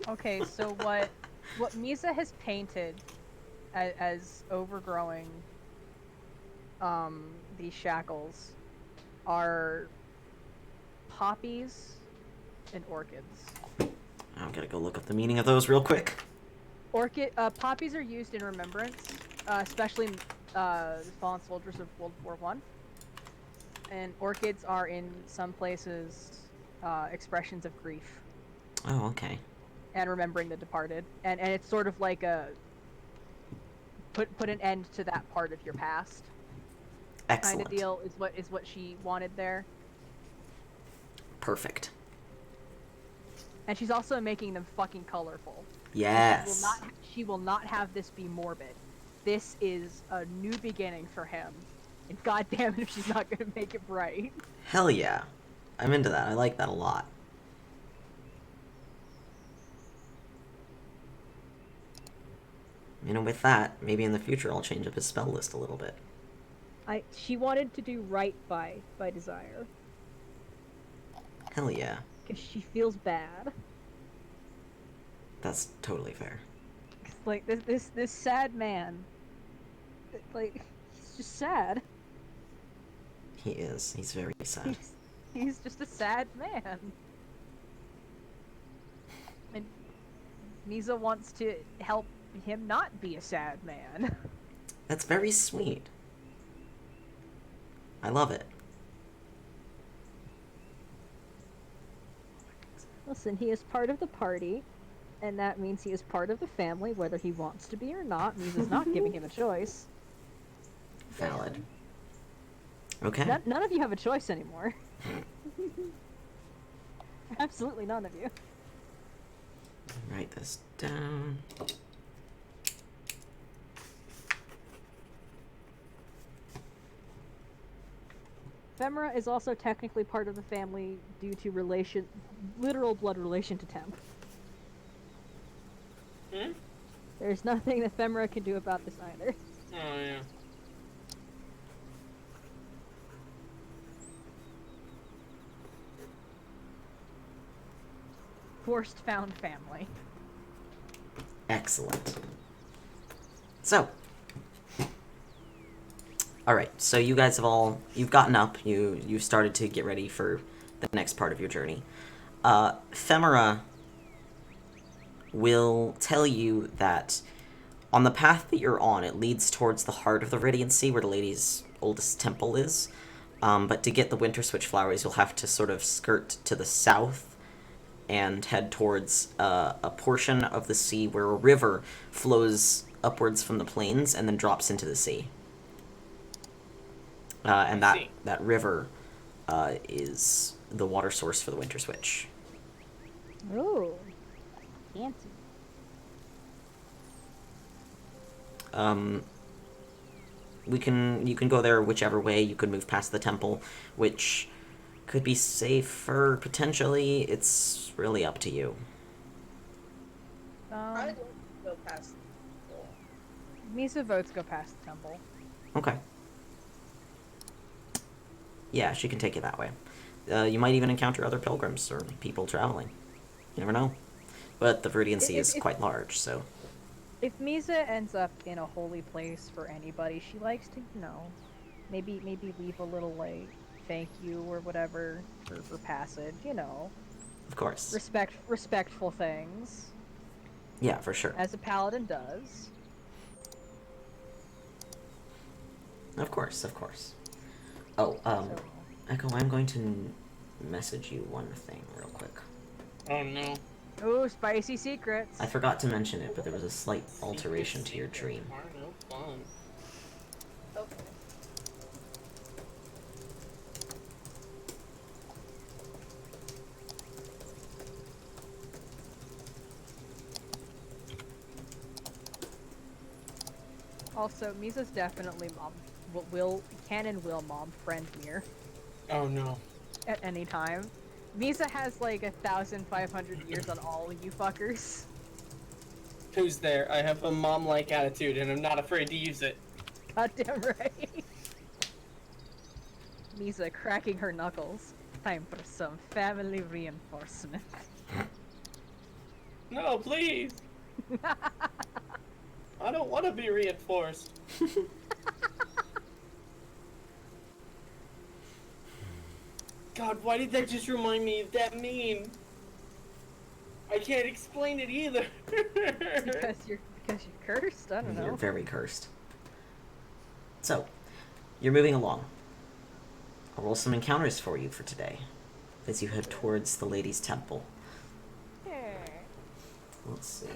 Okay, so what Misa has painted as overgrowing these shackles are poppies and orchids. I'm gonna go look up the meaning of those real quick. Poppies are used in remembrance, especially fallen soldiers of World War One. And orchids are in some places expressions of grief Oh, okay. and remembering the departed. And it's sort of like a put an end to that part of your past Excellent. kind of deal is what she wanted there. Perfect. And she's also making them fucking colorful. Yes. She will not have this be morbid. This is a new beginning for him. And goddamn it if she's not gonna make it bright. Hell yeah. I'm into that. I like that a lot. You know, with that, maybe in the future I'll change up his spell list a little bit. She wanted to do right by Desire. Hell yeah. Because she feels bad. That's totally fair. Like this sad man. Like he's just sad. He is. He's very sad. He's just a sad man. And Misa wants to help him not be a sad man. That's very sweet. I love it. Listen, he is part of the party, and that means he is part of the family, whether he wants to be or not. Misa's not giving him a choice. Valid. Okay. None of you have a choice anymore. Absolutely none of you. Write this down. Femra is also technically part of the family due to literal blood relation to Temp. Hmm? There's nothing that Femra can do about this either. Oh, yeah. Forced found family. Excellent. So. Alright, so you guys have you've gotten up, you've started to get ready for the next part of your journey. Femera will tell you that on the path that you're on, it leads towards the heart of the Viridian Sea, where the lady's oldest temple is. But to get the Winter Switch flowers, you'll have to sort of skirt to the south and head towards a portion of the sea where a river flows upwards from the plains and then drops into the sea. And that river is the water source for the Winter Switch. Oh, fancy. You can go there whichever way. You could move past the temple, which could be safer, potentially. It's really up to you. I'd like to go past the temple. Misa votes go past the temple. Okay. Yeah, she can take you that way. You might even encounter other pilgrims or people traveling. You never know. But the Viridian Sea is quite large, so... If Misa ends up in a holy place for anybody, she likes to, maybe leave a little, like, thank you or whatever for passage, Of course. Respectful things. Yeah, for sure. As a paladin does. Of course, of course. Oh, Echo, I'm going to message you one thing real quick. Oh no. Ooh, spicy secrets. I forgot to mention it, but there was a slight alteration to your dream. Are no fun. Okay. Also, Misa's definitely can and will mom friend Mir Oh no. at any time. Misa has like 1,500 years on all you fuckers. Who's there? I have a mom-like attitude, and I'm not afraid to use it. Goddamn right. Misa cracking her knuckles. Time for some family reinforcement. No, please. I don't want to be reinforced. God, why did that just remind me of that meme? I can't explain it either. because you're cursed. I don't know. You're very cursed. So, you're moving along. I'll roll some encounters for you for today, as you head towards the Lady's Temple. Let's see.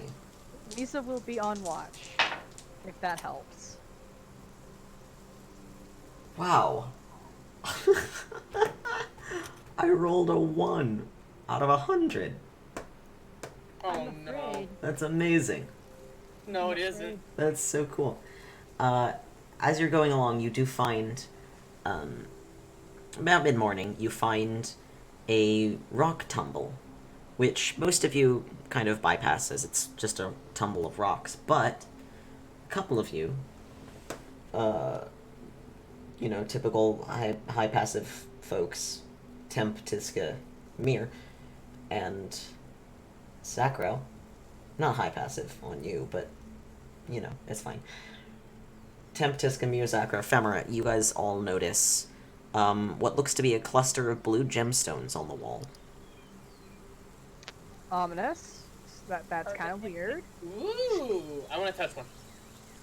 Misa will be on watch, if that helps. Wow. I rolled a 1 out of 100. Oh no. Afraid. That's amazing. No, it isn't. That's so cool. As you're going along, you do find, about mid-morning, you find a rock tumble, which most of you kind of bypass as it's just a tumble of rocks, but a couple of you, typical high passive folks, Temp, Tiska, Mir, and Sacro, not high passive on you, but, it's fine. Temp, Tiska, Mir, Sacro, Ephemera, you guys all notice what looks to be a cluster of blue gemstones on the wall. Ominous. That's kind of weird. Ooh, I want to touch one.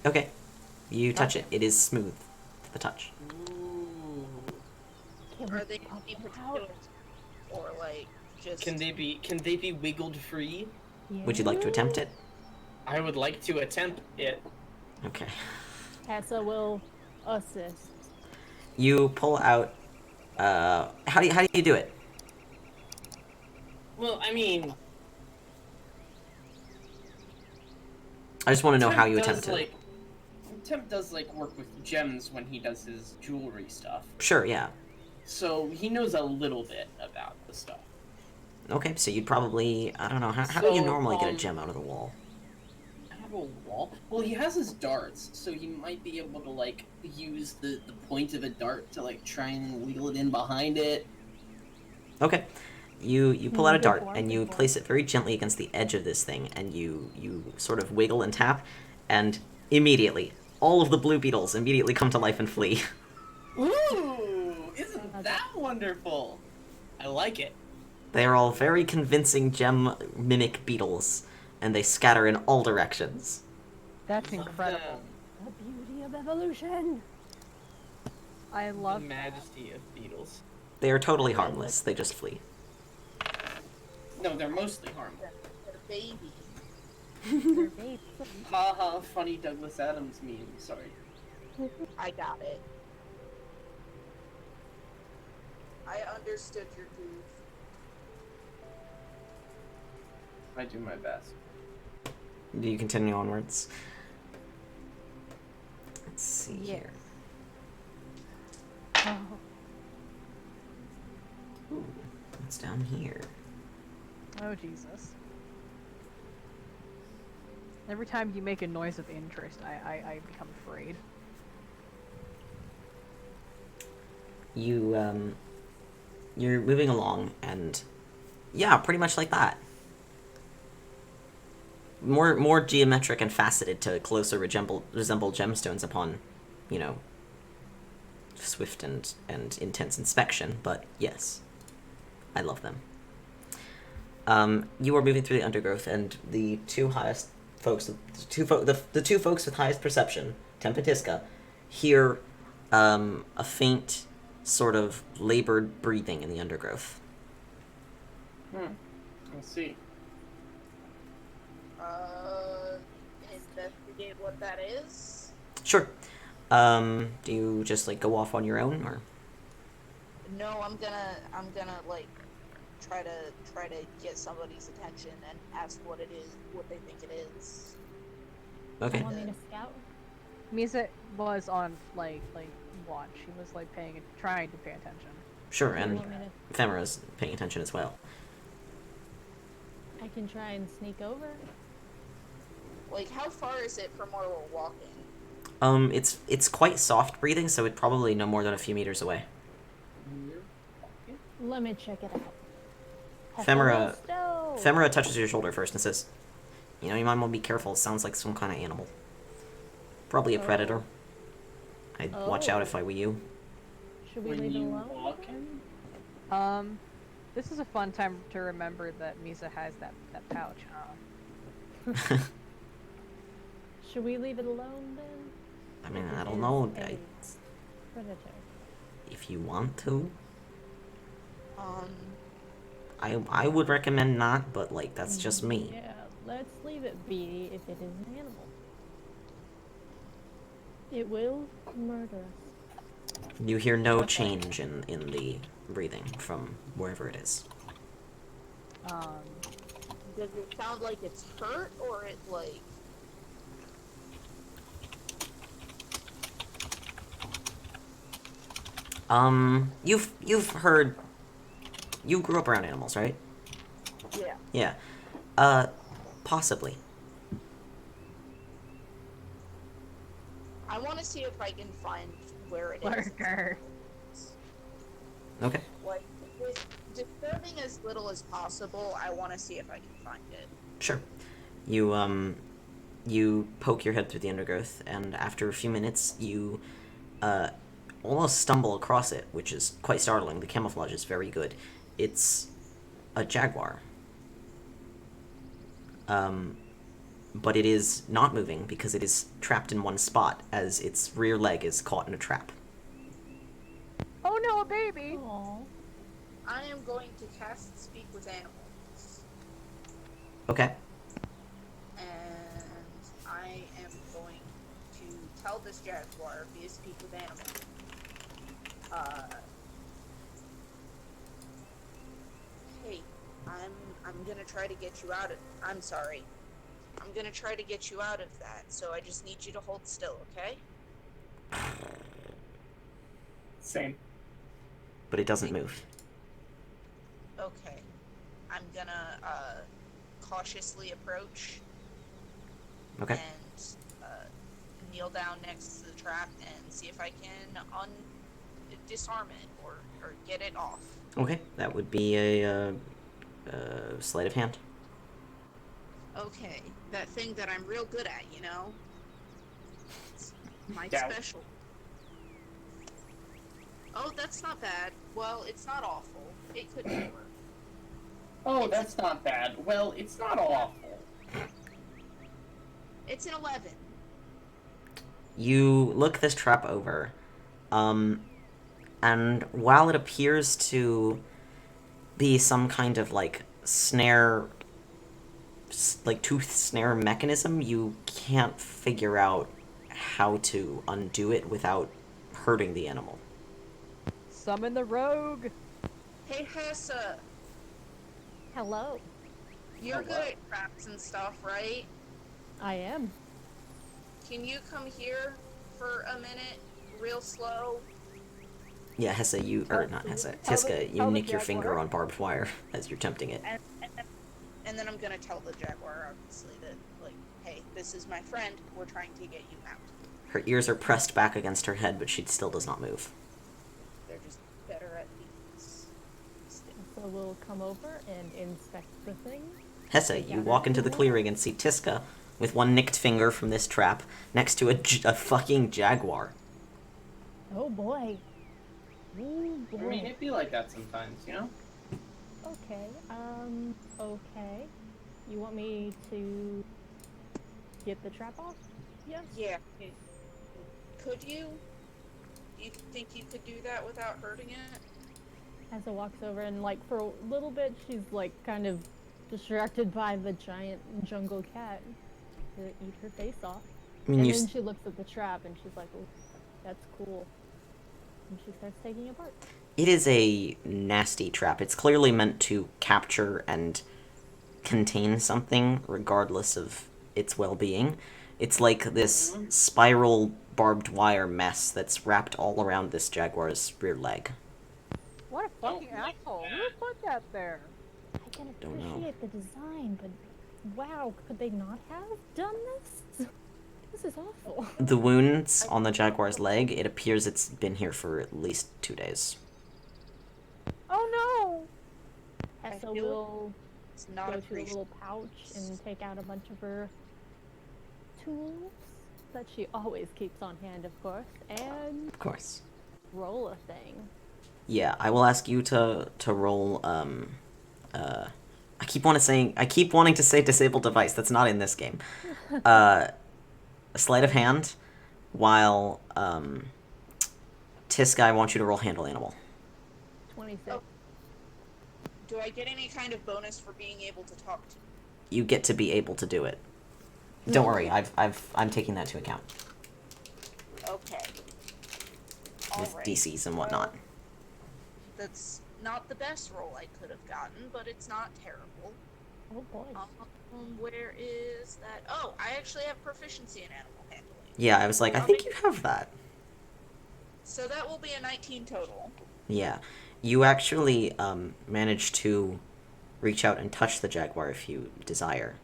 Okay, you touch it. It is smooth to the touch. Ooh. Are they gonna be particular, or like just? Can they be wiggled free? Would you like to attempt it? I would like to attempt it. Okay. Tessa will assist. You pull out. How do you do it? Well, I mean, I just want to know how you Temp attempt does, it. Temp does work with gems when he does his jewelry stuff, Sure, yeah. so he knows a little bit about the stuff. Okay, so you'd probably, I don't know, how do you So, normally get a gem out of the wall? Out of a wall? Well, he has his darts, so he might be able to use the point of a dart to try and wiggle it in behind it. Okay. You pull out a Good dart, form, and good you form. place it very gently against the edge of this thing, and you sort of wiggle and tap, and immediately, all of the blue beetles immediately come to life and flee. Ooh! Isn't that wonderful? I like it. They are all very convincing gem mimic beetles, and they scatter in all directions. That's incredible. The beauty of evolution. I The love majesty of beetles. They are totally harmless, they just flee. No, they're mostly harmless. Baby. Ha ha, funny Douglas Adams meme. Sorry. I got it. I understood your goof. I do my best. Do you continue onwards? Let's see Yes. here. Oh. Ooh, what's down here? Oh, Jesus. Every time you make a noise of interest, I become afraid. You're moving along, and yeah, pretty much like that. More geometric and faceted to closer resemble gemstones upon, swift and intense inspection, but yes, I love them. You are moving through the undergrowth, and the two highest folks, the two folks with highest perception, Temp and Tiska, hear a faint sort of labored breathing in the undergrowth. Let's see. Investigate what that is. Sure. Do you just go off on your own, or? No, I'm gonna try to get somebody's attention and ask what it is, what they think it is. Okay. Want me to scout? Misa was on like watch. She was like trying to pay attention. Sure, Do you and want me to- Femera's paying attention as well. I can try and sneak over. Like, how far is it from where we're walking? It's quite soft breathing, so it's probably no more than a few meters away. Let me check it out. Femera- Hello, Femera touches your shoulder first and says, "You know, you might want to be careful. It sounds like some kind of animal. Probably a predator. I'd watch out if I were you." Should we When leave it you alone? walking? This is a fun time to remember that Misa has that pouch. Huh? Should we leave it alone then? I mean, If I it don't is know. a predator. If you want to, Um, I would recommend not, but like that's just me. Yeah, let's leave it be if it is an animal. It will murder us. You hear no change in the breathing from wherever it is. does it sound like it's hurt, or it, like... You've heard. You grew up around animals, right? Yeah. Yeah. Possibly. I want to see if I can find where it is. Lurker. Okay. Like, with disturbing as little as possible, I want to see if I can find it. Sure. You poke your head through the undergrowth, and after a few minutes, you almost stumble across it, which is quite startling. The camouflage is very good. It's a jaguar. But it is not moving because it is trapped in one spot, as its rear leg is caught in a trap. Oh no, a baby! Aww. I am going to cast Speak with Animals. Okay. And I am going to tell this jaguar via Speak with Animals. Hey, I'm gonna try to get you out of... I'm sorry. I'm gonna try to get you out of that, so I just need you to hold still, okay? Same. But it doesn't move. Okay. I'm gonna, cautiously approach Okay. and, kneel down next to the trap and see if I can disarm it or get it off. Okay. That would be a sleight of hand. Okay, that thing that I'm real good at, you know? It's my Doubt. special. Oh, that's not bad. Well, it's not awful. It could be worse. Oh, that's not bad. Well, it's not awful. It's an 11. You look this trap over, and while it appears to be some kind of like snare, like tooth snare mechanism, you can't figure out how to undo it without hurting the animal. Summon the rogue! Hey, Hessa, Hello. you're good at traps and stuff, right? I am. Can you come here for a minute, real slow? Yeah, Hessa, not Hessa, Tiska, you tell the nick your finger jaguar. on barbed wire as you're tempting it. And then I'm gonna tell the jaguar, obviously, that, like, hey, this is my friend, we're trying to get you out. Her ears are pressed back against her head, but she still does not move. They're just better at these. So we'll come over and inspect the thing. Hessa, you walk into the clearing and see Tiska with one nicked finger from this trap next to a fucking jaguar. Oh boy. Oh boy. I mean, it'd be like that sometimes, you know? Okay. Okay. You want me to get the trap off? Yes. Yeah. Could you? Do you think you could do that without hurting it? Asa walks over and, like, for a little bit, she's, like, kind of distracted by the giant jungle cat to eat her face off. I mean, And you then she looks at the trap and she's like, oh, that's cool. And she starts taking it apart. it is a nasty trap. It's clearly meant to capture and contain something, regardless of its well-being. It's like this spiral barbed wire mess that's wrapped all around this jaguar's rear leg. What a fucking asshole! Who put that there? I can Don't know. appreciate the design, but wow, could they not have done this? This is awful. The wounds on the jaguar's leg, it appears it's been here for at least 2 days. Oh Hessa feel will It's not go to a appreciated. little pouch and take out a bunch of her tools that she always keeps on hand, of course, and Of course. roll a thing. Yeah, I will ask you to roll. I keep wanting to say disabled device. That's not in this game. A sleight of hand, while Tisk, I want you to roll handle animal. 26. Oh. Do I get any kind of bonus for being able to talk to? You get to be able to do it. Don't worry, I'm taking that into account Okay. with Alright. DCs and whatnot. That's not the best roll I could have gotten, but it's not terrible. Oh boy. Where is that? Oh, I actually have proficiency in animal handling. Yeah, I was like, I think you have that. So that will be a 19 total. Yeah, you actually managed to reach out and touch the jaguar if you desire,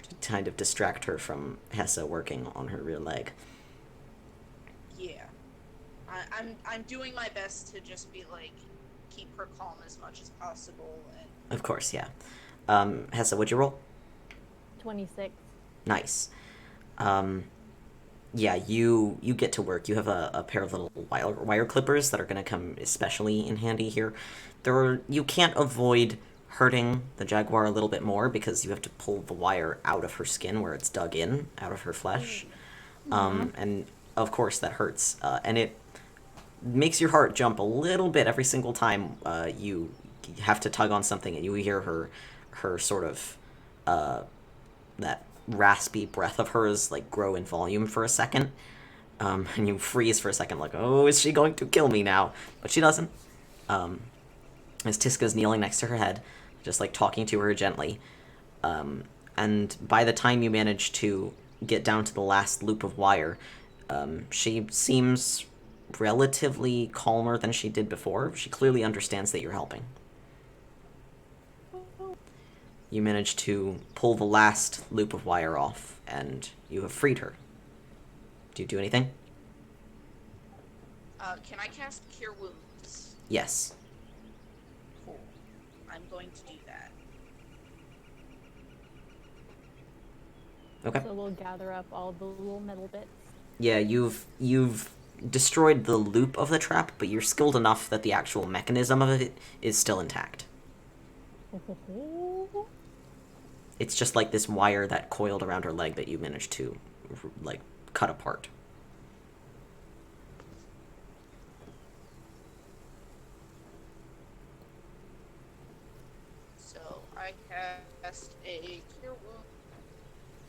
to kind of distract her from Hessa working on her rear leg. Yeah. I'm doing my best to just be like, keep her calm as much as possible. And Of course, yeah. Hessa, what'd you roll? 26. Nice. Yeah, you get to work. You have a pair of little wire clippers that are going to come especially in handy here. You can't avoid hurting the jaguar a little bit more because you have to pull the wire out of her skin where it's dug in, out of her flesh. And of course that hurts. And it makes your heart jump a little bit every single time you have to tug on something and you hear her sort of that raspy breath of hers like grow in volume for a second, and you freeze for a second like, oh, is she going to kill me now? But she doesn't. As Tiska's kneeling next to her head, just like talking to her gently, and by the time you manage to get down to the last loop of wire, she seems relatively calmer than she did before. She clearly understands that you're helping. You manage to pull the last loop of wire off, and you have freed her. Do you do anything? can I cast Cure Wounds? Yes. Cool. I'm going to do that. Okay. So we'll gather up all the little metal bits. Yeah, you've destroyed the loop of the trap, but you're skilled enough that the actual mechanism of it is still intact. It's just like this wire that coiled around her leg that you managed to, like, cut apart. So I cast a Cure Wound.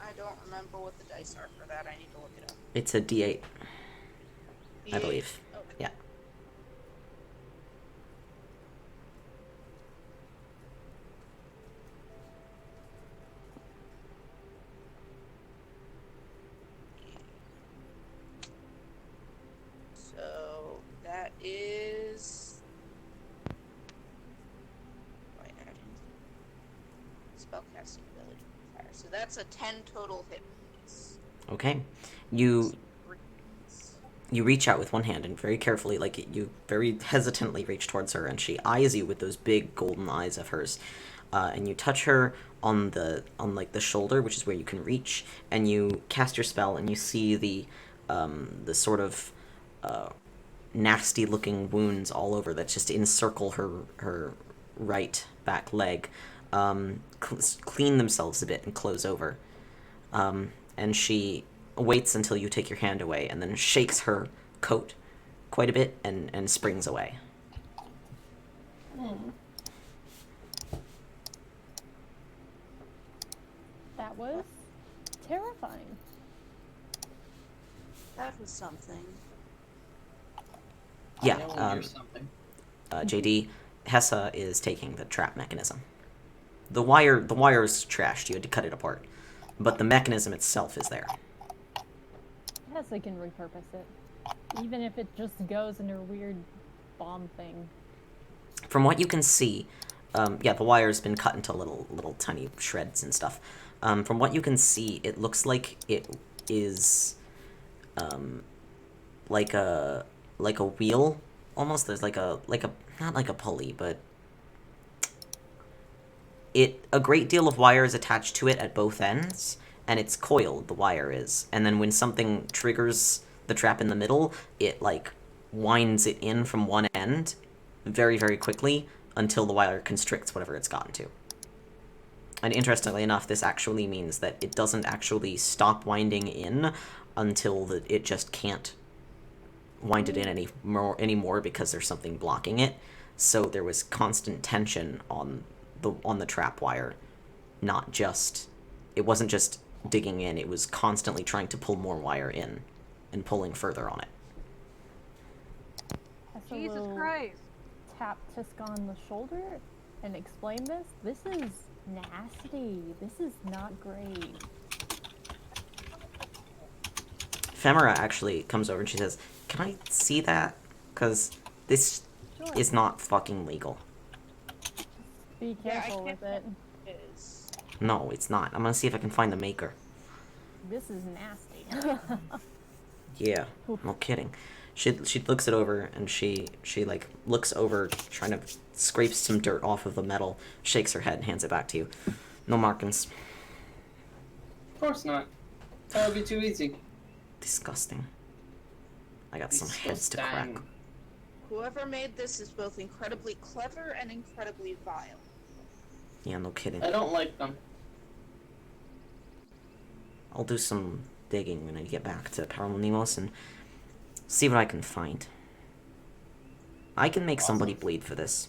I don't remember what the dice are for that. I need to look it up. It's a D8, I D8? believe. Okay. Yeah. So that is. Wait, I didn't. Spellcasting ability. Fire. So that's a 10 total hit points. Okay. You reach out with one hand and very carefully, like, you very hesitantly reach towards her, and she eyes you with those big golden eyes of hers. And you touch her on the shoulder, which is where you can reach, and you cast your spell, and you see the sort of nasty looking wounds all over that just encircle her right back leg, clean themselves a bit and close over. And she waits until you take your hand away, and then shakes her coat quite a bit and springs away. That was terrifying. That was something. Yeah, I know you're something. JD, Hessa is taking the trap mechanism. The wire's trashed. You had to cut it apart, but the mechanism itself is there. Yeah, Hessa can repurpose it. Even if it just goes into a weird bomb thing. From what you can see, yeah, the wire's been cut into little tiny shreds and stuff. From what you can see, it looks like it is, like a wheel, almost. There's like a, not like a pulley, but a great deal of wire is attached to it at both ends, and it's coiled, the wire is. And then when something triggers the trap in the middle, it, like, winds it in from one end very, very quickly until the wire constricts whatever it's gotten to. And interestingly enough, this actually means that it doesn't actually stop winding in until it just can't wind it in anymore because there's something blocking it. So there was constant tension on the trap wire, it wasn't just digging in, it was constantly trying to pull more wire in and pulling further on it. Hessa Jesus will Christ! tap Tisk on the shoulder and explain this. This is nasty. This is not great. Femera actually comes over and she says, "Can I see that? Because this Sure. is not fucking legal." Be careful with it. Is No, it's not. I'm gonna see if I can find the maker. This is nasty. Yeah, no kidding. She looks it over and she like looks over, trying to scrape some dirt off of the metal, shakes her head and hands it back to you. No markings. Of course not. That would be too easy. Disgusting. I got some heads to crack. Disgusting. whoever made this is both incredibly clever and incredibly vile. Yeah, no kidding. I don't like them. I'll do some digging when I get back to Falcolmreynolds and see what I can find. I can make somebody bleed for this.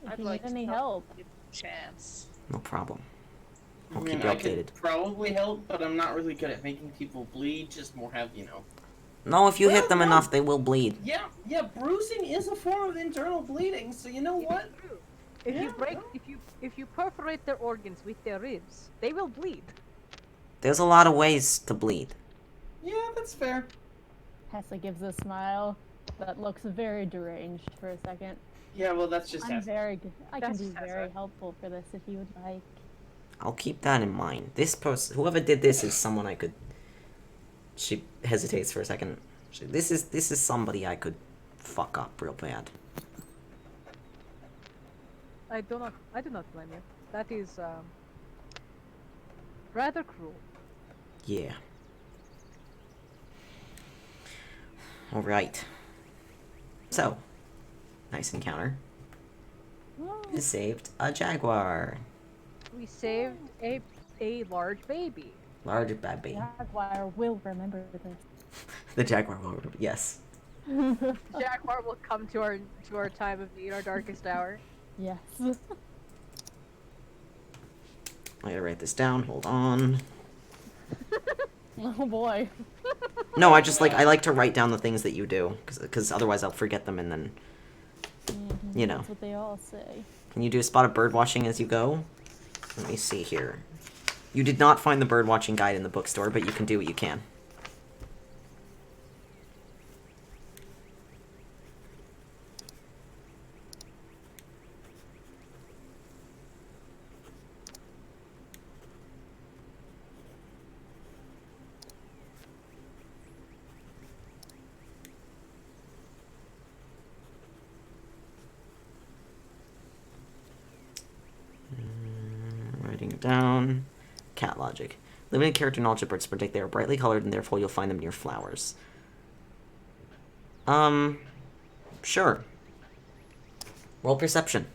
If I'd you like need to any know help. if there's a chance. No problem. I'll I keep mean, you I updated. could probably help, but I'm not really good at making people bleed. Just more have, you know. No, if you hit them Well, enough, they will bleed. Yeah, bruising is a form of internal bleeding. So you know what? If Yeah, you break, no. if you perforate their organs with their ribs, they will bleed. There's a lot of ways to bleed. Yeah, that's fair. Hessa gives a smile that looks very deranged for a second. Yeah, well, that's just I'm Hessa. very good. I can That's be very Hessa. helpful for this if you would like. I'll keep that in mind. This person, whoever did this, is someone I could. She hesitates for a second. This is somebody I could fuck up real bad. I do not blame you. That is rather cruel. Yeah. All right. So, nice encounter. You saved a jaguar. We saved a large baby. Large baby. Jaguar will remember this. The jaguar will remember. Yes. Jaguar will come to our time of need, our darkest hour. Yes. I gotta write this down. Hold on. Oh boy. No, I like to write down the things that you do, because otherwise I'll forget them and then, you know. That's what they all say. Can you do a spot of bird watching as you go? Let me see here. You did not find the bird watching guide in the bookstore, but you can do what you can. Writing it down. Cat logic. Limited character knowledge of birds predict they are brightly colored and therefore you'll find them near flowers. Sure. Roll perception.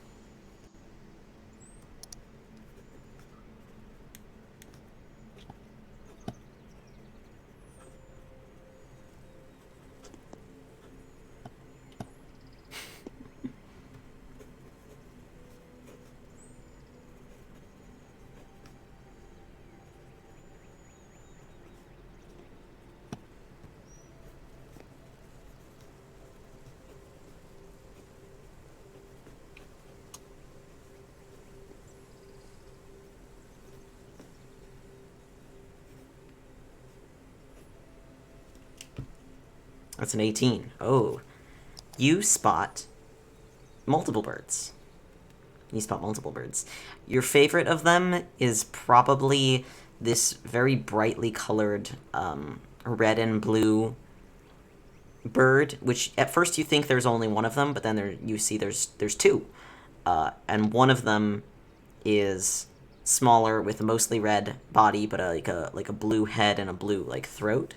That's an 18. Oh. You spot multiple birds. You spot multiple birds. Your favorite of them is probably this very brightly colored red and blue bird, which at first you think there's only one of them, but then you see there's two. And one of them is smaller with a mostly red body, but like a blue head and a blue like throat.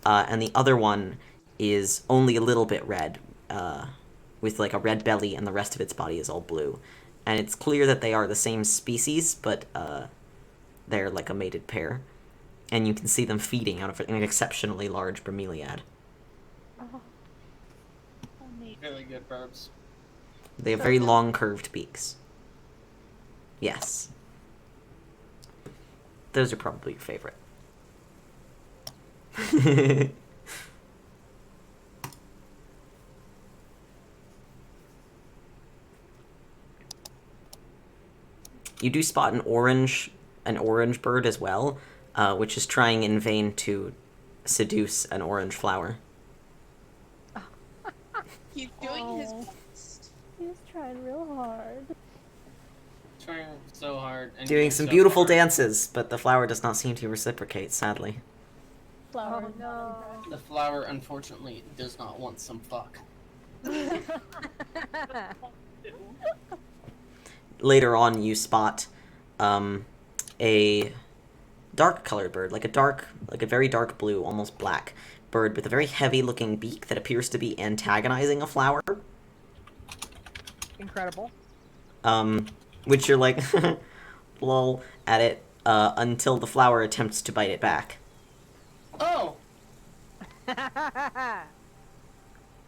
And the other one is only a little bit red, with like a red belly, and the rest of its body is all blue. And it's clear that they are the same species, but they're like a mated pair. And you can see them feeding out of an exceptionally large bromeliad. Very good verbs. They have very long, curved beaks. Yes. Those are probably your favorite. You do spot an orange bird as well, which is trying in vain to seduce an orange flower. He's doing his Aw. best. He's trying real hard. Trying so hard. And Doing some so beautiful hard. dances, but the flower does not seem to reciprocate, sadly. Flower. Oh, no. The flower, unfortunately, does not want some fuck. Later on, you spot a dark-colored bird, like a very dark blue, almost black bird with a very heavy-looking beak that appears to be antagonizing a flower. Incredible. Which you're like, lol, at it, until the flower attempts to bite it back. Oh!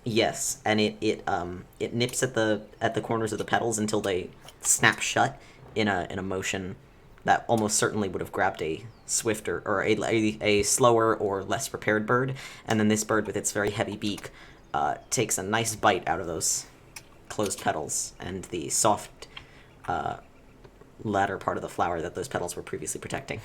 Yes, and it nips at the corners of the petals until they snap shut in a motion that almost certainly would have grabbed a swifter or a slower or less prepared bird, and then this bird with its very heavy beak takes a nice bite out of those closed petals and the soft latter part of the flower that those petals were previously protecting.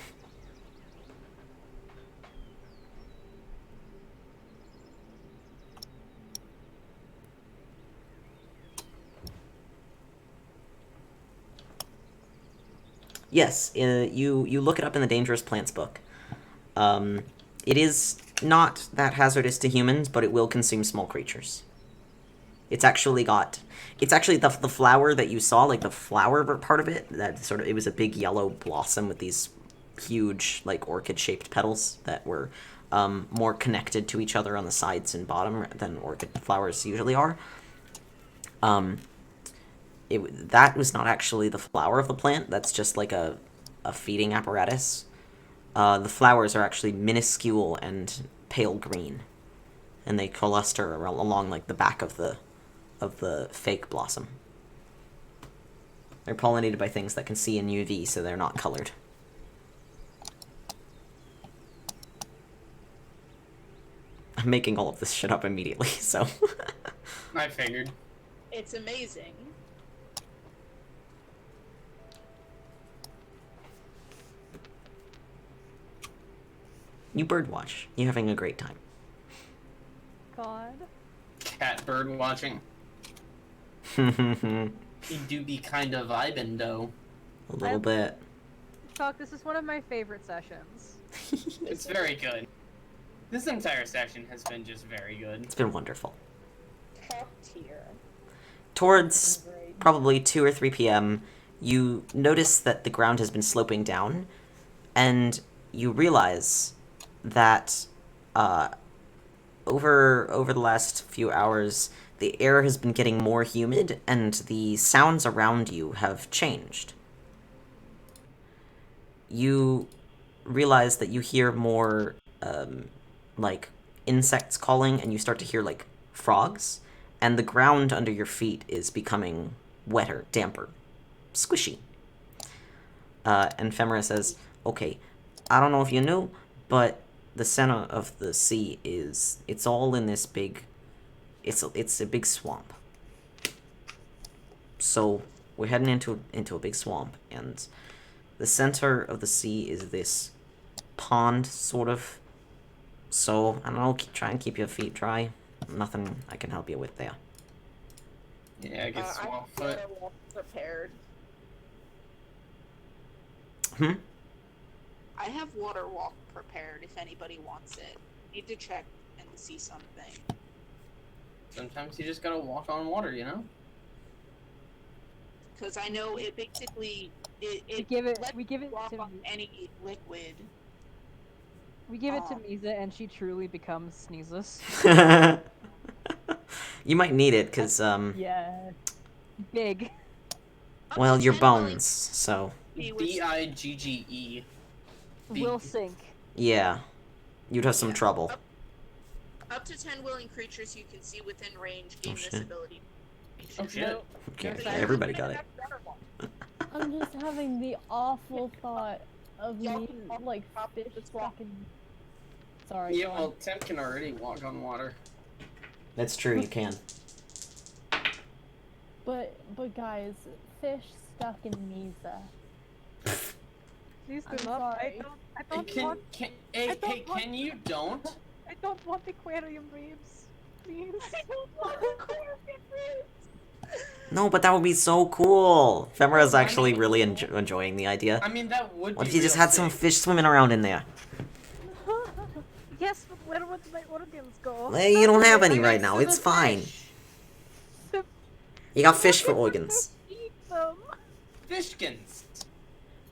Yes, you look it up in the Dangerous Plants book. It is not that hazardous to humans, but it will consume small creatures. It's actually the flower that you saw, like the flower part of it, it was a big yellow blossom with these huge, like, orchid-shaped petals that were more connected to each other on the sides and bottom than orchid flowers usually are. That was not actually the flower of the plant. That's just like a feeding apparatus. The flowers are actually minuscule and pale green, and they cluster along like the back of the fake blossom. They're pollinated by things that can see in UV, so they're not colored. I'm making all of this shit up immediately, so... I figured. It's amazing. You birdwatch. You're having a great time. God. Cat bird watching. A You do be kind of vibing, though. little bit. Talk, this is one of my favorite sessions. It's very good. This entire session has been just very good. It's been wonderful. Top tier. Towards probably 2 or 3 p.m., you notice that the ground has been sloping down, and you realize that over the last few hours, the air has been getting more humid, and the sounds around you have changed. You realize that you hear more, like, insects calling, and you start to hear, like, frogs, and the ground under your feet is becoming wetter, damper, squishy. And Femera says, okay, I don't know if you knew, but the center of the sea it's all in this big, it's a big swamp. So we're heading into a big swamp, and the center of the sea is this pond, sort of. So, I don't know, try and keep your feet dry. nothing I can help you with there. Yeah, I get I have Swampfoot. water walk prepared. Hmm? I have water walk prepared if anybody wants it. Need to check and see something. Sometimes you just gotta walk on water, you know? Because I know it basically it lets we give you it walk to on any liquid. we give it to Misa, and she truly becomes Sneezes. You might need it, because, Yeah. Big. Up well, to your 10 willing bones, so, be with- Bigge. Will sink. yeah. You'd have some Yeah. trouble. Up to 10 willing creatures you can see within range gain this shit. ability. Oh shit. Okay, So everybody you got it. have water walk. I'm just having the awful thought of Y'all me, can walk like, up fish the swamp. stuck in... Sorry, Yeah, go on. well, Temp can already walk on water. That's true, you can. But guys, fish stuck in Misa. Please do I'm not. sorry. I don't want. Hey, don't want- can you don't? I don't want aquarium ribs. Please. No, but that would be so cool. Femura's actually really enjoying the idea. I mean, that would What be if you just real had some sick. fish swimming around in there? Yes, but where would my organs go? Well, you don't have any Right right next now, to it's the fine. fish. You got fish for organs. Eat them. Fishkins.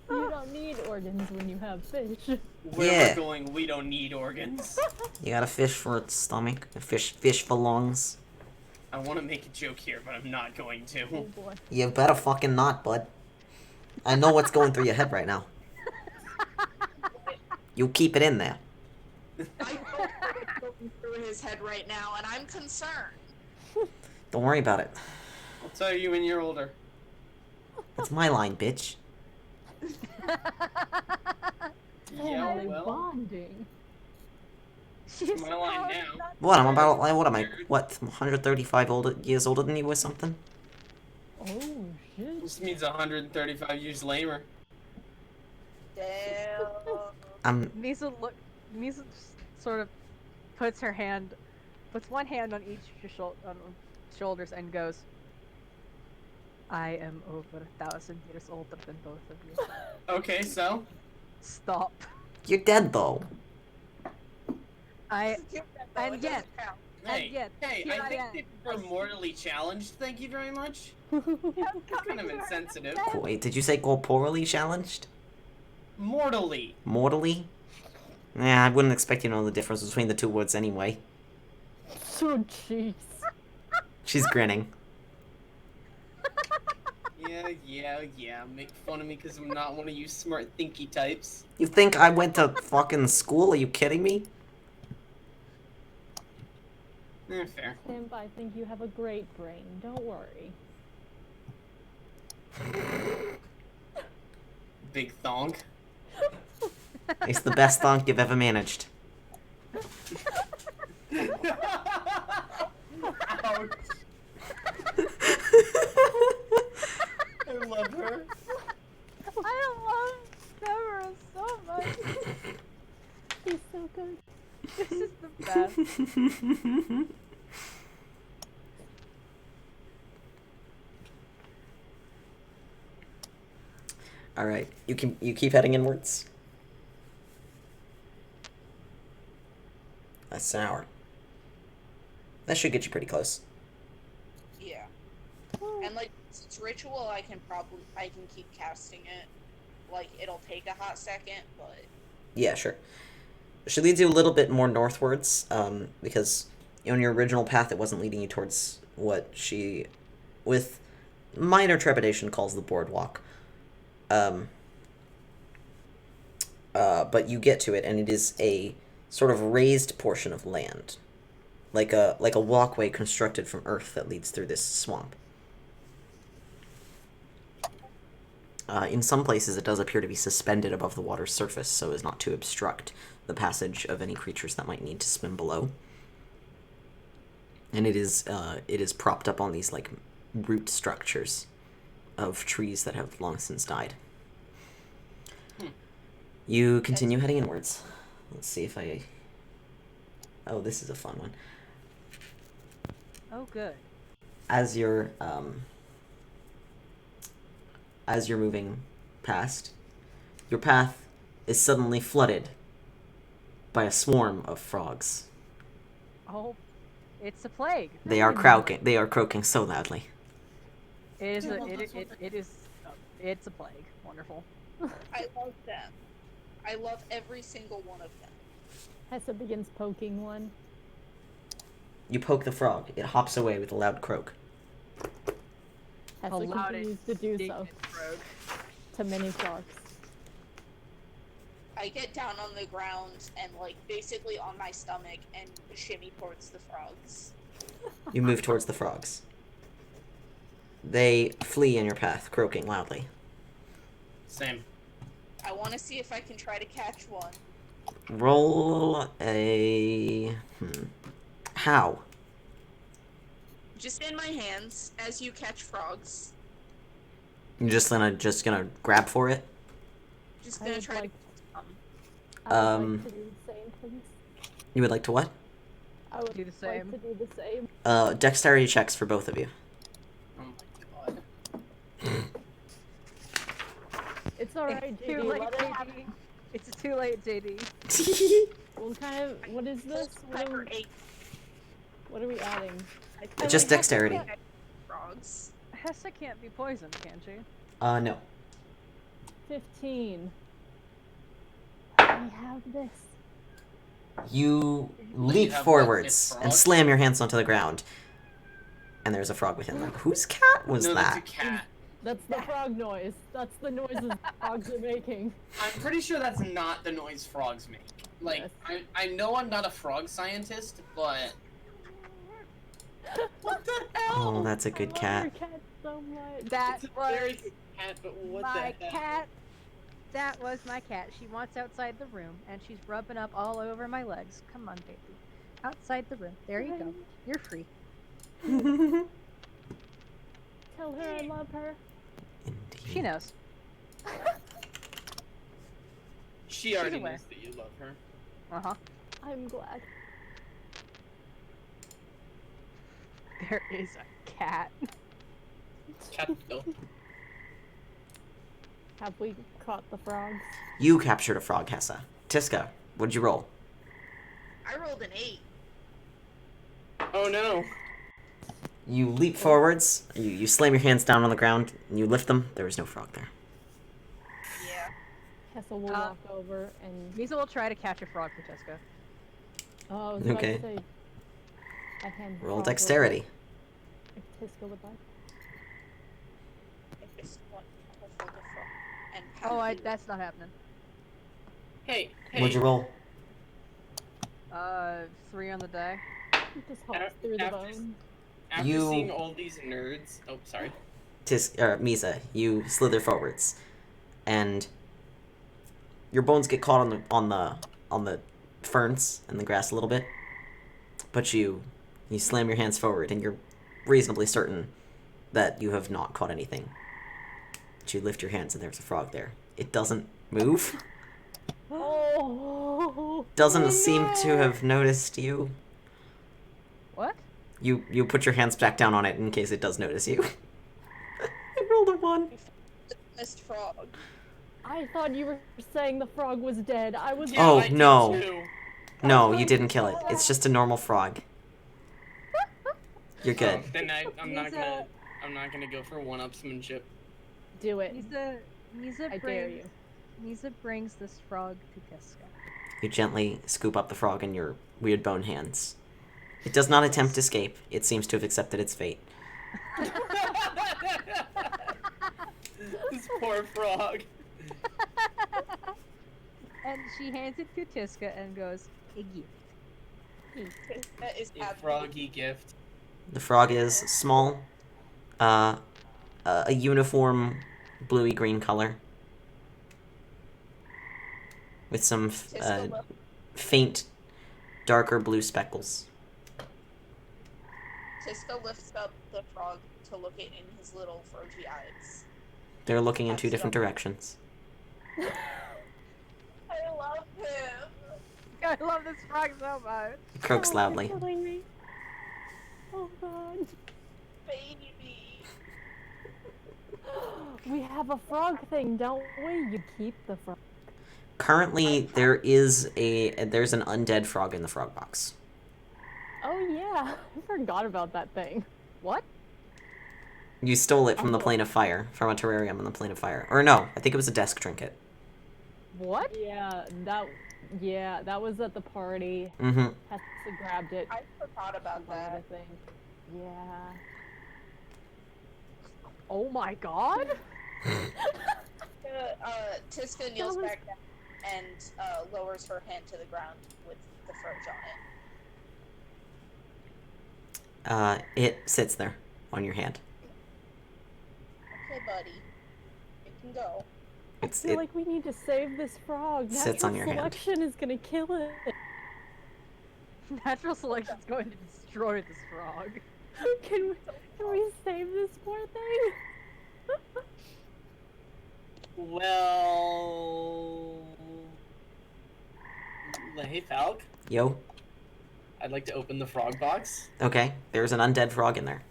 You don't need organs when you have fish. Where Yeah. we're going, we don't need organs. You got a fish for its stomach, a fish for lungs. I want to make a joke here, but I'm not going Oh to. boy. You better fucking not, bud. I know what's going through your head right now. You keep it in there. I know what's going through his head right now, and I'm concerned. Don't worry about it. I'll tell you when you're older. That's my line, bitch. Yeah, Family well, bonding. it's my line now. What, I'm about, what am I, what, 135 years older than you or something? Oh shit. This means 135 years later. Damn. Misa Misa just sort of puts one hand on each of your shoulders and goes, I am over 1,000 years older than both of you. Okay, so? Stop. You're dead, though. And It yet, doesn't count. Hey, yet, hey, here I I think am. that we're mortally challenged, thank you very much. Kind of insensitive. Wait, did you say corporally challenged? Mortally. Mortally? Nah, I wouldn't expect you to know the difference between the two words anyway. So jeez. She's grinning. Yeah. Make fun of me because I'm not one of you smart thinky types. You think I went to fucking school? Are you kidding me? Fair. Simp, I think you have a great brain. Don't worry. Big thonk. It's the best thonk you've ever managed. Ouch. I love her. I love Deborah so much. He's so good. This is the best. All right, you keep heading inwards. That's an hour. That should get you pretty close. Yeah. And like, since it's ritual, I can keep casting it. Like, it'll take a hot second, but Yeah, sure. She leads you a little bit more northwards, because on your original path, it wasn't leading you towards what she, with minor trepidation, calls the boardwalk. But you get to it, and it is a sort of raised portion of land, like a walkway constructed from earth that leads through this swamp. In some places, it does appear to be suspended above the water's surface, so as not to obstruct the passage of any creatures that might need to swim below. And it is propped up on these like root structures of trees that have long since died. You continue heading inwards. Let's see if I... Oh, this is a fun one. Oh, good. As you're moving past, your path is suddenly flooded by a swarm of frogs. Oh, it's a plague. They are croaking. They are croaking so loudly. It is Yeah, a, well, it, that's what it, it is it's a plague. Wonderful. I love them. I love every single one of them. Hessa begins poking one. You poke the frog. It hops away with a loud croak. Hessa Allowed continues it. to do Dig so its throat. to many frogs. I get down on the ground and, like, basically on my stomach and shimmy towards the frogs. You move towards the frogs. They flee in your path, croaking loudly. Same. I want to see if I can try to catch one. Roll a... How? Just in my hands, as you catch frogs. You're just gonna grab for it? Just I gonna would try like- to. I would Um, like to do the same, please. You would like to what? I would Do the same. like to do the same. Dexterity checks for both of you. Oh my god. It's alright, It's too JD. late, Let it happen. JD. It's too late, JD. What kind of... What is this? Pepper ate What are we adding? Just dexterity. frogs. Hessa can't be poisoned, can she? No. 15. I have this. You Well, leap you have forwards what, and frog? slam your hands onto the ground. And there's a frog within them. Whose cat was No, that? that's a cat. That's the frog noise. That's the noises frogs are making. I'm pretty sure that's not the noise frogs make. Like, Yes. I know I'm not a frog scientist, but... What the hell? Oh, that's a I good love very your cat so much. That It's a was very good cat, but what my the hell? cat. That was my cat. She wants outside the room, and she's rubbing up all over my legs. Come on, baby. Outside the room. There you go. You're free. Tell her I love her. She knows. She already aware. knows that you love her. Uh-huh. I'm glad. There is a cat. Cat though. Have we caught the frogs? You captured a frog, Hessa. Tiska, what'd you roll? I rolled an 8. Oh no. You leap forwards, you slam your hands down on the ground, and you lift them. There was no frog there. Yeah. Hessa will walk over and... Misa will try to catch a frog for Tiska. Oh, I was about Okay. to say... I hand the Roll frog dexterity. over If Tiska would like. I just want to hold the frog. And Oh, that's not happening. Hey, What'd you roll? 3 on the die. It just hops through the after- bone. After You- seeing all these nerds... Oh, sorry. Misa, you slither forwards, and your bones get caught on the ferns and the grass a little bit, but you slam your hands forward, and you're reasonably certain that you have not caught anything. But you lift your hands, and there's a frog there. It doesn't move. Oh! Doesn't seem to have noticed you. What? You put your hands back down on it in case it does notice you. I rolled a 1. missed frog. I thought you were saying the frog was dead. I was... Oh, I did no. too. No, you didn't kill it. It's just a normal frog. You're good. Oh, then I'm not Misa- gonna go for one-upsmanship. Do it. Misa I dare you. Misa brings this frog to Tiska. You gently scoop up the frog in your weird bone hands. It does not attempt to escape. It seems to have accepted its fate. This poor frog. And she hands it to Tiska and goes, a gift. That is A froggy gift. The frog is small, a uniform bluey green color, with some faint, darker blue speckles. Tiska lifts up the frog to look it in his little froggy eyes. They're looking in 2 different directions. I love him. I love this frog so much. It croaks loudly. Killing me. Oh god. Baby. We have a frog thing, don't we? You keep the frog. Currently, there's an undead frog in the frog box. Oh yeah, I forgot about that thing. What? You stole it from the plane of fire, from a terrarium on the plane of fire. Or no, I think it was a desk trinket. What? Yeah, that was at the party. Mm-hmm. Hessa grabbed it. I forgot about that. I think. Yeah. Oh my god! Tiska kneels back down and lowers her hand to the ground with the froge on it. It sits there on your hand. Okay, buddy. You can go. I feel like we need to save this frog. Sits on your hand. Natural selection is gonna kill it. Natural selection's going to destroy this frog. Can we save this poor thing? Well, hey Falc, Yo. I'd like to open the frog box. Okay, there's an undead frog in there.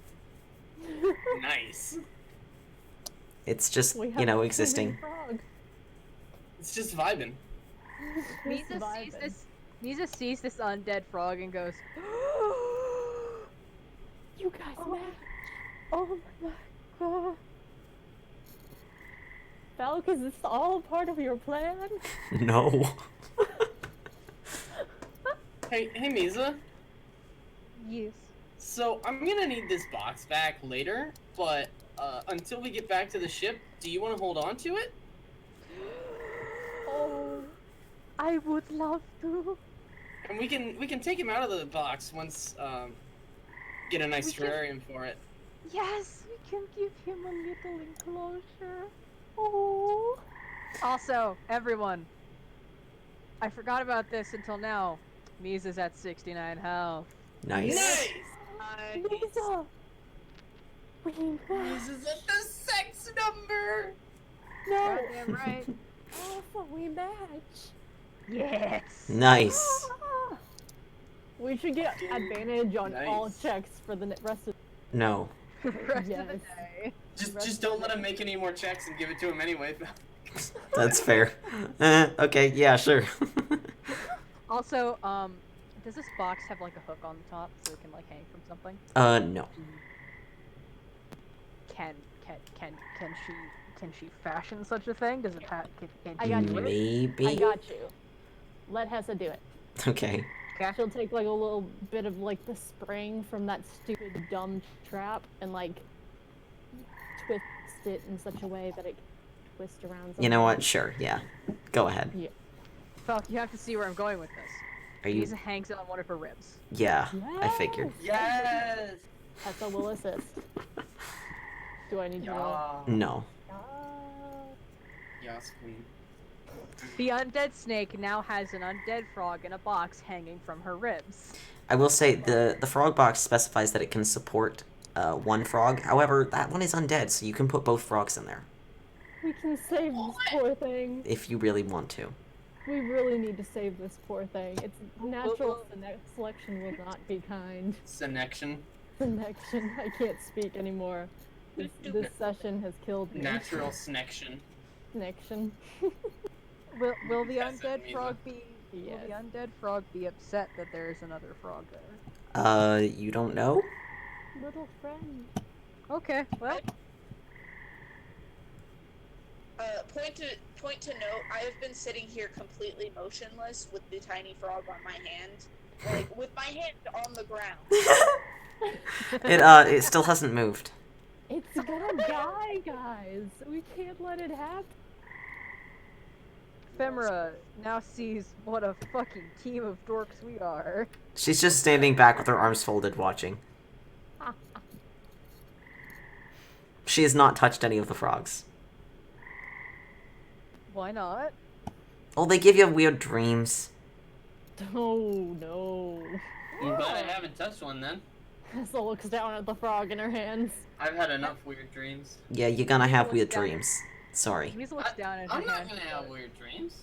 Nice. It's just, We you have know, a existing. frog. It's just vibing. Misa sees this undead frog and goes, You guys match. Oh my god. Falc, is this all part of your plan? No. Hey Misa. yes. So I'm gonna need this box back later, but until we get back to the ship, do you want to hold on to it? Oh, I would love to. And we can take him out of the box once get a nice We can- terrarium for it. Yes, we can give him a little enclosure. Oh. Also, everyone, I forgot about this until now. Misa's at 69 health. Nice. Lisa! We match. Misa's at the sex number. No! Goddamn right. Alpha, we match. Yes. Nice. Ah! We should get advantage on all Nice. checks for the rest of No. Rest of the Yes. day. Just don't let him make any more checks and give it to him anyway. That's fair. Okay, yeah, sure. Also, does this box have like a hook on the top so it can like hang from something? No. Can she fashion such a thing? Does it have? Can I she got do you. it? Maybe. I got you. Let Hessa do it. Okay. Okay. She'll take like a little bit of like the spring from that stupid dumb trap and like twist it in such a way that it twists around. You know somehow. what? Sure, yeah. Go ahead. Falk, you have to see where I'm going with this. Are you... Misa hangs it on one of her ribs. Yeah, I figured. Yes. Hessa will assist. Do I need to roll? Yeah. No. Yes, queen. The undead snake now has an undead frog in a box hanging from her ribs. I will say, the frog box specifies that it can support one frog. However, that one is undead, so you can put both frogs in there. We can save this poor thing. If you really want to. We really need to save this poor thing. Its natural selection will not be kind. Connection. Connection. I can't speak anymore. This session has killed me. Natural snection. Connection. Will the Yes, undead Misa. frog be? Yes. Will the undead frog be upset that there is another frog there? You don't know? Little friend. Okay, well, Point to note, I have been sitting here completely motionless with the tiny frog on my hand. Like, with my hand on the ground. It still hasn't moved. It's gonna die, guys. We can't let it happen. Femra now sees what a fucking team of dorks we are. She's just standing back with her arms folded, watching. She has not touched any of the frogs. Why not? Oh, they give you weird dreams. Oh no. I'm glad I haven't touched one then. Hessa looks down at the frog in her hands. I've had enough weird dreams. Yeah, you're gonna have Looks weird down. dreams. Sorry. Misa looks down at her I'm not hand. gonna have weird dreams.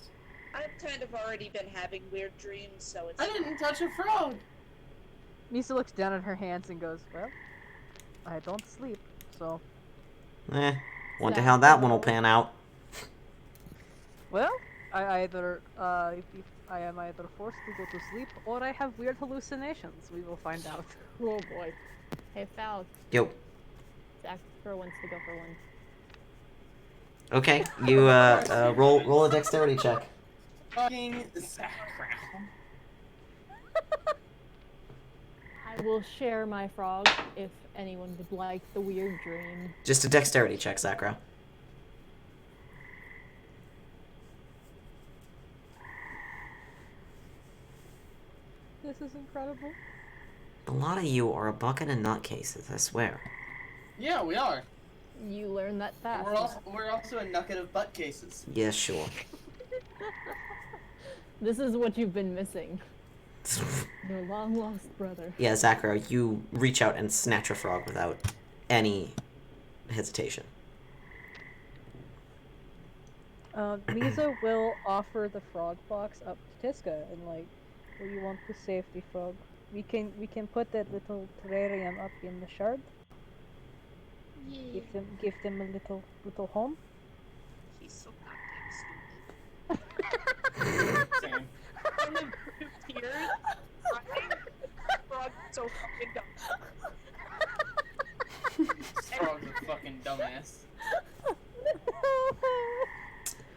I've kind of already been having weird dreams, so it's I didn't touch a frog. Misa looks down at her hands and goes, well, I don't sleep, so Wonder how that one will pan out. well, I either if I am either forced to go to sleep or I have weird hallucinations. We will find out. Oh boy. Hey, Falc. Yo. Zachary wants to go for one. Okay, you roll a dexterity check. Fucking Zachary. I will share my frog if anyone would like the weird dream. Just a dexterity check, Zakra. This is incredible. A lot of you are a bucket of nutcases, I swear. Yeah, we are. You learn that fast. We're also a nugget of butt cases. Yeah, sure. This is what you've been missing. Your long lost brother. Yeah, Zakra, you reach out and snatch a frog without any hesitation. Misa will offer the frog box up to Tiska and like, will you want the safety frog? We can put that little terrarium up in the shard. Yeah. Give them a little home. He's so goddamn stupid. Same. I'm in group tears. Frog so fucking dumb. This frog's a fucking dumbass.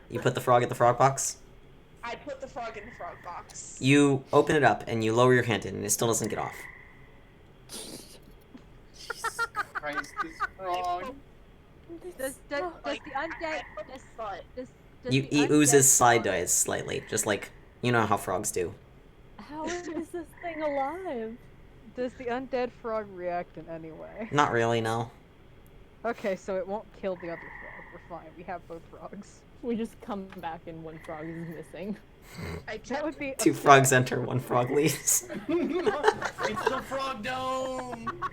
You put the frog in the frog box. I put the frog in the frog box. You open it up and you lower your hand in and it still doesn't get off. Jesus Christ, this frog. Does the undead He oozes side eyes slightly, just like, you know how frogs do. How is this thing alive? Does the undead frog react in any way? Not really, no. Okay, so it won't kill the other frog. We're fine. We have both frogs. We just come back and one frog is missing. That would be Two frogs enter, one frog leaves. It's the frog dome.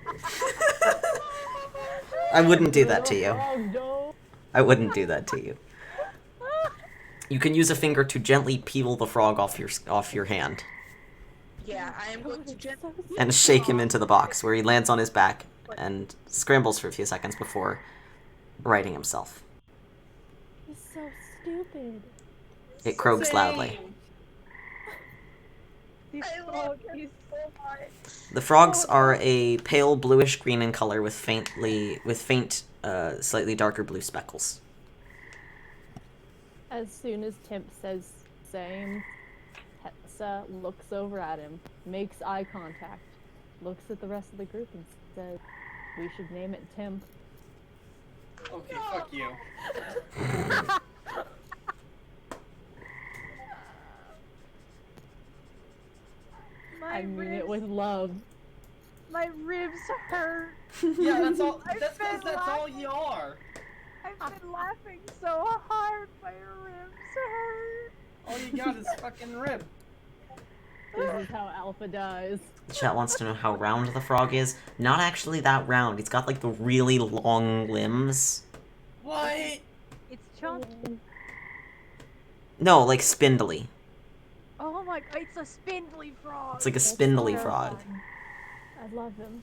I wouldn't do that to you. Frog dome. I wouldn't do that to you. You can use a finger to gently peel the frog off your hand Yeah, I am going to gently and shake him into the box, where he lands on his back and scrambles for a few seconds before righting himself. He's so stupid. It croaks loudly. These I love frog him is so much. The frogs are a pale bluish green in color with faint, slightly darker blue speckles. As soon as Timp says same, Tessa looks over at him, makes eye contact, looks at the rest of the group and says, we should name it Timp. Okay, fuck you. I mean it with love. My ribs hurt. Yeah, that's all. I've That's because been that's all you are. I've been laughing so hard. My ribs hurt. All you got is fucking rib. This is how Alpha dies. The chat wants to know how round the frog is. Not actually that round. It's got like the really long limbs. What? It's chunky. No, like spindly. Oh my! It's a spindly frog. It's like a That's spindly terrifying. frog. I love him.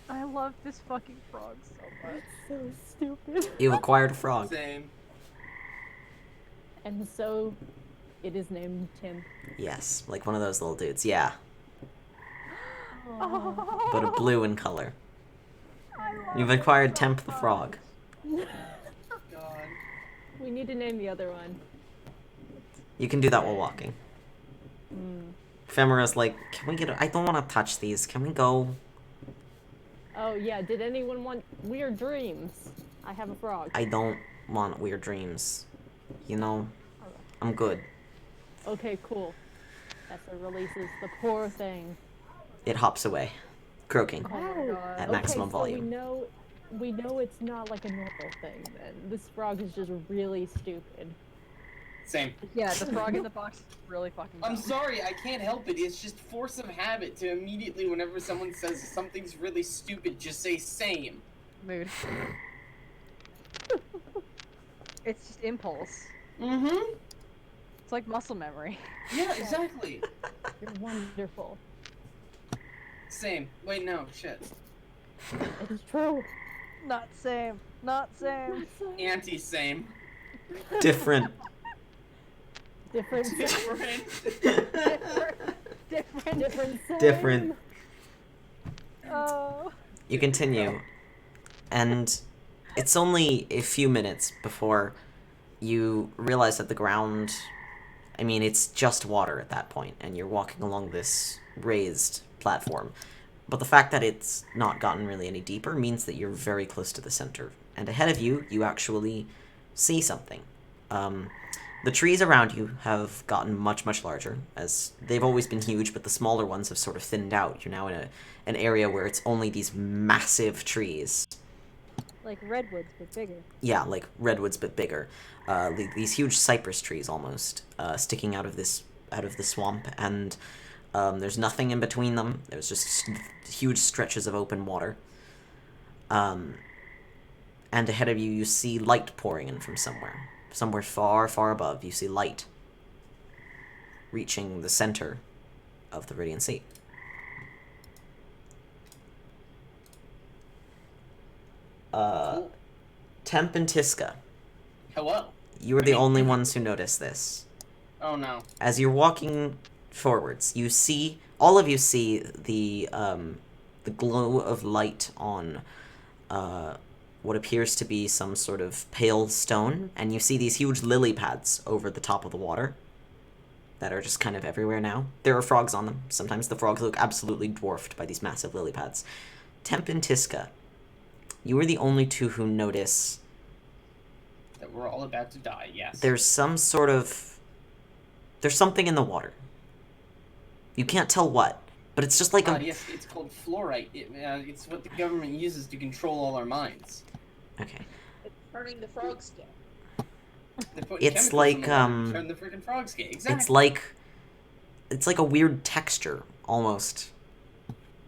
I love this fucking frog so much. So stupid. You've acquired a frog. Same. And so, it is named Timp. Yes, like one of those little dudes. Yeah, Oh. but a blue in color. I love You've it acquired so Temp the much. frog. God. We need to name the other one. You can do that while walking. Hmm. Femura's like, can we get? I don't want to touch these. Can we go? Oh yeah, did anyone want weird dreams? I have a frog. I don't want weird dreams. You know, I'm good. Okay, cool. Tessa releases the poor thing. It hops away, croaking. Oh my god. At maximum okay, volume. So we know it's not like a normal thing then. This frog is just really stupid. Same. Yeah, the frog in the box is really fucking I'm dumb. sorry, I can't help it. It's just force of habit to immediately, whenever someone says something's really stupid, just say same. Mood. It's just impulse. Mm-hmm. It's like muscle memory. Yeah, exactly. You're wonderful. Same. Wait, no, shit. It's true. Not same. Not same. Anti-same. Different. Different. Different. Different. Different. Oh. You continue, and it's only a few minutes before you realize that the ground, I mean, it's just water at that point, and you're walking along this raised platform. But the fact that it's not gotten really any deeper means that you're very close to the center. And ahead of you, you actually see something. The trees around you have gotten much, much larger, as they've always been huge, but the smaller ones have sort of thinned out. You're now in an area where it's only these massive trees. Like redwoods, but bigger. Yeah, like redwoods, but bigger. These huge cypress trees, almost, sticking out of the swamp, and there's nothing in between them. There's just huge stretches of open water. And ahead of you, you see light pouring in from somewhere. Somewhere far, far above, you see light reaching the center of the Viridian Sea. Temp and Tiska, Hello. you are the only ones who notice this. Oh no. As you're walking forwards, all of you see the glow of light on what appears to be some sort of pale stone, and you see these huge lily pads over the top of the water that are just kind of everywhere now. There are frogs on them. Sometimes the frogs look absolutely dwarfed by these massive lily pads. Temp and Tiska, you are the only two who notice That we're all about to die, yes. there's something in the water. You can't tell what, but it's just like Yes, it's called fluorite. It's what the government uses to control all our minds. Okay. It's turning the frog skin. They put It's chemicals like, in the water to turn the freaking frog skin. Exactly. It's like a weird texture, almost,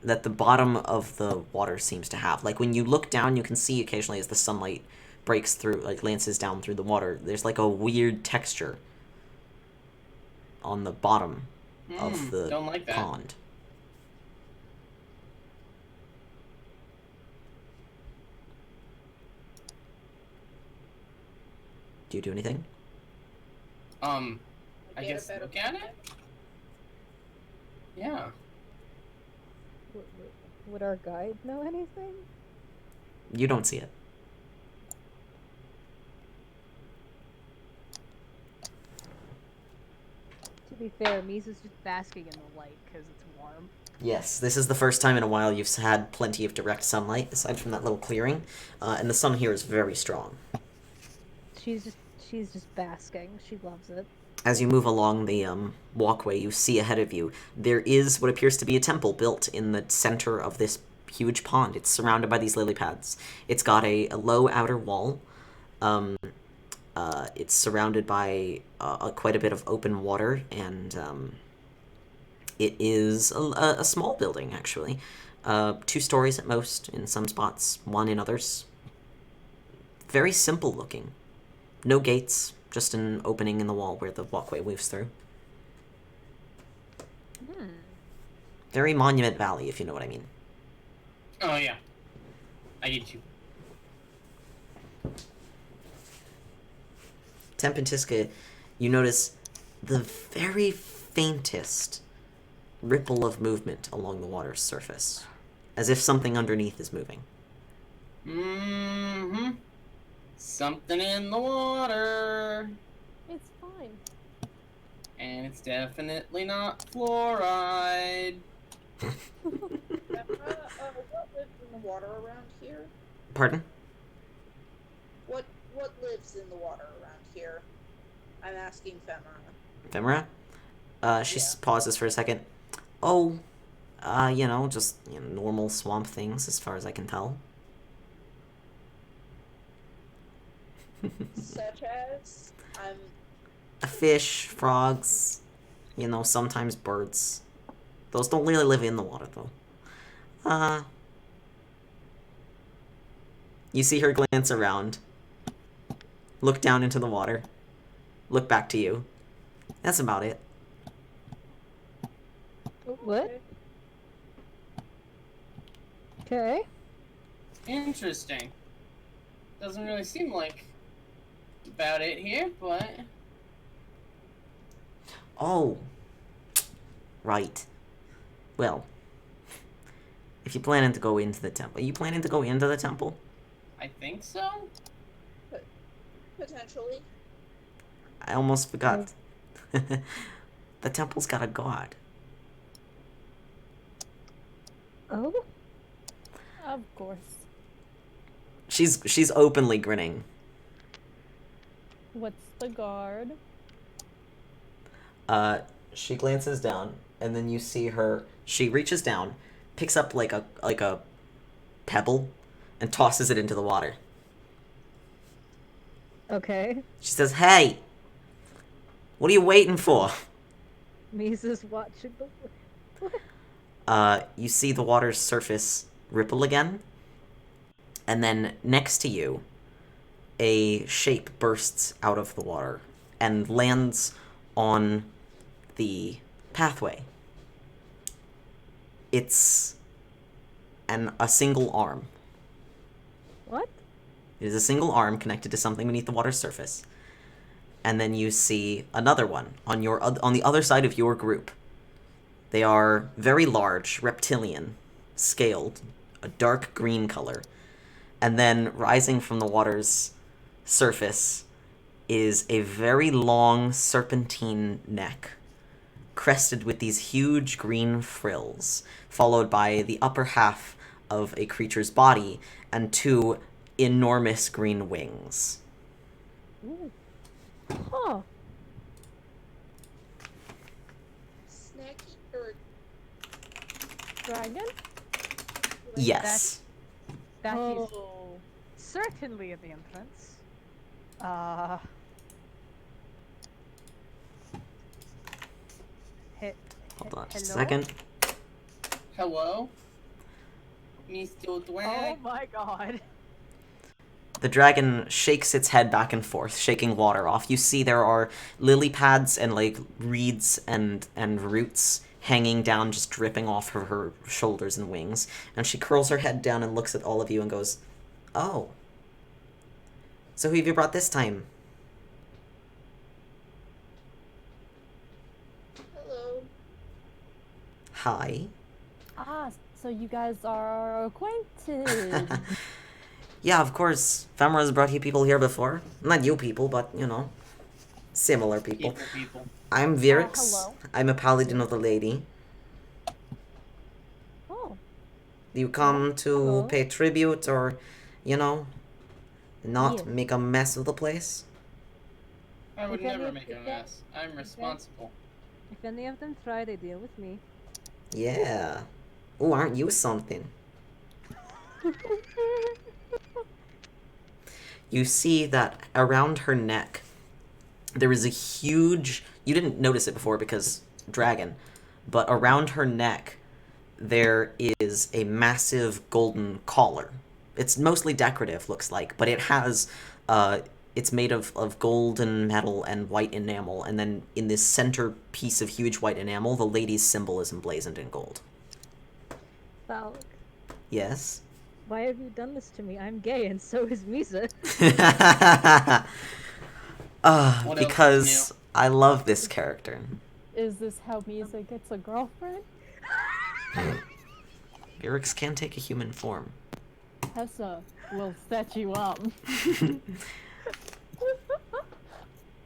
that the bottom of the water seems to have. Like, when you look down, you can see occasionally as the sunlight breaks through, like, lances down through the water, there's like a weird texture on the bottom of the don't like that. pond. Do you do anything? I Get a guess better look at it? Yeah. Would our guide know anything? You don't see it. To be fair, Misa's just basking in the light because it's warm. Yes, this is the first time in a while you've had plenty of direct sunlight, aside from that little clearing, and the sun here is very strong. She's just basking. She loves it. As you move along the walkway, you see ahead of you, there is what appears to be a temple built in the center of this huge pond. It's surrounded by these lily pads. It's got a low outer wall. It's surrounded by quite a bit of open water, and it is a small building, actually. 2 stories at most in some spots, 1 in others. Very simple looking. No gates, just an opening in the wall where the walkway weaves through. Very Monument Valley, if you know what I mean. Oh yeah. I get you. Temp and Tiska, you notice the very faintest ripple of movement along the water's surface, as if something underneath is moving. Mm-hmm. Something in the water. It's fine. And it's definitely not fluoride. What lives in the water around here? Pardon? What lives in the water around here? I'm asking Femra. Femra? She pauses for a second. Oh, just normal swamp things as far as I can tell. Such as Fish, frogs, sometimes birds. Those don't really live in the water, though. You see her glance around, look down into the water, look back to you. That's about it. What? Okay. Interesting. Doesn't really seem like about it here, but Oh. Right. Well, if you're planning to go into the temple, are you planning to go into the temple? I think so. Potentially. I almost forgot. The temple's got a god. Oh? Of course. She's openly grinning. What's the guard? She glances down, and then you see her. She reaches down, picks up like a pebble, and tosses it into the water. Okay. She says, "Hey, what are you waiting for?" Misa's watching the... You see the water's surface ripple again, and then next to you, a shape bursts out of the water and lands on the pathway. It's a single arm. What? It is a single arm connected to something beneath the water's surface. And then you see another one on the other side of your group. They are very large, reptilian, scaled, a dark green color. And then rising from the water's surface is a very long serpentine neck, crested with these huge green frills, followed by the upper half of a creature's body and two enormous green wings. Ooh. Huh. Snacky or Dragon? Yes. That is Oh. certainly in the entrance. Hold on just a hello? second. Hello, Mr. Oh Dwag. my god. The dragon shakes its head back and forth, shaking water off. You see there are lily pads and like reeds and roots hanging down, just dripping off her shoulders and wings. And she curls her head down and looks at all of you and goes, "Oh. So who have you brought this time?" hello. Hi. Ah, so you guys are acquainted. Yeah, of course. Femra's brought you people here before. Not you people, but, you know, similar people. People. I'm Virix. hello. I'm a paladin of the lady. Oh, You come to hello. pay tribute or, you know, not Yeah. make a mess of the place? I would If any never of- make a if mess. I'm responsible. If any of them try, they deal with me. Yeah. Oh, aren't you something? You see that around her neck, there is a huge... You didn't notice it before because dragon. But around her neck, there is a massive golden collar. It's mostly decorative, looks like, but it has... it's made of gold and metal and white enamel, and then in this center piece of huge white enamel, the lady's symbol is emblazoned in gold. Falk, Yes? why have you done this to me? I'm gay, and so is Misa. What else Because I love this character. is this how Misa gets a girlfriend? Virix can take a human form. Hessa will set you up.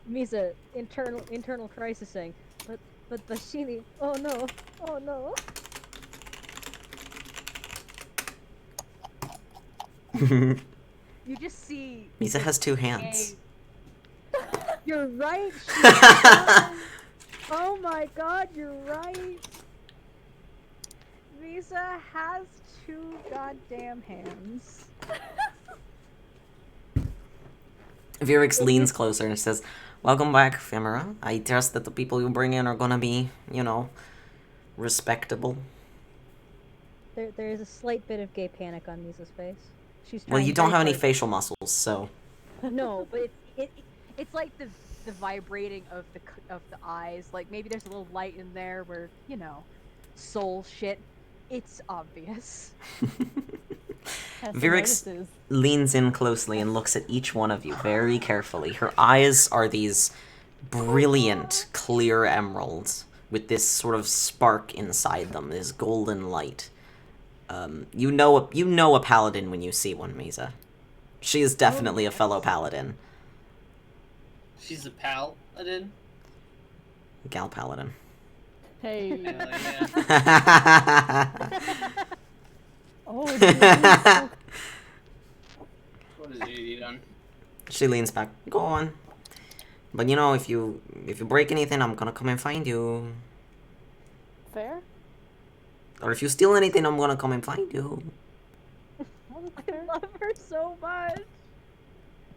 Misa, internal crisis saying, but Bashini, oh no, oh no. You just see. Misa has two hands. You're right. She does. Oh my god, you're right. Misa has two goddamn hands. Virix leans closer and says, "Welcome back, Femera. I trust that the people you bring in are gonna be, you know, respectable." There is a slight bit of gay panic on Misa's face. She's trying Well, you don't very have any hard- facial muscles, so... No, but it's like the vibrating of the eyes. Like maybe there's a little light in there where, you know, soul shit. It's obvious. Hessa Virix notices. leans in closely and looks at each one of you very carefully. Her eyes are these brilliant, clear emeralds with this sort of spark inside them, this golden light. You know a paladin when you see one, Misa. She is definitely a fellow paladin. She's a paladin. Gal paladin. Hey. Hell yeah. Oh, geez. What has he done? She leans back. Go on. But you know, if you break anything, I'm gonna come and find you. Fair? Or if you steal anything, I'm gonna come and find you. I love her so much.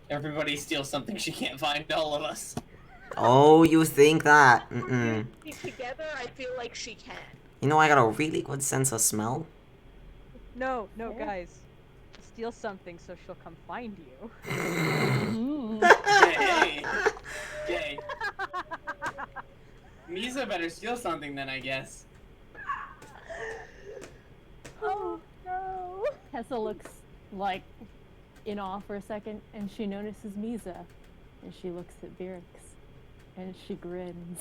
Everybody steals something she can't find. All of us. Oh, you think that? Mm-mm. Together, I feel like she can. You know, I got a really good sense of smell. No, Yeah. guys. Steal something so she'll come find you. Hey. Hey. Misa better steal something then, I guess. Oh no. Hessa looks like in awe for a second, and she notices Misa, and she looks at Virix, and she grins.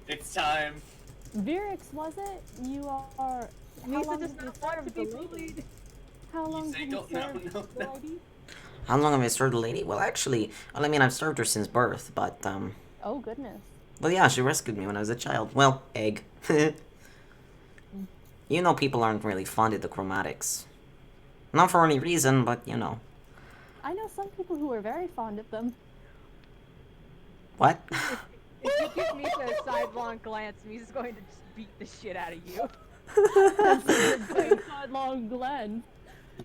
It's time. Virix, was it? You are. How Misa long does have you not want to served be the lady? bullied. How long say have you don't- no, served no, the no. lady? How long have I served a lady? Well, actually, I mean, I've served her since birth, but, Oh goodness. well, yeah, she rescued me when I was a child. Well, egg. You know people aren't really fond of the chromatics. Not for any reason, but, you know. I know some people who are very fond of them. What? If you give Misa a sidelong glance, Misa's going to just beat the shit out of you. Sidelong Glen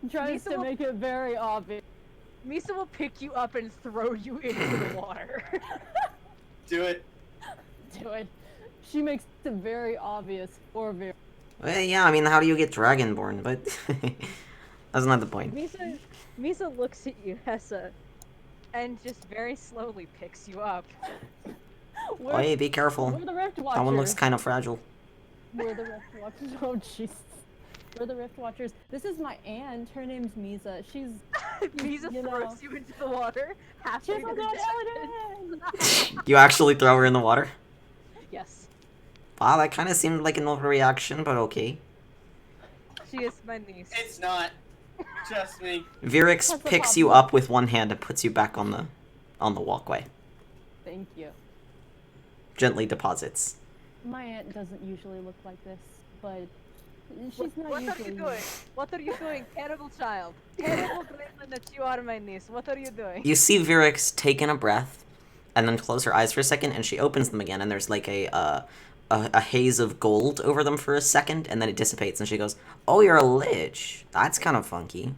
tries Misa to will- make it very obvious. Misa will pick you up and throw you into the water. Do it. Do it. She makes it very obvious for very. Well, yeah, I mean, how do you get Dragonborn? But that's not the point. Misa looks at you, Hessa, and just very slowly picks you up. We're, Oi, be careful. we're the Rift Watchers. That one looks kind of fragile. We're the Rift Watchers. Oh jeez. We're the Rift Watchers. This is my aunt. Her name's Misa. She's. Misa You throws know. you into the water. She's Halfway a to good the Elden. You actually throw her in the water? Yes, Wow, that kind of seemed like an overreaction, but okay. she is my niece. It's not. Trust me. Virix That's a picks you problem. up with one hand and puts you back on the walkway. Thank you. Gently deposits. My aunt doesn't usually look like this, but she's What, not what are usually. you doing? What are you doing, terrible child? Terrible gremlin that you are, my niece. What are you doing? You see Virix take in a breath, and then close her eyes for a second, and she opens them again, and there's like a haze of gold over them for a second, and then it dissipates, and she goes, "Oh, you're a lich. That's kind of funky."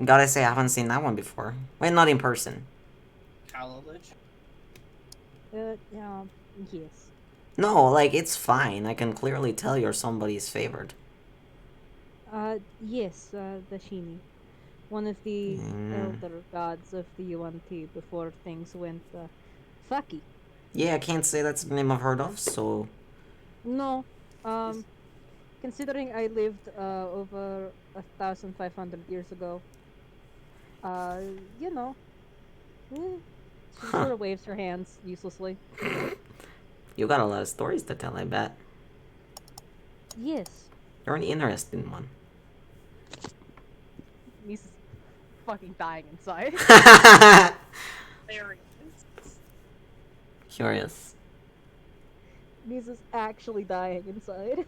Gotta say, I haven't seen that one before. Wait, not in person. Howlich. Yes. No, like, it's fine. I can clearly tell you're somebody's favored. Yes, Dashini. One of the elder gods of the Yuan-Ti before things went, fucky. Yeah, I can't say that's the name I've heard of, so... No, considering I lived, over 1,500 years ago, you know, she sort of waves her hands uselessly. You got a lot of stories to tell, I bet. Yes. You're an interesting one. Misa's fucking dying inside. There it is. Curious. Misa's actually dying inside.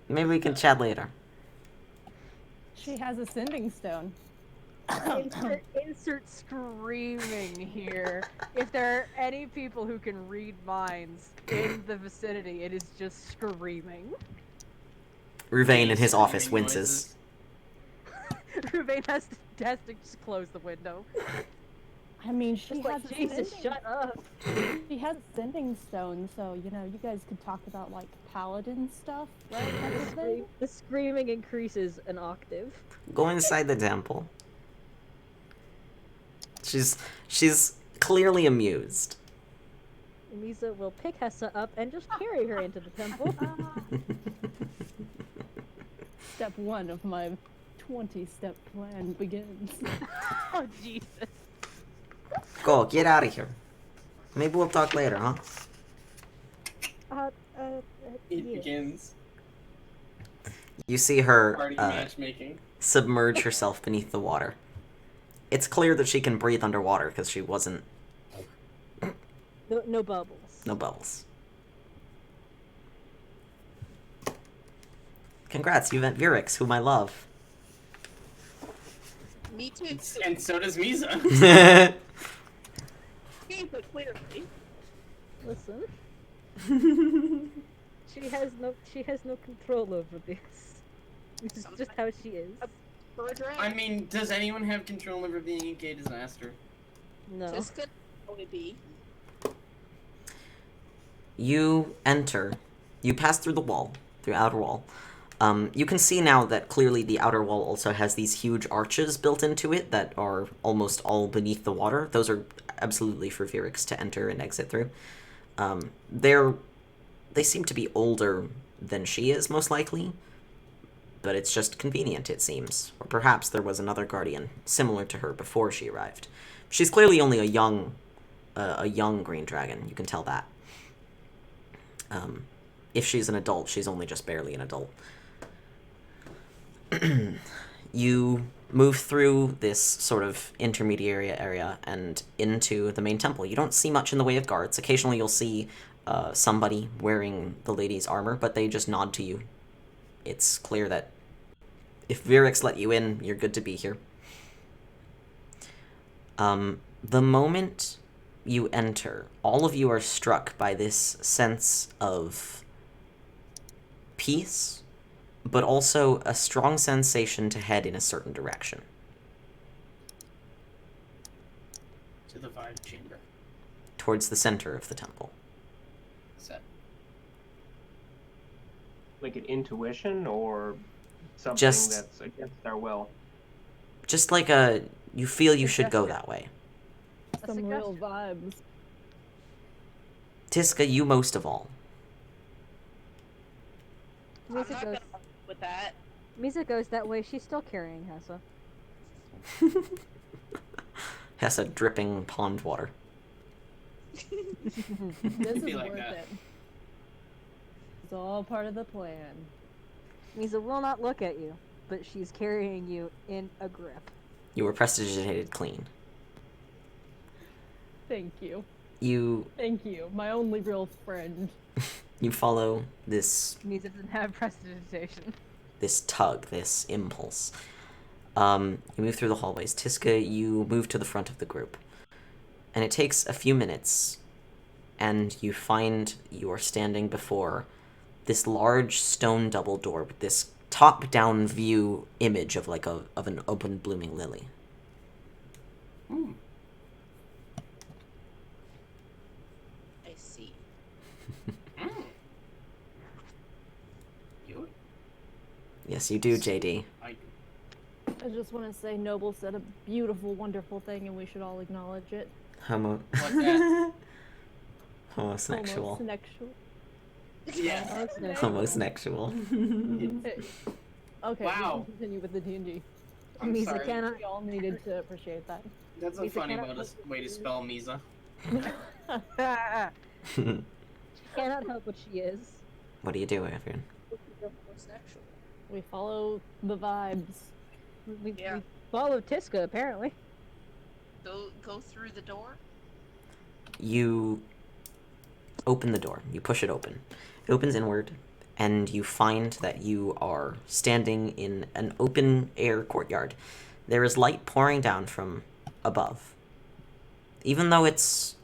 Maybe we can chat later. She has a sending stone. Insert screaming here. If there are any people who can read minds in the vicinity, it is just screaming. Ruvain in his office Screaming winces. Ruvain has to just close the window. I mean, she Just has like, a Jesus, sending. shut up. She has a sending stone, so you know you guys could talk about like paladin stuff, right? Type of thing? The screaming increases an octave. Go inside the temple. She's clearly amused. Misa will pick Hessa up and just carry her into the temple. step 1 of my 20-step plan begins. Oh Jesus. Go, get out of here. Maybe we'll talk later, huh? It Yes. begins. You see her Party matchmaking. submerge herself beneath the water. It's clear that she can breathe underwater because she wasn't... No bubbles. No bubbles. Congrats, you met Virix, whom I love. Me too. And so does Misa. But clearly. Listen. She has no control over this. This is just how she is. For a drag. I mean, does anyone have control over being a gay disaster? No. This could only be. You enter. You pass through the wall, through outer wall. You can see now that clearly the outer wall also has these huge arches built into it that are almost all beneath the water. Those are absolutely for Virix to enter and exit through. They seem to be older than she is, most likely. But it's just convenient, it seems. Or perhaps there was another guardian similar to her before she arrived. She's clearly only a young green dragon, you can tell that. If she's an adult, she's only just barely an adult. You move through this sort of intermediary area and into the main temple. You don't see much in the way of guards. Occasionally you'll see somebody wearing the lady's armor, but they just nod to you. It's clear that if Virix let you in, you're good to be here. The moment you enter, all of you are struck by this sense of peace, but also a strong sensation to head in a certain direction. To the vibe chamber. Towards the center of the temple. Set. Like an intuition or something Just- that's against our will? Just like you feel you should go that way. Some real vibes. Tiska, you most of all. I'm Misa not goes, gonna with that. Misa goes that way. She's still carrying Hessa. Hessa dripping pond water. This is Be like worth that. it. It's all part of the plan. Misa will not look at you, but she's carrying you in a grip. You were prestidigitated clean. Thank you. You Thank you. My only real friend. follow this Misa doesn't have prestidigitation. tug, this impulse. You move through the hallways. Tiska, you move to the front of the group. And it takes a few minutes, and you find you are standing before this large stone double door with this top-down view image of of an open blooming lily. Hmm. I see. You? Yes, you do, JD. I I just want to say Noble said a beautiful, wonderful thing, and we should all acknowledge it. Homo. What that? Homosexual. Homosexual. Yeah. Homosexual. Okay, Wow. we can continue with the D&D. I'm Misa sorry. cannot. We all needed to appreciate that. That's a Misa funny cannot way to spell Misa. She cannot help what she is. What do you do, Evan? Homosexual. We follow the vibes. We Yeah. follow Tiska apparently. Go through the door. You open the door. You push it open. It opens inward, and you find that you are standing in an open-air courtyard. There is light pouring down from above. Even though it's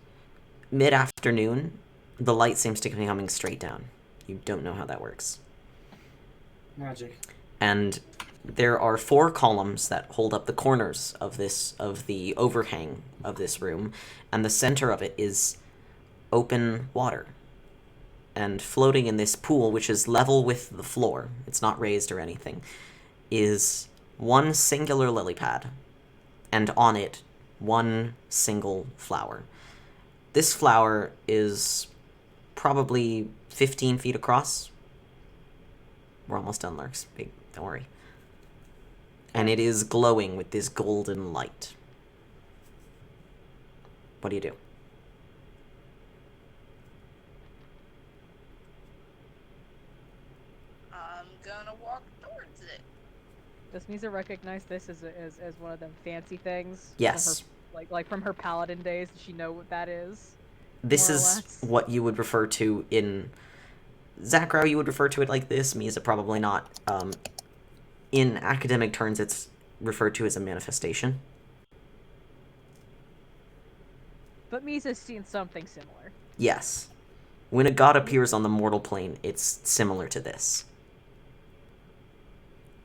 mid-afternoon, the light seems to be coming straight down. You don't know how that works. Magic. And there are 4 columns that hold up the corners of the overhang of this room, and the center of it is open water. And floating in this pool, which is level with the floor, it's not raised or anything, is one singular lily pad, and on it, one single flower. This flower is probably 15 feet across. We're almost done, Lurks. Don't worry. And it is glowing with this golden light. What do you do? I'm gonna walk towards it. Does Misa recognize this as one of them fancy things? Yes. From her, like from her paladin days. Does she know what that is? This More or is less. what you would refer to in... Zakrow, you would refer to it like this. Misa, probably not. In academic terms, it's referred to as a manifestation. But Misa's seen something similar. Yes. When a god appears on the mortal plane, it's similar to this.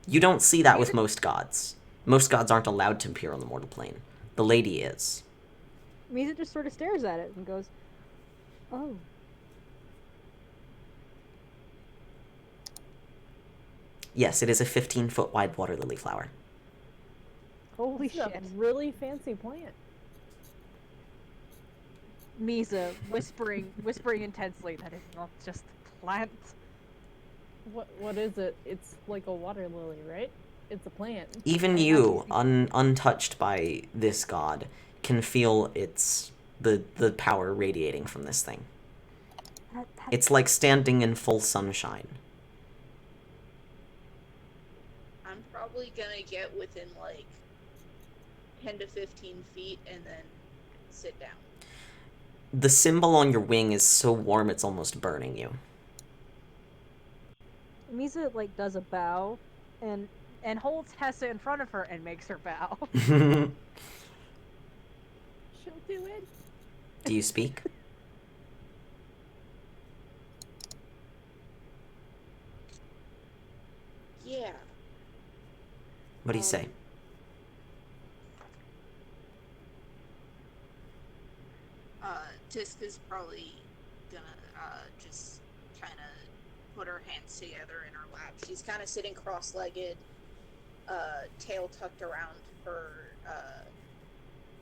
You don't see that with most gods. Most gods aren't allowed to appear on the mortal plane. The lady is. Misa just sort of stares at it and goes, "Oh." Yes, it is a 15-foot wide water lily flower. Holy This is a shit. really fancy plant. Misa whispering intensely that it's not just a plant. What is it? It's like a water lily, right? It's a plant. Even you, untouched by this god, can feel the power radiating from this thing. It's like standing in full sunshine. I'm probably gonna get within like 10 to 15 feet and then sit down. The symbol on your wing is so warm it's almost burning you. Misa like does a bow and holds Tessa in front of her and makes her bow. She'll do it. Do you speak? Yeah. What do you say? Tiska's probably gonna just kind of put her hands together in her lap. She's kind of sitting cross-legged, tail tucked around her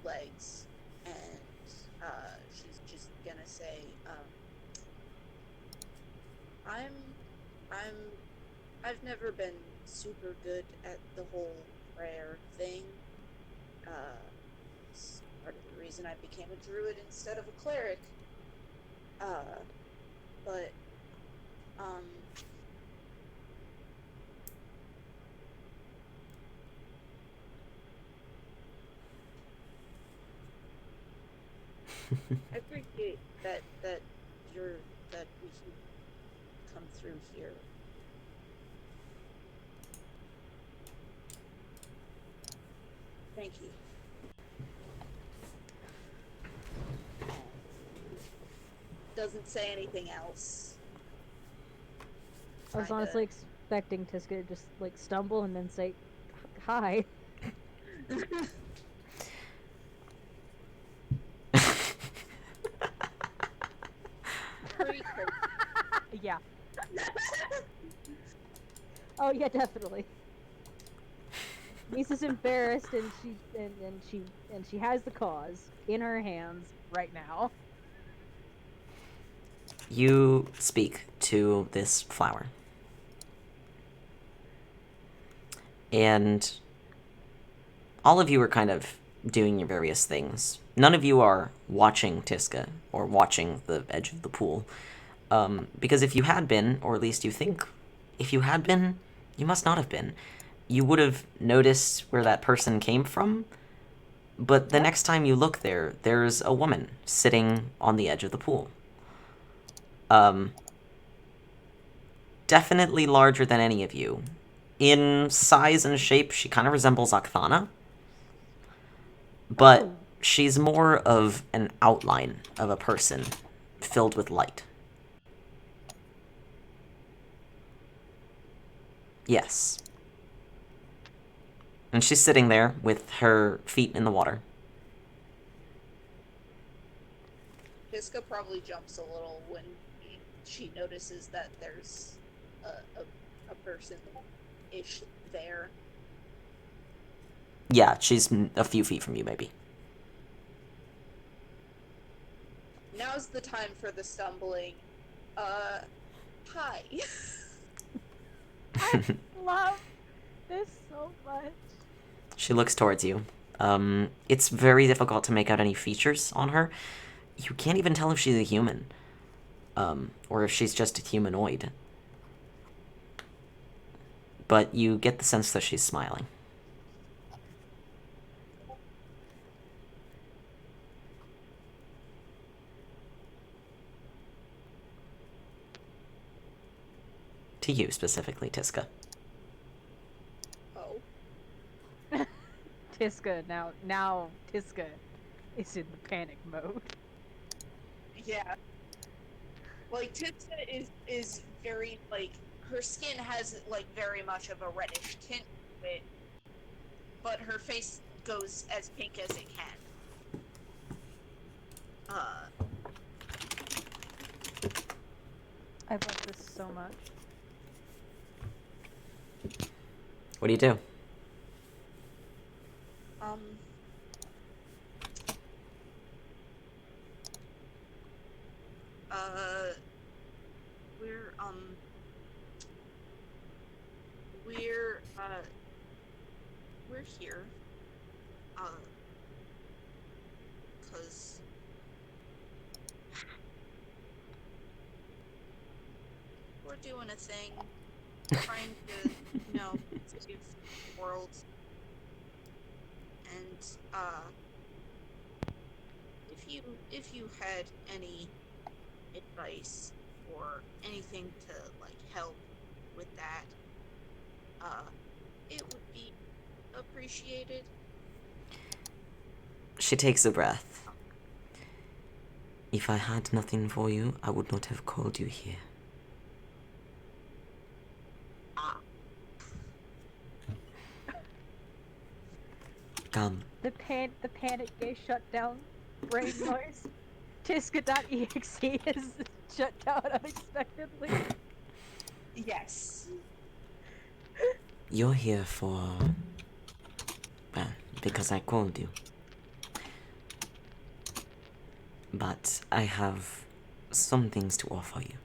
legs, and she's just gonna say, I've never been super good at the whole prayer thing. It's part of the reason I became a druid instead of a cleric. But I appreciate that we should come through here. Thank you. Doesn't say anything else. I was honestly expecting Tiska to just like stumble and then say, "Hi." Pretty close. Yeah. Oh yeah, definitely. Misa's embarrassed and she has the cause in her hands right now. You speak to this flower. And all of you are kind of doing your various things. None of you are watching Tiska or watching the edge of the pool. Because if you had been, or at least you think if you had been, you must not have been. You would have noticed where that person came from. But the next time you look there, there's a woman sitting on the edge of the pool. Definitely larger than any of you. In size and shape, she kind of resembles Okthana. But she's more of an outline of a person filled with light. Yes. And she's sitting there with her feet in the water. Tiska probably jumps a little when she notices that there's a person-ish there. Yeah, she's a few feet from you, maybe. Now's the time for the stumbling. Hi. love this so much. She looks towards you. It's very difficult to make out any features on her. You can't even tell if she's a human. Or if she's just a humanoid. But you get the sense that she's smiling. To you specifically, Tiska. Oh. Tiska now Tiska is in the panic mode. Yeah. Like, Tipsa is very, like, her skin has, like, very much of a reddish tint to it, but her face goes as pink as it can. I love this so much. What do you do? We're here. 'Cause we're doing a thing, trying to, save the world. And, if you had any advice or anything to, like, help with that, it would be appreciated. She takes a breath. If I had nothing for you, I would not have called you here. Come. The panic gate shut down. Brain noise. Tiska.exe is shut down unexpectedly. Yes. You're here for... well, because I called you. But I have some things to offer you.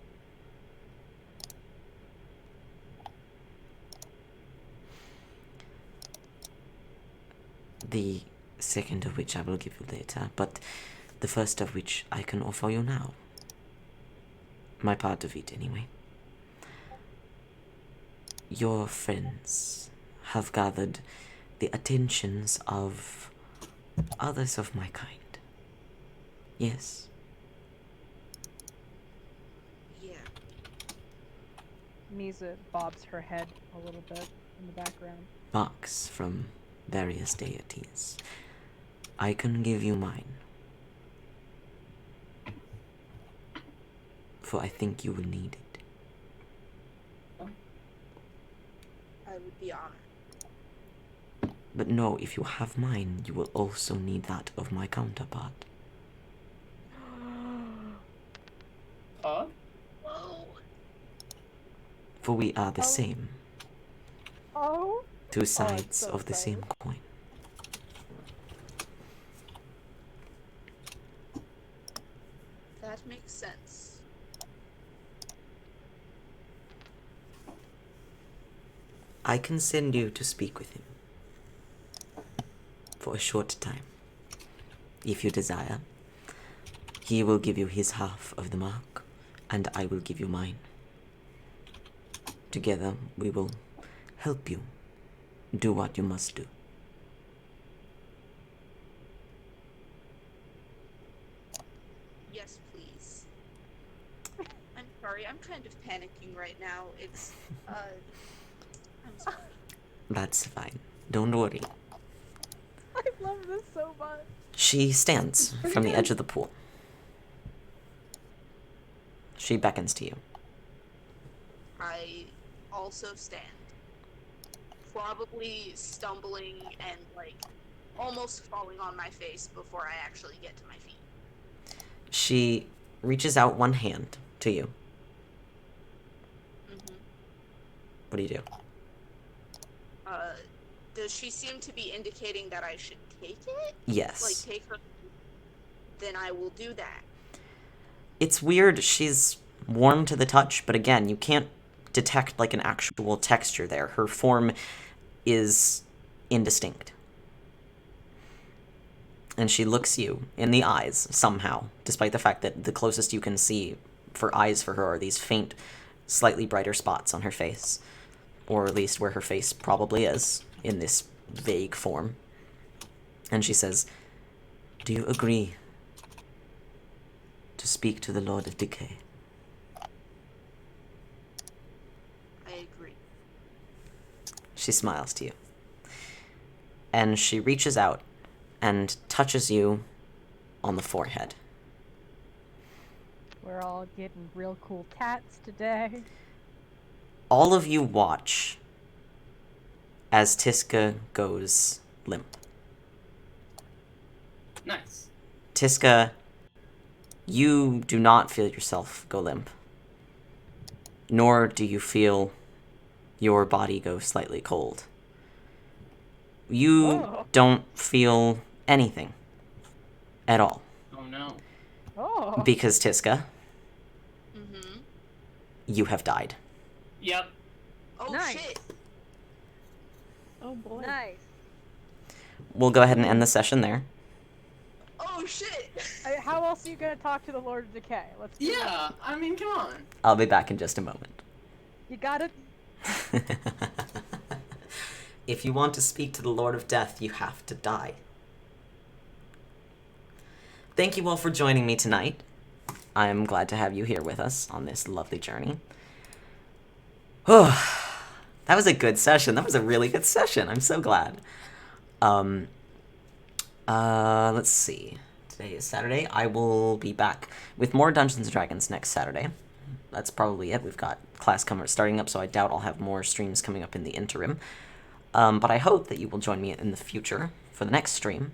The second of which I will give you later, but the first of which I can offer you now. My part of it, anyway. Your friends have gathered the attentions of others of my kind. Yes. Yeah. Misa bobs her head a little bit in the background. Marks from various deities. I can give you mine. For I think you will need it. I would be honored. But no, if you have mine, you will also need that of my counterpart. Huh? Whoa. For we are the same. Oh? Two sides so of the same excited. coin. That makes sense. I can send you to speak with him. For a short time. If you desire. He will give you his half of the mark, and I will give you mine. Together, we will help you do what you must do. Yes, please. I'm sorry, I'm kind of panicking right now. It's, I'm sorry. That's fine. Don't worry. I love this so much. She stands from the edge of the pool. She beckons to you. I also stand. Probably stumbling and, like, almost falling on my face before I actually get to my feet. She reaches out one hand to you. Mm-hmm. What do you do? Does she seem to be indicating that I should take it? Yes. Like, take her? Then I will do that. It's weird. She's warm to the touch, but again, you can't detect like an actual texture there. Her form is indistinct. And she looks you in the eyes somehow, despite the fact that the closest you can see for eyes for her are these faint, slightly brighter spots on her face. Or at least where her face probably is, in this vague form. And she says, "Do you agree to speak to the Lord of Decay?" I agree. She smiles to you. And she reaches out and touches you on the forehead. We're all getting real cool tats today. All of you watch as Tiska goes limp. Nice. Tiska, you do not feel yourself go limp. Nor do you feel your body go slightly cold. You don't feel anything at all. Oh no. Oh. Because, Tiska, Mm-hmm. you have died. Yep. Oh Nice. shit. Oh boy. Nice. We'll go ahead and end the session there. Oh shit. How else are you gonna talk to the Lord of Decay? Let's do Yeah, I mean, come on. I'll be back in just a moment. it. You got it. If you want to speak to the Lord of Death, you have to die. Thank you all for joining me tonight. I am glad to have you here with us on this lovely journey. Oh, that was a good session. That was a really good session. I'm so glad. Let's see. Today is Saturday. I will be back with more Dungeons & Dragons next Saturday. That's probably it. We've got class starting up, so I doubt I'll have more streams coming up in the interim. But I hope that you will join me in the future for the next stream.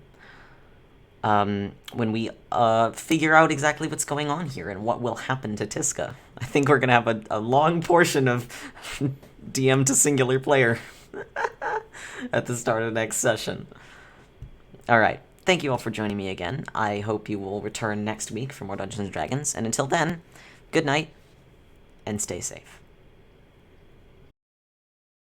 When we figure out exactly what's going on here and what will happen to Tiska. I think we're going to have a long portion of DM to singular player at the start of the next session. Alright, thank you all for joining me again. I hope you will return next week for more Dungeons & Dragons. And until then, good night, and stay safe.